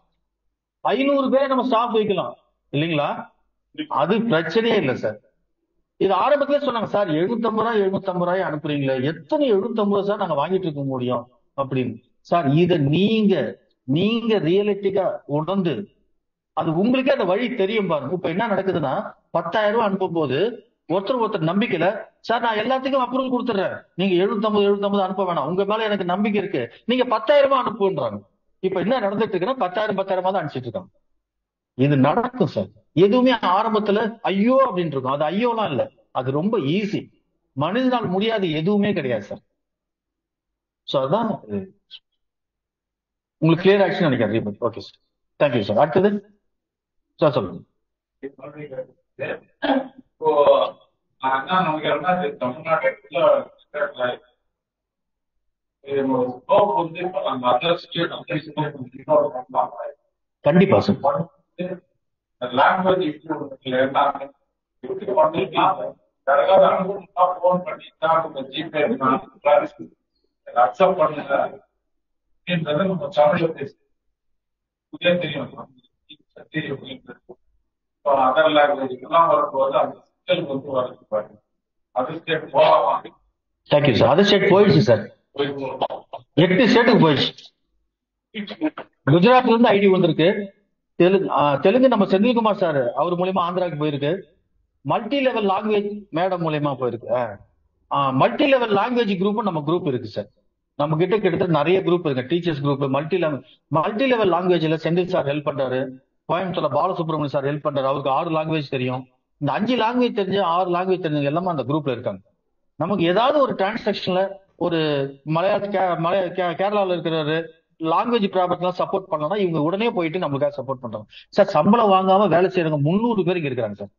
500 பேரை நம்ம ஸ்டாஃப் வைக்கலாம் இல்லைங்களா? அது பிரச்சனையே இல்லை சார். இது ஆரம்பத்திலே சொன்னாங்க, சார் 750 ரூபாய் அனுப்புறீங்களே, எத்தனை 750 சார் நாங்க வாங்கிட்டு இருக்க முடியும் அப்படின்னு. சார் இத நீங்க ரியலிஸ்டிக்கா உணர்ந்து அது உங்களுக்கே அந்த வழி தெரியும் பாருங்க. இப்ப என்ன நடக்குதுன்னா 10,000 ரூபாய் அனுப்பும் போது ஒருத்தர் நம்பிக்கையில, சார் நான் எல்லாத்துக்கும் அப்ரூவல் கொடுத்துறேன், நீங்க 750 அனுப்ப வேணாம், உங்க மேல எனக்கு நம்பிக்கை இருக்கு, நீங்க 10,000 ரூபாய் அனுப்புன்றாங்க. இப்ப என்ன நடந்துட்டு இருக்குன்னா 10,000 தான் அனுப்பிச்சிட்டு இருக்காங்க. இது நடக்கும் சார். எதுவுமே ஆரம்பத்துல ஐயோ அப்படின்னு இருக்கும். அது ஐயோலாம் இல்ல, அது ரொம்ப ஈஸி. மனிதனால் முடியாது எதுவுமே கிடையாது சார். சோ அதான் உங்களுக்கு கிளியர் ஆயிடுச்சுன்னு நினைக்கிறேன். Okay sir, thank you sir. அடுத்தது சார் சொல்லுங்க. இப்போ அண்ணா நமக்கு இது தமிழ்நாட்டுல வந்து அந்த அதர் ஸ்டேட் கண்டிப்பா சார். லாங்குவேஜ் போன் பண்ணி ஜிபே அக்செப்ட் பண்ணுங்க அப்படின்றத நம்ம தமிழ்ல பேச தெரியும். அதர் லாங்குவேஜ் எல்லாம் வரும்போது அந்த சிக்கல் வந்து வரது பாருங்க. அது ஸ்டேட் போகலாமா? Thank you sir. அதர் ஸ்டேட் போயிடுச்சு சார், 8 ஸ்டேட்டுக்கு போயிடுச்சு. குஜராத்ல இருந்து ஐடி வந்திருக்கு. தெலுங்கு நம்ம செந்தில்குமார் சார் அவர் மூலியமா ஆந்திராவுக்கு போயிருக்கு. மல்டி லெவல் லாங்குவேஜ் மேடம் மூலியமா போயிருக்கு. மல்டி லெவல் லாங்குவேஜ் குரூப் நம்ம குரூப் இருக்கு சார். நம்ம கிட்ட கிட்டத்தட்ட நிறைய குரூப் இருக்கு, டீச்சர்ஸ் குரூப். மல்டி லெவல் லாங்குவேஜ்ல செந்தில் சார் ஹெல்ப் பண்றாரு. கோயம்புத்தூர்ல பாலசுப்ரமணியம் சார் ஹெல்ப் பண்றாரு. அவருக்கு 6 லாங்குவேஜ் தெரியும். இந்த 5 லாங்குவேஜ் தெரிஞ்ச 6 லாங்குவேஜ் தெரிஞ்சவங்க எல்லாமே அந்த குரூப்ல இருக்காங்க. நமக்கு ஏதாவது ஒரு டிரான்சாக்ஷன்ல ஒரு கேரளாவில் இருக்கிறாரு, லாங்குவேஜ் ப்ராப்ளம்லாம் சப்போர்ட் பண்ணலாம், இவங்க உடனே போயிட்டு நம்மளுக்காக சப்போர்ட் பண்றாங்க சார். சம்பளம் வாங்காம வேலை செய்யறவங்க 300 பேர் இங்க இருக்கிறாங்க சார்.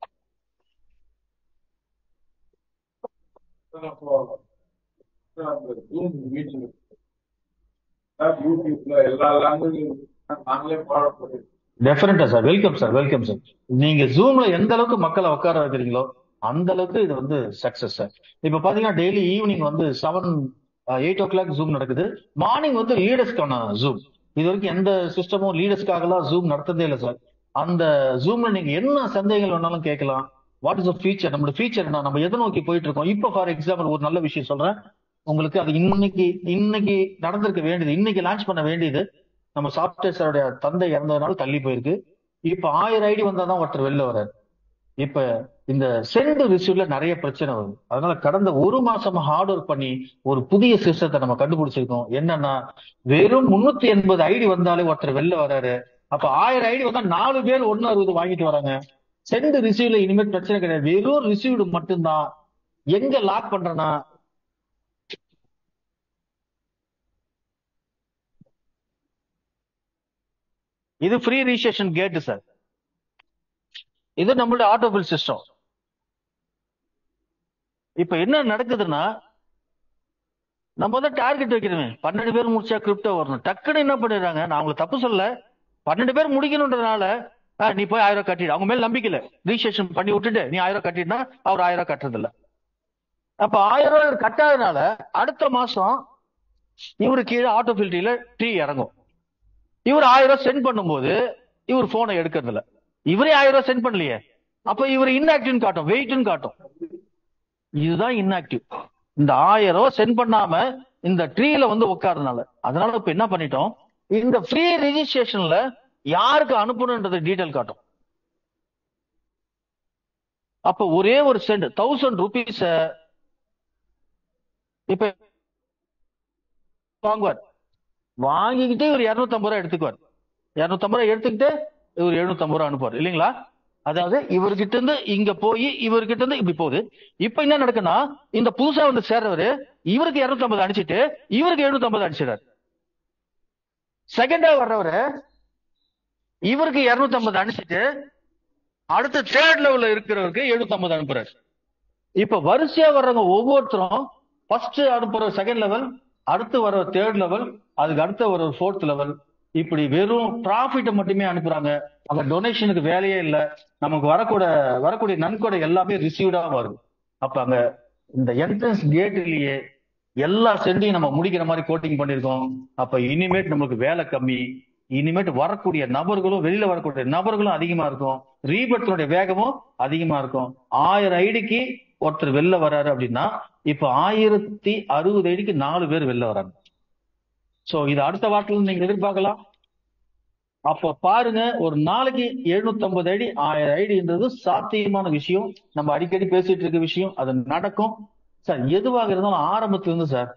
டெஃபினட்டா sir. Welcome sir, welcome sir. நீங்க ஜூம்ல எந்த அளவுக்கு மக்களை உட்கார வைக்கிறீங்களோ அந்த அளவுக்கு இது வந்து சக்சஸ் சார். இப்ப பாத்தீங்கன்னா டெய்லி ஈவினிங் வந்து 8 o'clock ஜூம் நடக்குது. மார்னிங் வந்து லீடர்ஸ்க்கான ஜூம். இது வரைக்கும் எந்த சிஸ்டமும் லீடர்ஸ்க்காகலாம் ஜூம் நடத்ததே இல்லை சார். அந்த ஜூம்ல நீங்க என்ன சந்தேகங்கள் வேணாலும் கேட்கலாம். வாட் இஸ் ஃபியூச்சர், நம்மளோட ஃபியூச்சர் என்ன, நம்ம எதை நோக்கி போயிட்டு இருக்கோம். இப்போ ஃபார் எக்ஸாம்பிள் ஒரு நல்ல விஷயம் சொல்றேன். உங்களுக்கு அது இன்னைக்கு இன்னைக்கு நடந்திருக்க வேண்டியது, இன்னைக்கு லான்ச் பண்ண வேண்டியது நம்ம சாஃப்ட்வேர்ஸோடைய தந்தை இறந்ததுனால தள்ளி போயிருக்கு. இப்ப 1000 ஐடி வந்தாதான் ஒருத்தர் வெளில வர்றாரு. இப்ப இந்த சென்ட் ரிசீவ்ல நிறைய பிரச்சனை வருது. அதனால கடந்த ஒரு மாசமா ஹார்ட் ஒர்க் பண்ணி ஒரு புதிய சிஸ்டத்தை நம்ம கண்டுபிடிச்சிருக்கோம். என்னன்னா, வெறும் 380 ஐடி வந்தாலே ஒருத்தர் வெளில வராரு. அப்ப 1000 ஐடி வந்தா 4 பேர் 160 வாங்கிட்டு வராங்க. சென்ட் ரிசீவ்ல இனிமேல் பிரச்சனை கிடையாது. வெறும் ரிசீவ்டு மட்டும்தான். எங்க லாக் பண்றேன்னா, இது ஃப்ரீ ரிஜிஸ்ட்ரேஷன் கேட் சார். இது நம்மளுடைய ஆட்டோபில் சிஸ்டம். இப்ப என்ன நடக்குதுன்னா, நம்ம வந்து டார்கெட் வைக்கிறோமே, 12 பேர் முடிச்சா கிரிப்டோ வரணும். டக்குன்னு என்ன பண்ணிடுறாங்க, நான் அவங்களை தப்பு சொல்ல, 12 பேர் முடிக்கணுன்றதுனால நீ போய் 1000 கட்டிடு. அவங்க மேல நம்பிக்கை இல்ல, ரிஜிஸ்ட்ரேஷன் பண்ணி விட்டுட்டு நீ 1000 கட்டிடுனா அவர் 1000 கட்டுறது இல்ல. அப்ப 1000 கட்டாதனால அடுத்த மாசம் இவரு கீழே ஆட்டோ ஃபில்ட்ரியில ட்ரீ இறங்கும். இவர் 1000 சென்ட் பண்ணும்போது இவர் போனை எடுக்கிறது இல்ல. இவரே 1000 சென்ட் பண்ணலையே, அப்ப இவர் இன்ஆக்டிவ் காட்டும், வெயிட்னு காட்டும். இதுதான் இன்ஆக்டிவ். இந்த 1000 சென்ட் பண்ணாம இந்த ட்ரீல வந்து உட்கார்றதுனால. அதனால இப்ப என்ன பண்ணிட்டோம், இந்த ஃப்ரீ ரெஜிஸ்ட்ரேஷன்ல யாருக்கு அனுப்பணும்ன்றது டீடைல் காட்டும். அப்ப ஒரே ஒரு சென்ட் 1000 rupees இப்ப வாங்குவார். வாங்கிக்கிட்டே இவர் 250 ரூபாய் எடுத்துக்குவார். 250 ரூபாய் எடுத்துக்கிட்டு இவர் 750 ரூபாய் அனுப்புவார் இல்லைங்களா? அதாவது இவர்கிட்ட இருந்து இங்க போய் இவர்கிட்ட இருந்து இப்படி போகுது. இப்ப என்ன நடக்குன்னா, இந்த புதுசா வந்து சேர்றவரு இவருக்கு 250 அடிச்சுட்டு இவருக்கு 750 அடிச்சிடாரு. செகண்டா வர்றவரு இவருக்கு 250 அடிச்சுட்டு அடுத்த தேர்ட் லெவல்ல இருக்கிறவருக்கு 750 அனுப்புறாரு. இப்ப வரிசையா வர்றவங்க ஒவ்வொருத்தரும் ஃபர்ஸ்ட் அனுப்புற செகண்ட் லெவல், அடுத்து வர தேர்ட் லெவல், அதுக்கு அடுத்த வர ஃபோர்த் லெவல், இப்படி வெறும் ப்ராஃபிட் மட்டுமே அனுப்புறாங்க. அங்க டொனேஷனுக்கு வேலையே இல்ல. நமக்கு வரக்கூடிய நன்கொடை எல்லாமே ரிசீவ்டா வருது. அப்ப அங்க இந்த என்ட்ரன்ஸ் கேட்லயே எல்லா சென்டையும் நம்ம முடிக்கிற மாதிரி கோட்டிங் பண்ணிருக்கோம். அப்ப இனிமேட் நம்மளுக்கு வேலை கம்மி. இனிமேட்டு வரக்கூடிய நபர்களும் வெளியில வரக்கூடிய நபர்களும் அதிகமா இருக்கும். ரீபர்த்தனுடைய வேகமும் அதிகமா இருக்கும். 1000 ஐடிக்கு ஒருத்தர் வெளில வர்றாரு அப்படின்னா இப்ப 1060 ஐடிக்கு 4 பேர் வெளில வராங்க. சோ இது அடுத்த வாரத்துல நீங்க எதிர்பார்க்கலாம். அப்ப பாருங்க, ஒரு நாளைக்கு 750 ஐடி 1000 ஐடின்றது சாத்தியமான விஷயம். நம்ம அடிக்கடி பேசிட்டு இருக்க விஷயம், அது நடக்கும் சார். எதுவாக இருந்தாலும் ஆரம்பத்துல இருந்து சார்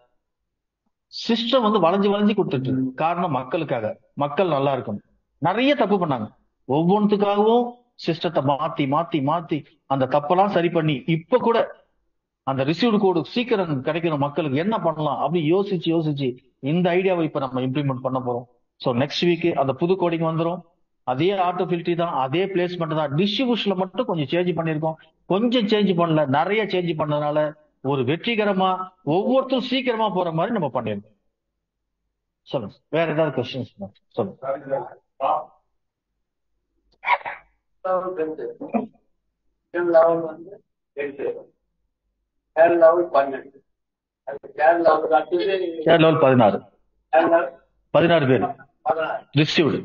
சிஸ்டம் வந்து வளைஞ்சு கொடுத்துட்டு இருக்கு. காரணம் மக்களுக்காக, மக்கள் நல்லா இருக்கும். நிறைய தப்பு பண்ணாங்க. ஒவ்வொன்றுக்காகவும் சிஸ்டத்தை மாத்தி அந்த தப்பெல்லாம் சரி பண்ணி இப்ப கூட அந்த ரிசீவ்டு கோடு சீக்கிரம் கிடைக்கணும் மக்களுக்கு, என்ன பண்ணலாம் அப்படி யோசிச்சு இந்த ஐடியாவை இப்ப நம்ம இம்ப்ளிமெண்ட் பண்ண போறோம். ஸோ நெக்ஸ்ட் வீக் அந்த புது கோடிங் வந்துடும். அதே ஆட்டோ ஃபில்ட்ரி தான், அதே பிளேஸ்மெண்ட் தான். டிஸ்ட்ரிபியூஷன்ல மட்டும் கொஞ்சம் சேஞ்ச் பண்ணிருக்கோம். கொஞ்சம் சேஞ்ச் பண்ணல, நிறைய சேஞ்ச் பண்ணதுனால ஒரு வெற்றிகரமா ஒவ்வொருத்தரும் சீக்கிரமா போற மாதிரி நம்ம பண்ணிருக்கோம். சொல்லுங்க, வேற ஏதாவது கொஸ்டின்ஸ் சொல்லுங்க. லெவல் 16 பேர் ரிசீவ்டு.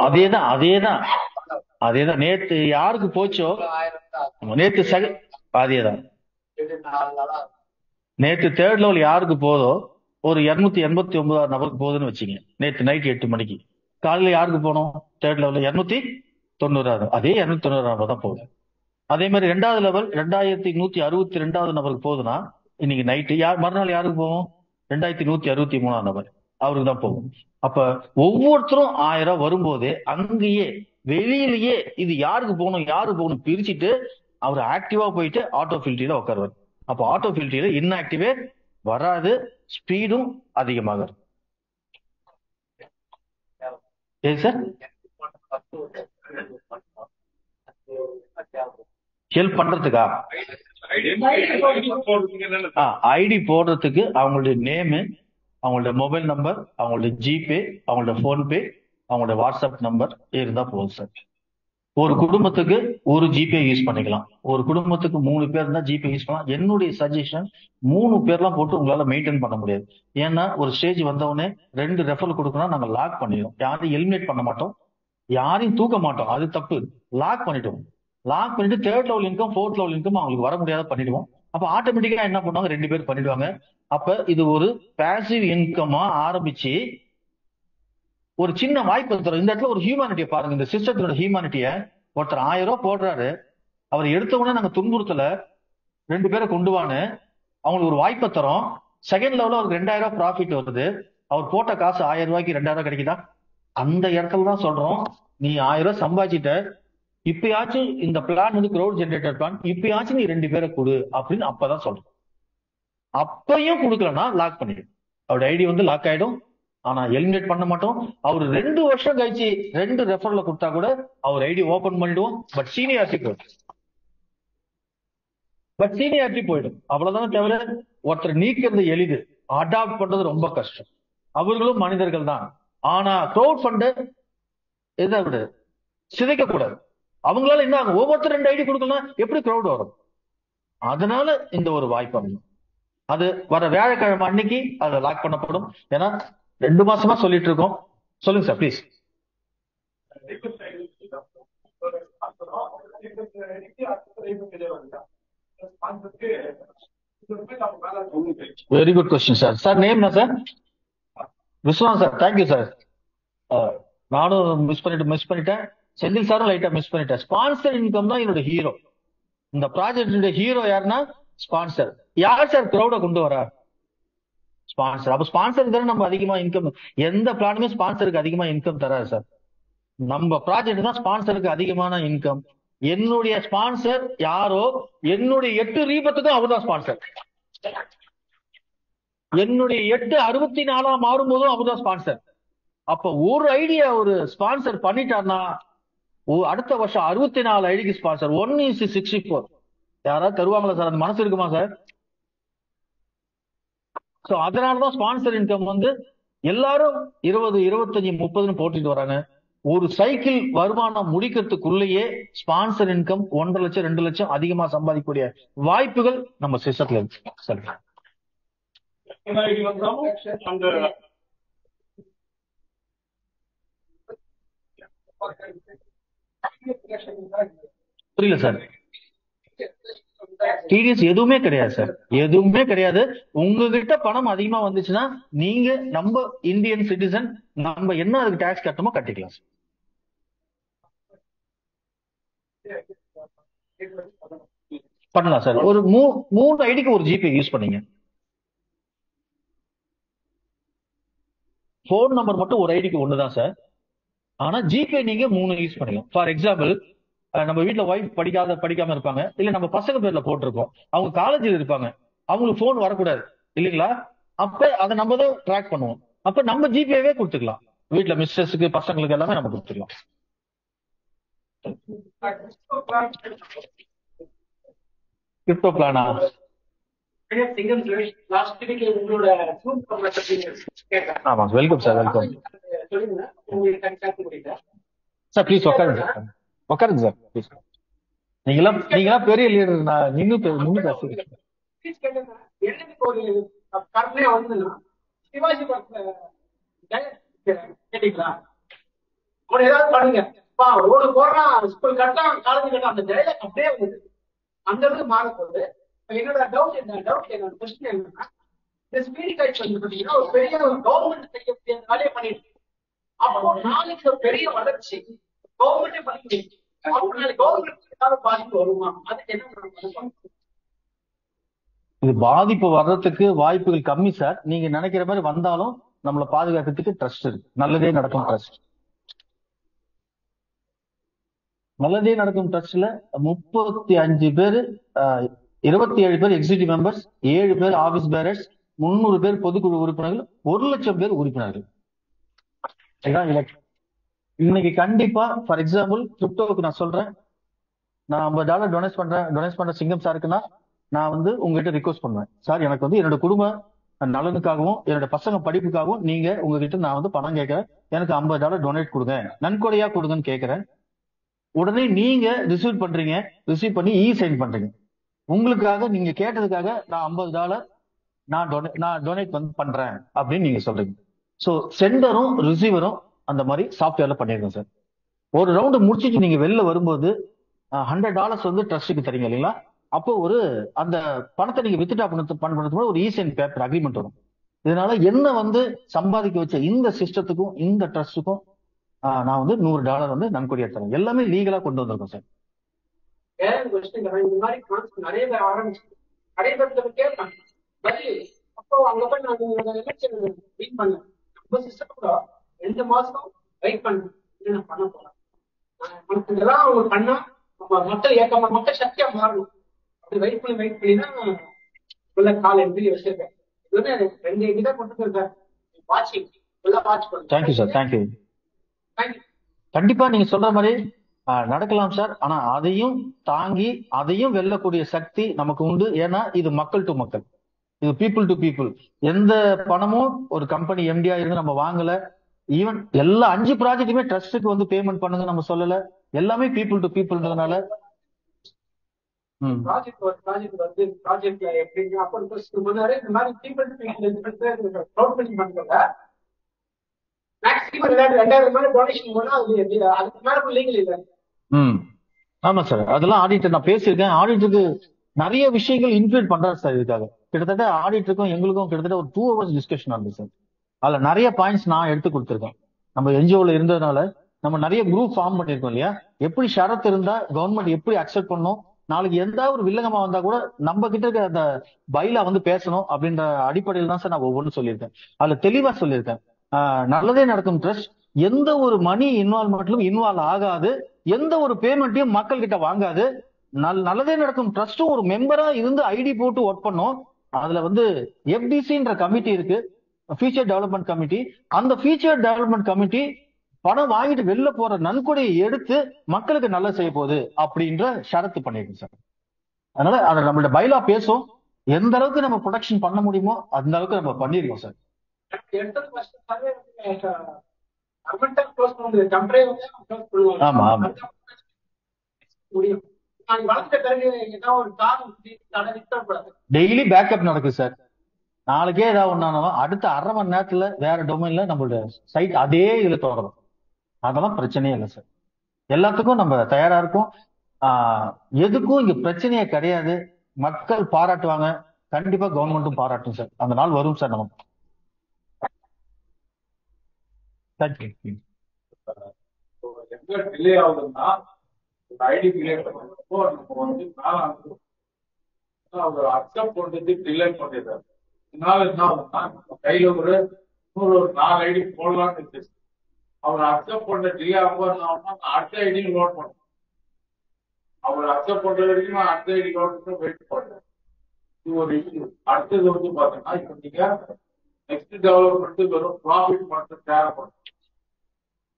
அதேதான் நேத்து யாருக்கு போச்சோ, நேத்து அதேதான் நேத்து தேர்ட் லெவல் யாருக்கு போதோ ஒரு 289 நபருக்கு போகுதுன்னு வச்சுங்க. நேத்து நைட் 8 மணிக்கு. காலையில யாருக்கு போனோம் தேர்ட் லெவல் 290. அதே 290 நபர் தான் போகுது. அதே மாதிரி 2வது லெவல் 2162 நபருக்கு போகுதுன்னா இன்னைக்கு நைட்டு மறுநாள் யாருக்கு போகும், 2163 நபர் அவருக்கு தான் போகும். அப்ப ஒவ்வொருத்தரும் 1000 வரும்போது அங்கேயே வெளியிலேயே இது யாருக்கு போகணும் பிரிச்சுட்டு அவர் ஆக்டிவா போயிட்டு ஆட்டோ ஃபில்ட்ரியில உட்காருவார். அப்ப ஆட்டோ ஃபில்ட்ரியில இன்ஆக்டிவே வராது, ஸ்பீடும் அதிகமாக இருக்கும். ஏன் சார் ஹெல்ப் பண்றதுக்கா? ஐடி போடுறதுக்கு அவங்களுடைய நேமு, அவங்களுடைய மொபைல் நம்பர், அவங்களுடைய ஜிபே, அவங்களுடைய போன்பே, அவங்களுடைய வாட்ஸ்அப் நம்பர் இருந்தா போதும் சார். ஒரு குடும்பத்துக்கு ஒரு ஜிபே யூஸ் பண்ணிக்கலாம். ஒரு குடும்பத்துக்கு 3 பேர் இருந்தா ஜிபே யூஸ் பண்ணலாம். என்னுடைய சஜஷன் 3 பேர்லாம் போட்டு உங்களால மெயின்டைன் பண்ண முடியாது. ஏன்னா ஒரு ஸ்டேஜ் வந்தவொடனே 2 ரெஃபர் கொடுக்கணும், நாங்க லாக் பண்ணிடுவோம். யாரையும் எலிமினேட் பண்ண மாட்டோம், யாரையும் தூக்க மாட்டோம், அது தப்பு. லாக் பண்ணிட்டோம். லாக் பண்ணிட்டு third level income, fourth level income அவங்களுக்கு வர முடியாத பண்ணிடுவோம். அப்ப ஆட்டோமேட்டிக்கா என்ன பண்ணுவாங்க, 2 பேர் பண்ணிடுவாங்க. அப்ப இது ஒரு பேசிவ் இன்கமா ஆரம்பிச்சு ஒரு சின்ன வாய்ப்பு தரும். இந்த இடத்துல ஒரு ஹியூமானிட்டியை பாருங்க, இந்த சிஸ்டத்தோட ஹியூமானிட்டிய. ஒருத்தர் 1000 ரூபாய் போடுறாரு, அவர் எடுத்த உடனே நாங்க துன்புறுத்தல, 2 பேரை கொண்டு வான்னு அவங்களுக்கு ஒரு வாய்ப்பை தரோம். செகண்ட் லெவல்ல அவருக்கு 2000 ரூபாய் ப்ராஃபிட் வருது. அவர் போட்ட காசு 1000 ரூபாய்க்கு 2000 ரூபாய் கிடைக்குதா? அந்த இடத்துல தான் சொல்றோம், நீ 1000 ரூபாய் சம்பாதிச்சிட்ட, இப்பயாச்சும் இந்த பிளான் வந்து க்ரௌட் ஜென்ரேட்டர் பிளான், இப்பயாச்சும் நீ 2 பேரை கொடு அப்படின்னு அப்பதான் சொல்றோம். அப்பையும் கொடுக்கலன்னா லாக் பண்ணிடும், அவருடைய ஐடி வந்து லாக் ஆயிடும். ஆனா எலிமினேட் பண்ண மாட்டோம். அவர் 2 வருஷம் கழிச்சு 2 ரெஃபர்ல கொடுத்தா கூட அவர் ஐடி ஓபன் பண்ணிடுவோம். பட் சீனியாரிட்டி போயிடும். அவ்வளவுதான் தவிர ஒருத்தர் நீக்கிறது எளிது, அடாப்ட் பண்றது ரொம்ப கஷ்டம். அவர்களும் மனிதர்கள் தான். ஆனா க்ரௌட் ஃபண்ட் எதை விட சிதைக்க கூடாது. அவங்களால என்ன ஆகும், ஒவ்வொருத்தர் 2 ஐடி கொடுக்கலாம், எப்படி க்ரௌட் வரும்? அதனால இந்த ஒரு வாய்ப்பு அமையும். அது வர வியாழக்கிழமை அன்னைக்கு அது லாக் பண்ணப்படும். ஏன்னா 2 மாசமா சொல்லிட்டு இருக்கோம். சொல்லுங்க sir please. Very good question sir. Sir name என்ன sir? Viswanath sir, thank you sir. நானும் மிஸ் பண்ணிட்டேன். செந்தில் சாரும் லைட்டா மிஸ் பண்ணிட்டேன். ஸ்பான்சர் இன்கம் தான் என்னோட ஹீரோ. இந்த ப்ராஜெக்ட் ஹீரோ யாருன்னா ஸ்பான்சர். யார் சார் கிரௌட கொண்டு வரா? ஸ்பான்சர். அப்ப ஸ்பான்சருக்கு தானே நம்ம அதிகமா இன்கம். எந்த பிளானுமே ஸ்பான்சருக்கு அதிகமா இன்கம் தராது சார். நம்ம ப்ராஜெக்ட் தான் ஸ்பான்சருக்கு அதிகமான இன்கம். என்னுடைய ஸ்பான்சர் யாரோ, என்னுடைய 8 ரீபத்துக்கும் அவர் தான் ஸ்பான்சர். என்னுடைய 8 64 மாறும் போதும் அவர் தான் ஸ்பான்சர். அப்ப ஒரு ஐடியா ஒரு ஸ்பான்சர் பண்ணிட்டார்னா அடுத்த வருஷம் 64 ஐடிக்கு ஸ்பான்சர். 1:64. யாராவது தருவாங்களா சார்? அந்த மனசு இருக்குமா சார்? சோ அதனாலதான் ஸ்பான்சர் இன்கம் வந்து எல்லாரும் 20, 25, 30 போட்டுட்டு வராங்க. ஒரு சைக்கிள் வருமானம் முடிக்கிறதுக்குள்ளேயே ஸ்பான்சர் இன்கம் 1.5 லட்சம் 2 லட்சம் அதிகமா சம்பாதிக்கக்கூடிய வாய்ப்புகள் நம்ம சிஸ்டத்துல இருக்கு சார். புரியல சார். டிடிஎஸ் எதுவுமே கிடையாது சார், எதுவுமே கிடையாது. உங்ககிட்ட பணம் அதிகமா வந்துச்சுன்னா நீங்க நம்ம இந்தியன் சிட்டிசன், நம்ம என்ன அதுக்கு டாக்ஸ் கட்டணுமோ கட்டிக்கலாம் சார். பண்ணலாம் சார். ஒரு 3 ஐடிக்கு ஒரு ஜிபே யூஸ் பண்ணீங்க. போன் நம்பர் மட்டும் ஒரு ஐடிக்கு ஒண்ணுதான் சார். ஆனா ஜிபே நீங்க 3 யூஸ் பண்ணிக்கலாம். ஃபார் எக்ஸாம்பிள், நம்ம வீட்டுல ஒய்ஃப் படிக்காம இருப்பாங்க, இல்ல நம்ம பசங்க பேர்ல போட்டிருக்கோம், அவங்க காலேஜில் இருப்பாங்க, அவங்களுக்கு போன் வரக்கூடாது இல்லைங்களா? அப்ப அதை நம்ம தான் ட்ராக் பண்ணுவோம். அப்ப நம்ம ஜிபேவே கொடுத்துக்கலாம். வீட்டுல மிஸ்டர்ஸுக்கு பசங்களுக்கு எல்லாமே நம்ம கொடுத்துக்கலாம். கிரிப்டோ பிளானா? ஆமா, welcome sir, welcome sir. Please உட்காருங்க சார், உட்காருங்க சார் ப்ளீஸ். நீங்களா பெரிய லீடர், நான் நின்னு பேசுறேன். சிவாஜி கேட்டீங்களா? அவன் ஏதாவது பண்ணுங்க, ரோடு போடுறான், ஸ்கூல் கட்டான், காலேஜ் கட்டான், அந்த டைலாக் அப்படியே வந்தது. அந்த இடத்துக்கு மாறப்போகுது. என்னோட டவுட் என்னோட கொஸ்டின் என்னன்னா, இந்த ஸ்பீட் டைப் வந்து பாத்தீங்கன்னா ஒரு பெரிய கவர்மெண்ட் செய்யக்கூடிய வேலையை பண்ணிட்டு, அப்போ நாளைக்கு ஒரு பெரிய வளர்ச்சி கவர்மெண்டே பண்ண முடியும். பாதிப்பு வருமா? அதுக்கு என்ன? இது பாதிப்பு வர்றதுக்கு வாய்ப்புகள் கம்மி சார். நீங்க நினைக்கிற மாதிரி வந்தாலும் நம்மளை பாதுகாக்கிறதுக்கு ட்ரஸ்ட் இருக்கு. நல்லதே நடக்கும் ட்ரஸ்ட். நல்லதே நடக்கும் ட்ரஸ்ட்ல 35 பேரு, 27 பேர் எக்ஸிகியூட்டிவ் மெம்பர்ஸ், 7 பேர் ஆபீஸ் பேரர்ஸ், 300 பேர் பொதுக்குழு உறுப்பினர்கள், 1 லட்சம் பேர் உறுப்பினர்கள். இதுதான் இலக்கு. இன்னைக்கு கண்டிப்பா ஃபார் எக்ஸாம்பிள் கிரிப்டோவுக்கு நான் சொல்றேன், நான் $50 டொனேட் பண்ற சிங்கம் சாருக்குன்னா நான் வந்து உங்ககிட்ட ரிக்வஸ்ட் பண்ணுவேன், சார் எனக்கு வந்து என்னோட குடும்ப நலனுக்காகவும் என்னோட பசங்க படிப்புக்காகவும் நீங்க உங்ககிட்ட நான் வந்து பணம் கேட்கறேன், எனக்கு $50 டொனேட் கொடுங்க, நன்கொடையா கொடுங்கன்னு கேட்கறேன். உடனே நீங்க ரிசீவ் பண்ணி சைன் பண்றீங்க. உங்களுக்காக நீங்க கேட்டதுக்காக நான் $50 நான் டொனேட் பண்றேன் அப்படின்னு நீங்க சொல்றீங்க. ஸோ சென்டரும் ரிசீவரும் அந்த மாதிரி சாஃப்ட்வேர்ல பண்ணிருக்கோம் சார். ஒரு ரவுண்டு முடிச்சுட்டு நீங்க வெளில வரும்போது $100 வந்து ட்ரஸ்ட்டுக்கு தரீங்க இல்லைங்களா? அப்போ ஒரு அந்த பணத்தை நீங்க வித்ட்ரா பண்ணுறதுக்கு ஒரு ஈசன் பேப்பர் அக்ரிமெண்ட் வரும். இதனால என்ன வந்து சம்பாதிக்க வச்ச இந்த சிஸ்டத்துக்கும் இந்த ட்ரஸ்ட்டுக்கும் நான் வந்து $100 வந்து நன்கொடையா தரேன். எல்லாமே லீகலா கொண்டு வந்திருக்கோம் சார். வேற கொஸ்டின் இந்த மாதிரி கான்செப்ட் நிறைய பேர் ஆரம்பிச்சு நிறைய பேர் கேட்பாங்க. அப்போ அங்க போய் நான் எலெக்ஷன் வெயிட் பண்ணேன். நம்ம சிஸ்டம் கூட 2 மாசம் வெயிட் பண்ணேன். என்ன பண்ண போறேன் இதெல்லாம் அவங்க பண்ணா நம்ம மக்கள் இயக்கமா மக்கள் சக்தியா மாறணும். அப்படி வெயிட் பண்ணி தான் உள்ள கால் எழுதி வச்சிருக்கேன். இது வந்து எனக்கு 2 எகிட்ட கொடுத்துருக்கேன். வாட்சிங் ஃபுல்லா வாட்ச் பண்ணுங்க. Thank you sir. தேங்க்யூ. கண்டிப்பா நீங்க சொல்ற மாதிரி நடக்கலாம் சார். ஆனா அதையும் தாங்கி அதையும் வெல்லக்கூடிய சக்தி நமக்கு உண்டு. ஏன்னா இது மக்கள் டு மக்கள், இது பீப்புள் டு பீப்புள். எந்த பணமும் ஒரு கம்பெனி எம்டியா இருந்து நம்ம வாங்கல. ஈவன் எல்லா 5 ப்ராஜெக்ட்டுமே ட்ரஸ்ட்டுக்கு வந்து பேமெண்ட் பண்ணுங்க நம்ம சொல்லல. எல்லாமே பீப்புள் டு பீப்புள்ன்றதுனால ப்ராஜெக்ட் வந்து ப்ராஜெக்ட்ல எப்படின்னா அப்போ முன்னாடி இந்த மாதிரி people to people crowd funding பண்றத மேக்ஸிமம் 2000 மேல டொனேஷன் போனா அதுக்கு மேல லீகல் இல்லை. ஆமா சார், அதெல்லாம் ஆடிட்டர் நான் பேசியிருக்கேன். ஆடிட்டருக்கு நிறைய விஷயங்கள் இன்க்ளூட் பண்றாரு சார். இதுக்காக கிட்டத்தட்ட ஆடிட்டருக்கும் எங்களுக்கும் கிட்டத்தட்ட ஒரு 2 hours டிஸ்கஷன் ஆகுது சார். அதுல நிறைய பாயிண்ட்ஸ் நான் எடுத்து கொடுத்துருக்கேன். நம்ம என்ஜிஓல இருந்ததுனால நம்ம நிறைய குரூப் ஃபார்ம் பண்ணிருக்கோம் இல்லையா? எப்படி ஷரத் இருந்தா கவர்மெண்ட் எப்படி அக்செப்ட் பண்ணும், நாளைக்கு எந்த ஒரு வில்லங்கமா வந்தா கூட நம்ம கிட்ட இருக்க அந்த பைலா வந்து பேசணும் அப்படின்ற அடிப்படையில் தான் சார் நான் ஒவ்வொன்றும் சொல்லியிருக்கேன். அதுல தெளிவா சொல்லியிருக்கேன். நல்லதே நடக்கும் ட்ரஸ்ட் எந்த ஒரு மணி இன்வால்வ்மெண்ட்லும் இன்வால்வ் ஆகாது, எந்த ஒரு பேமெண்ட்டையும் மக்கள் கிட்ட வாங்காது. நல்லதே நடக்கும் ட்ரஸ்டும் ஒரு மெம்பரா இருந்து ஐடி போட்டு ஒர்க் பண்ணும். அதுல வந்து எஃப்டிசின்ற கமிட்டி இருக்கு, ஃபியூச்சர் டெவலப்மெண்ட் கமிட்டி. அந்த ஃபியூச்சர் டெவலப்மெண்ட் கமிட்டி பணம் வாங்கிட்டு வெளில போற நன்கொடையை எடுத்து மக்களுக்கு நல்லது செய்ய போகுது அப்படின்ற ஷரத்து பண்ணிருக்கு சார். அதனால அதை நம்மளோட பைலா பேசும். எந்த அளவுக்கு நம்ம ப்ரொடக்ஷன் பண்ண முடியுமோ அந்த அளவுக்கு நம்ம பண்ணிருக்கோம் சார். ஆமா ஆமா டெய்லி பேக்கப் நடக்குது சார். நாளைக்கே ஏதாவது ஒன்னாலும் அடுத்த 1/2 மணி நேரத்துல வேற டொமைன்ல நம்மளோட சைட் அதே இதுல தொடரும். அதெல்லாம் பிரச்சனையே இல்லை சார். எல்லாத்துக்கும் நம்ம தயாரா இருக்கோம். எதுக்கும் இங்க பிரச்சனையே கிடையாது. மக்கள் பாராட்டுவாங்க, கண்டிப்பா கவர்மெண்ட்டும் பாராட்டும் சார். அந்த நாள் வரும் சார் நமக்கு. எங்க டிலே ஆகுதுன்னா ஐடி கிரியேட் பண்ணுறப்போ நம்ம வந்து அவர் அக்செப்ட் பண்றது டிலே பண்ணிடுறாரு. இதனால என்ன ஆகுதுன்னா கையில ஒரு 4 ஐடி போடலாம்னு இருக்கு. அவர் அக்செப்ட் பண்ற டிலே ஆகும்போது என்ன ஆகும்னா அடுத்த ஐடியும் லோட் பண்ணும். அவர் அக்செப்ட் பண்ற வரைக்கும் நான் அடுத்த ஐடி லோட் பண்ணி வெயிட் பண்றேன். இது ஒரு இஷ்யூ. அடுத்தது வந்து பாத்தீங்கன்னா இப்ப நீங்க நெக்ஸ்ட் டெவலப்மெண்ட் வெறும் ப்ராஃபிட் மட்டும் ஷேர் பண்ணும்.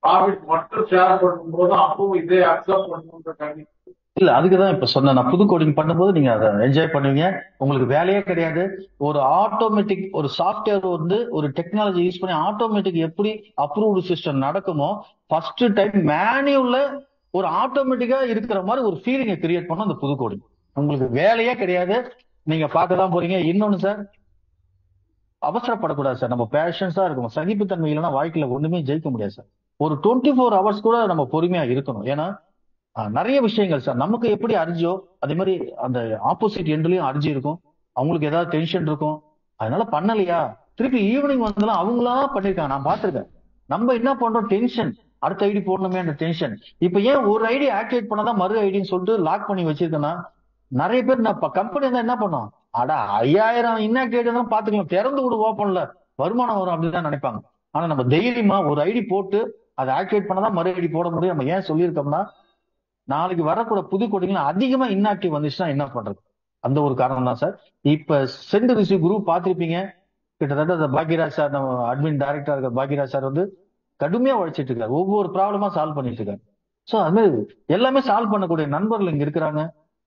ப்ராஃபிட் மட்டும் ஷேர் பண்ணும்போது அப்பவும் இதே அக்செப்ட் பண்ணுன்ற கண்டிப்பா இல்ல. அதுக்குதான் இப்ப சொன்னேன், நான் புது கோடிங் பண்ணும்போது நீங்க அதை என்ஜாய் பண்ணுவீங்க. உங்களுக்கு வேலையே கிடையாது. ஒரு ஆட்டோமேட்டிக் ஒரு சாஃப்ட்வேர் வந்து ஒரு டெக்னாலஜி யூஸ் பண்ணி ஆட்டோமேட்டிக் எப்படி அப்ரூவ்டு சிஸ்டம் நடக்குமோ ஃபர்ஸ்ட் டைம் மேனுவல்ல ஒரு ஆட்டோமேட்டிக்கா இருக்கிற மாதிரி ஒரு ஃபீலிங்கை கிரியேட் பண்ணும் அந்த புது கோடிங். உங்களுக்கு வேலையே கிடையாது, நீங்க பார்க்கதான் போறீங்க. இன்னொன்னு சார், அவசரப்படக்கூடாது சார். நம்ம பேஷன்ஸா இருக்கணும். சகிப்புத்தன்மை இல்லைன்னா வாழ்க்கையில ஒண்ணுமே ஜெயிக்க முடியாது சார். ஒரு 24 hours கூட நம்ம பொறுமையா இருக்கணும். ஏன்னா நிறைய விஷயங்கள் சார் நமக்கு எப்படி அர்ஜியோ அதே மாதிரி அந்த ஆப்போசிட் எண்ட்லயும் அர்ஜி இருக்கும். அவங்களுக்கு ஏதாவது டென்ஷன் இருக்கும். அதனால பண்ணலையா திருப்பி ஈவினிங் வந்தாலும் அவங்களா பண்ணிருக்காங்க, நான் பார்த்திருக்கேன். நம்ம என்ன பண்றோம், டென்ஷன், அடுத்த ஐடி போடணுமே அந்த டென்ஷன். இப்ப ஏன் ஒரு ஐடி ஆக்டிவேட் பண்ணாதான் மறு ஐடின்னு சொல்லிட்டு லாக் பண்ணி வச்சிருக்கேன்னா நிறைய பேர் கம்பெனி இருந்தா என்ன பண்ணும், அட 5000 இன்ஆக்டிவேட் தான் பாத்துக்கலாம், திறந்து விடு ஓப்பன்ல வருமானம் வரும் அப்படின்னு நினைப்பாங்க. ஆனா நம்ம தைரியமா ஒரு ஐடி போட்டு அதை ஆக்டிவேட் பண்ணாதான் மறு ஐடி போட முடியும். நம்ம ஏன் சொல்லியிருக்கோம்னா நாளைக்கு வரக்கூட புது கோடிங்ல அதிகமா இன்ஆக்டிவ் வந்துச்சுன்னா என்ன பண்றது, அந்த ஒரு காரணம் தான் சார். இப்ப சென்ட் ரிசீவ் குரூப் பார்த்திருப்பீங்க. கிட்டத்தட்ட பாக்யராஜ் சார், நம்ம அட்மின் டைரக்டரா இருக்க பாக்யராஜ் சார் வந்து கடுமையா உழைச்சிட்டு இருக்காரு. ஒவ்வொரு ப்ராப்ளமா சால்வ் பண்ணிட்டு இருக்காரு. சோ அது மாதிரி எல்லாமே சால்வ் பண்ணக்கூடிய நண்பர்கள் இங்க இருக்கிறாங்க.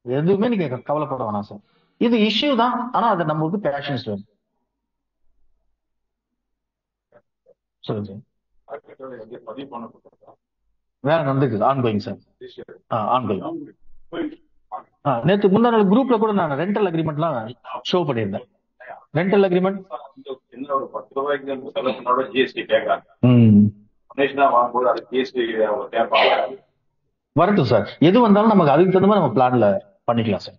எதுவுமே நீங்க கவலைப்பட வேணாம் சார். இது இஷ்யூ தான், ஆனா அதை நம்மளுக்கு பேஷன்ஸ் வேணும். சொல்லுங்க சார். வேற நடந்துக்குது, ஆன்கோயிங் சார். ஆன்கோயிங். நேற்று முந்தா நாள் குரூப்ல கூட நான் ரெண்டல் அக்ரிமெண்ட்லாம் ஷோ பண்ணியிருந்தேன். ரெண்டல் அக்ரிமெண்ட் ஒரு 10 ரூபாய்க்கு செலவு ஜிஎஸ்டி கேட்கறாங்க. வாங்கும்போது அது ஜிஎஸ்டி கேட்பாங்க. வரட்டும் சார். எது வந்தாலும் நமக்கு அதுக்கு தகுந்த மாதிரி நம்ம பிளான்ல பண்ணிக்கலாம் சார்.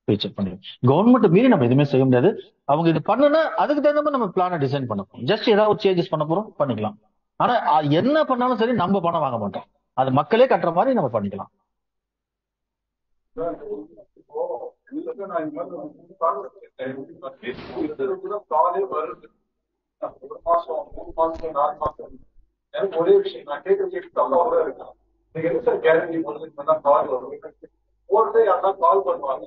ஃபியூச்சர் பண்ணிக்கலாம். கவர்மெண்ட் மீறி நம்ம எதுவுமே செய்ய முடியாது. அவங்க இது பண்ணுனா அதுக்கு தகுந்த மாதிரி நம்ம பிளானை டிசைன் பண்ண போறோம். ஜஸ்ட் ஏதாவது சேஞ்சஸ் பண்ண போறோம், பண்ணிக்கலாம். ஆனா என்ன பண்ணாலும் சரி நம்ம பணம் வாங்க மாட்டோம். அது மக்களே கட்டுற மாதிரி நம்ம பண்ணிக்கலாம். ஒரு மாசம் 3 மாசம் 4 மாசம் எனக்கு ஒரே விஷயம் நான் கேட்க இருக்கேன். நீங்க எது சார் கேரண்டி போடுறதுக்கு கால் வரும் போடுறது யாரா கால் பண்ணுவாங்க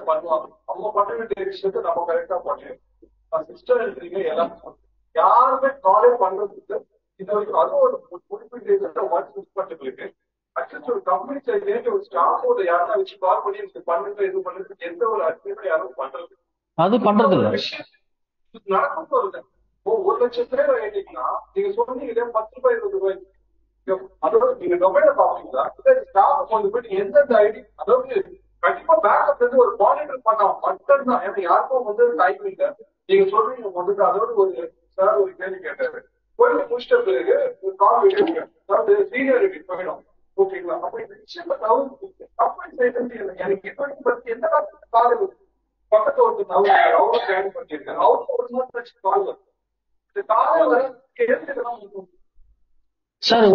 பண்ணுவாங்க. அவங்க பண்ண வேண்டிய விஷயத்தை நம்ம கரெக்டா பண்ணிடுறோம். சிஸ்டர் இருக்கிறீங்க எல்லாரும் யாருமே காலே பண்றதுக்கு இந்த வரைக்கும் அதுவும் ஒரு குறிப்பிட்ட ஒர்க் அட்லீஸ்ட் ஒரு கம்பெனி சைட்லேருந்து ஒரு ஸ்டாஃபோட யாரா வச்சு கால் பண்ணி எனக்கு பண்ணுங்க இது பண்ணுறதுக்கு எந்த ஒரு அர்த்தமும் யாரும் பண்றது அது பண்றது இல்ல. விஷயம் நடக்கும் போறது 1,00,000 பேர் ஆயிட்டீங்கன்னா நீங்க சொன்னீங்க 10 ரூபாய் 20 ரூபாய் அதோட நீங்க டொமைன பாப்பீங்களா ஸ்டாஃப் கொண்டு போயிட்டு எந்தெந்த ஐடி அதாவது கண்டிப்பா பேக்கப் வந்து ஒரு மானிட்டர் பண்ணலாம் மட்டும் தான். ஏன்னா யாருக்கும் வந்து டைம் இல்லை. நீங்க சொல்றீங்க வந்துட்டு அதோட ஒரு சார் ஒரு கேள்வி கேட்டாரு போய் முடிச்சிட்ட பிறகு ஒரு கால் எடுங்க அதாவது சீனியாரிட்டி போயிடும். ஓகேங்களா? அப்படி விஷயம் கம்பெனி சைட்ல எனக்கு பத்தி எந்த காலத்துல கால் பக்கத்துல ஒருத்தர் அவங்க ஜாயின் பண்ணிருக்காரு அவருக்கு ஒரு நாள் கழிச்சு கால் வரும். இந்த கால் வர கேள்வி சார்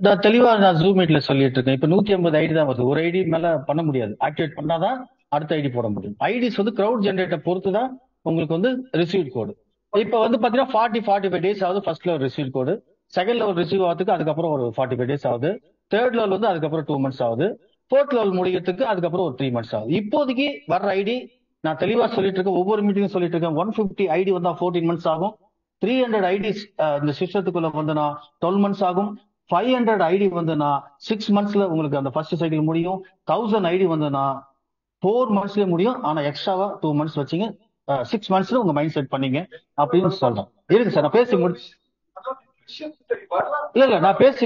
நான் தெளிவா ஜூம் மீட்ல சொல்லிட்டு இருக்கேன். இப்ப 150 ஐடி தான் வருது. ஒரு ஐடி மேல பண்ண முடியாது. ஆக்டிவேட் பண்ணாதான் அடுத்த ஐடி போட முடியும். ஐடிஸ் வந்து கிரௌட் ஜென்ரேட்டர் பொறுத்து தான் உங்களுக்கு வந்து ரிசீவ் கோடு. இப்ப வந்து பாத்தீங்கன்னா 45 டேஸ் ஆகுது ஃபர்ஸ்ட் லெவல் ரிசீவ் கோடு. செகண்ட் லெவல் ரிசீவ் ஆகிறதுக்கு அதுக்கப்புறம் ஒரு 45 டேஸ் ஆகுது. தேர்ட் லெவல் வந்து அதுக்கப்புறம் 2 months ஆகுது. ஃபோர்த் லெவல் முடிக்கிறதுக்கு அதுக்கப்புறம் ஒரு 3 months ஆகுது. இப்போதைக்கு வர்ற ஐடி நான் தெளிவா சொல்லிட்டு இருக்கேன். ஒவ்வொரு மீட்டிங்கும் சொல்லிட்டு இருக்கேன். 150 ஐடி வந்தா 14 months ஆகும். 300 ஐடிஸ் இந்த சிஸ்டத்துக்குள்ள வந்துனா 12 months ஆகும். 500 ஐடி வந்துனா 6 monthsல உங்களுக்கு அந்த ஃபர்ஸ்ட் சைக்கிள் முடியும். 1000 ஐடி வந்துனா 4 monthsல முடியும். ஆனா எக்ஸ்ட்ராவா 2 months வச்சுங்க. 6 monthsல உங்க மைண்ட் செட் பண்ணீங்க அப்படின்னு சொல்றேன். இருக்கு சார், நான் பேசி முடிச்சு இல்ல நான் பேசி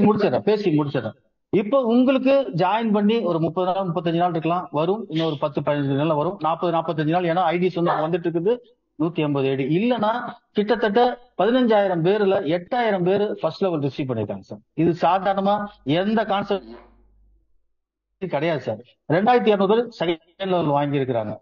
முடிச்சிடறேன். இப்போ உங்களுக்கு ஜாயின் பண்ணி ஒரு 30 நாள் 35 நாள் இருக்கலாம் வரும். இன்னொரு 10-15 நாள் வரும். 40-45 நாள். ஏன்னா ஐடிஸ் வந்து வந்துட்டு இருக்குது 150 ஐடி. இல்லைன்னா கிட்டத்தட்ட 15,000 பேர்ல 8,000 பேர் ஃபர்ஸ்ட் லெவல் ரிசீவ் பண்ணிருக்காங்க சார். இது சாதாரணமா எந்த கான்செப்ட் கிடையாது சார். 2,200 பேர் செகண்ட் லெவல் வாங்கி இருக்கிறாங்க.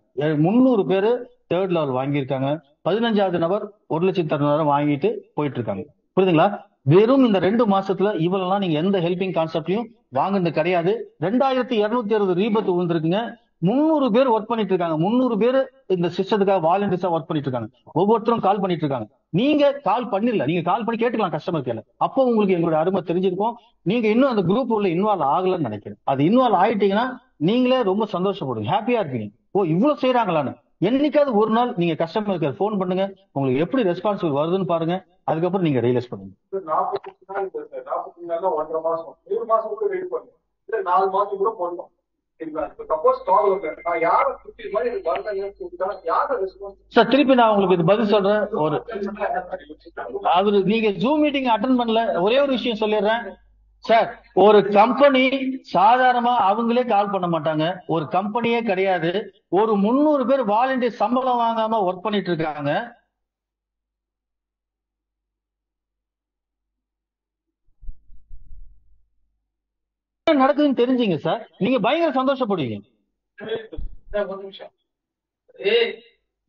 300 பேர் தேர்ட் லெவல் வாங்கியிருக்காங்க. 15வது நபர் 1,60,000 வாங்கிட்டு போயிட்டு இருக்காங்க. புரியுதுங்களா? வெறும் இந்த 2 மாசத்துல இவ்வளவுலாம் நீங்க எந்த ஹெல்பிங் கான்செப்ட்லயும் வாங்குறது கிடையாது. 2,260 ரீபத் விழுந்திருக்குங்க. 300 பேர் ஒர்க் பண்ணிட்டு இருக்காங்க. 300 பேர் இந்த சிஸ்டத்துக்காக வாலண்டியர்ஸா ஒர்க் பண்ணிட்டு இருக்காங்க. ஒவ்வொருத்தரும் கால் பண்ணிட்டு இருக்காங்க. நீங்க கால் பண்ணிடல, நீங்க கால் பண்ணி கேட்டுக்கலாம் கஸ்டமர் கேர்ல. அப்போ உங்களுக்கு எங்களுடைய அருமை தெரிஞ்சிருக்கும். நீங்க இன்னும் அந்த குரூப் உள்ள இன்வால்வ் ஆகலன்னு நினைக்கிறேன். அது இன்வால்வ் ஆயிட்டீங்கன்னா நீங்களே ரொம்ப சந்தோஷப்படுங்க, ஹாப்பியா இருப்பீங்க. ஓ இவ்வளவு செய்யறாங்களான்னு. என்னைக்காவது ஒரு நாள் நீங்க கஸ்டமர் கேர் போன் பண்ணுங்க. உங்களுக்கு எப்படி ரெஸ்பான்சிபிள் வருதுன்னு பாருங்க. அதுக்கப்புறம் நீங்க ரியலைஸ் பண்ணுங்க. 45 நாள் 45 நாள் 1.5 மாசம் 3 மாசம் கூட வெயிட் பண்ணுங்க. 4 மாசம் கூட போடணும். சார் திருப்பி நான் உங்களுக்கு இது பதில் சொல்றேன். நீங்க ஜூம் மீட்டிங் அட்டென்ட் பண்ணல. ஒரே ஒரு விஷயம் சொல்லிடுறேன் சார். ஒரு கம்பெனி சாதாரணமா அவங்களே கால் பண்ண மாட்டாங்க. ஒரு கம்பெனியே கிடையாது. ஒரு 300 பேர் வாலண்டியர் சம்பளம் வாங்காம ஒர்க் பண்ணிட்டு இருக்காங்க. நடக்குதுன்னு தெரிஞ்சீங்க சார், நீங்க பயங்கர சந்தோஷப்படுவீங்க.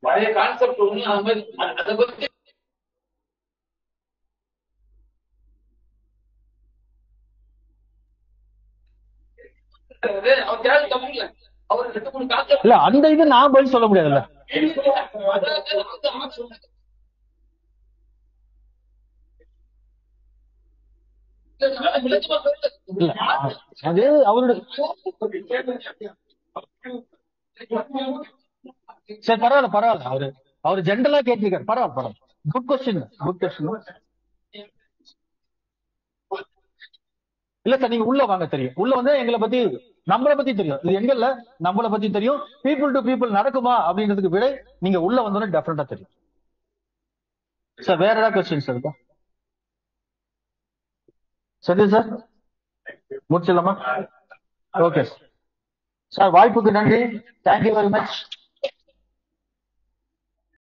பழைய கான்செப்ட் ஒண்ணு அதை பத்தி இல்ல அந்த இது நான் பதில் சொல்ல முடியாதுல்ல. அது அவரோட சரி பரவாயில்ல. அவரு ஜென்ரலா கேட்டிருக்காரு. பரவாயில்ல. Good question. இல்ல சார், நீங்க உள்ள வாங்க. தெரியும் உள்ள வந்து எங்களை பத்தி நம்மளை பத்தி தெரியும். இது எங்கல்ல நம்மளை பத்தி தெரியும். பீப்புள் டு பீப்புள் நடக்குமா அப்படின்றதுக்கு விட நீங்க உள்ள வந்தோன்னு டெஃபினட்டா தெரியும் சார். வேற ஏதாவது கொஸ்டின் சார் இருக்கா? சரி சார் முடிச்சிடலாமா? ஓகே சார், வாய்ப்புக்கு நன்றி. Thank you very much.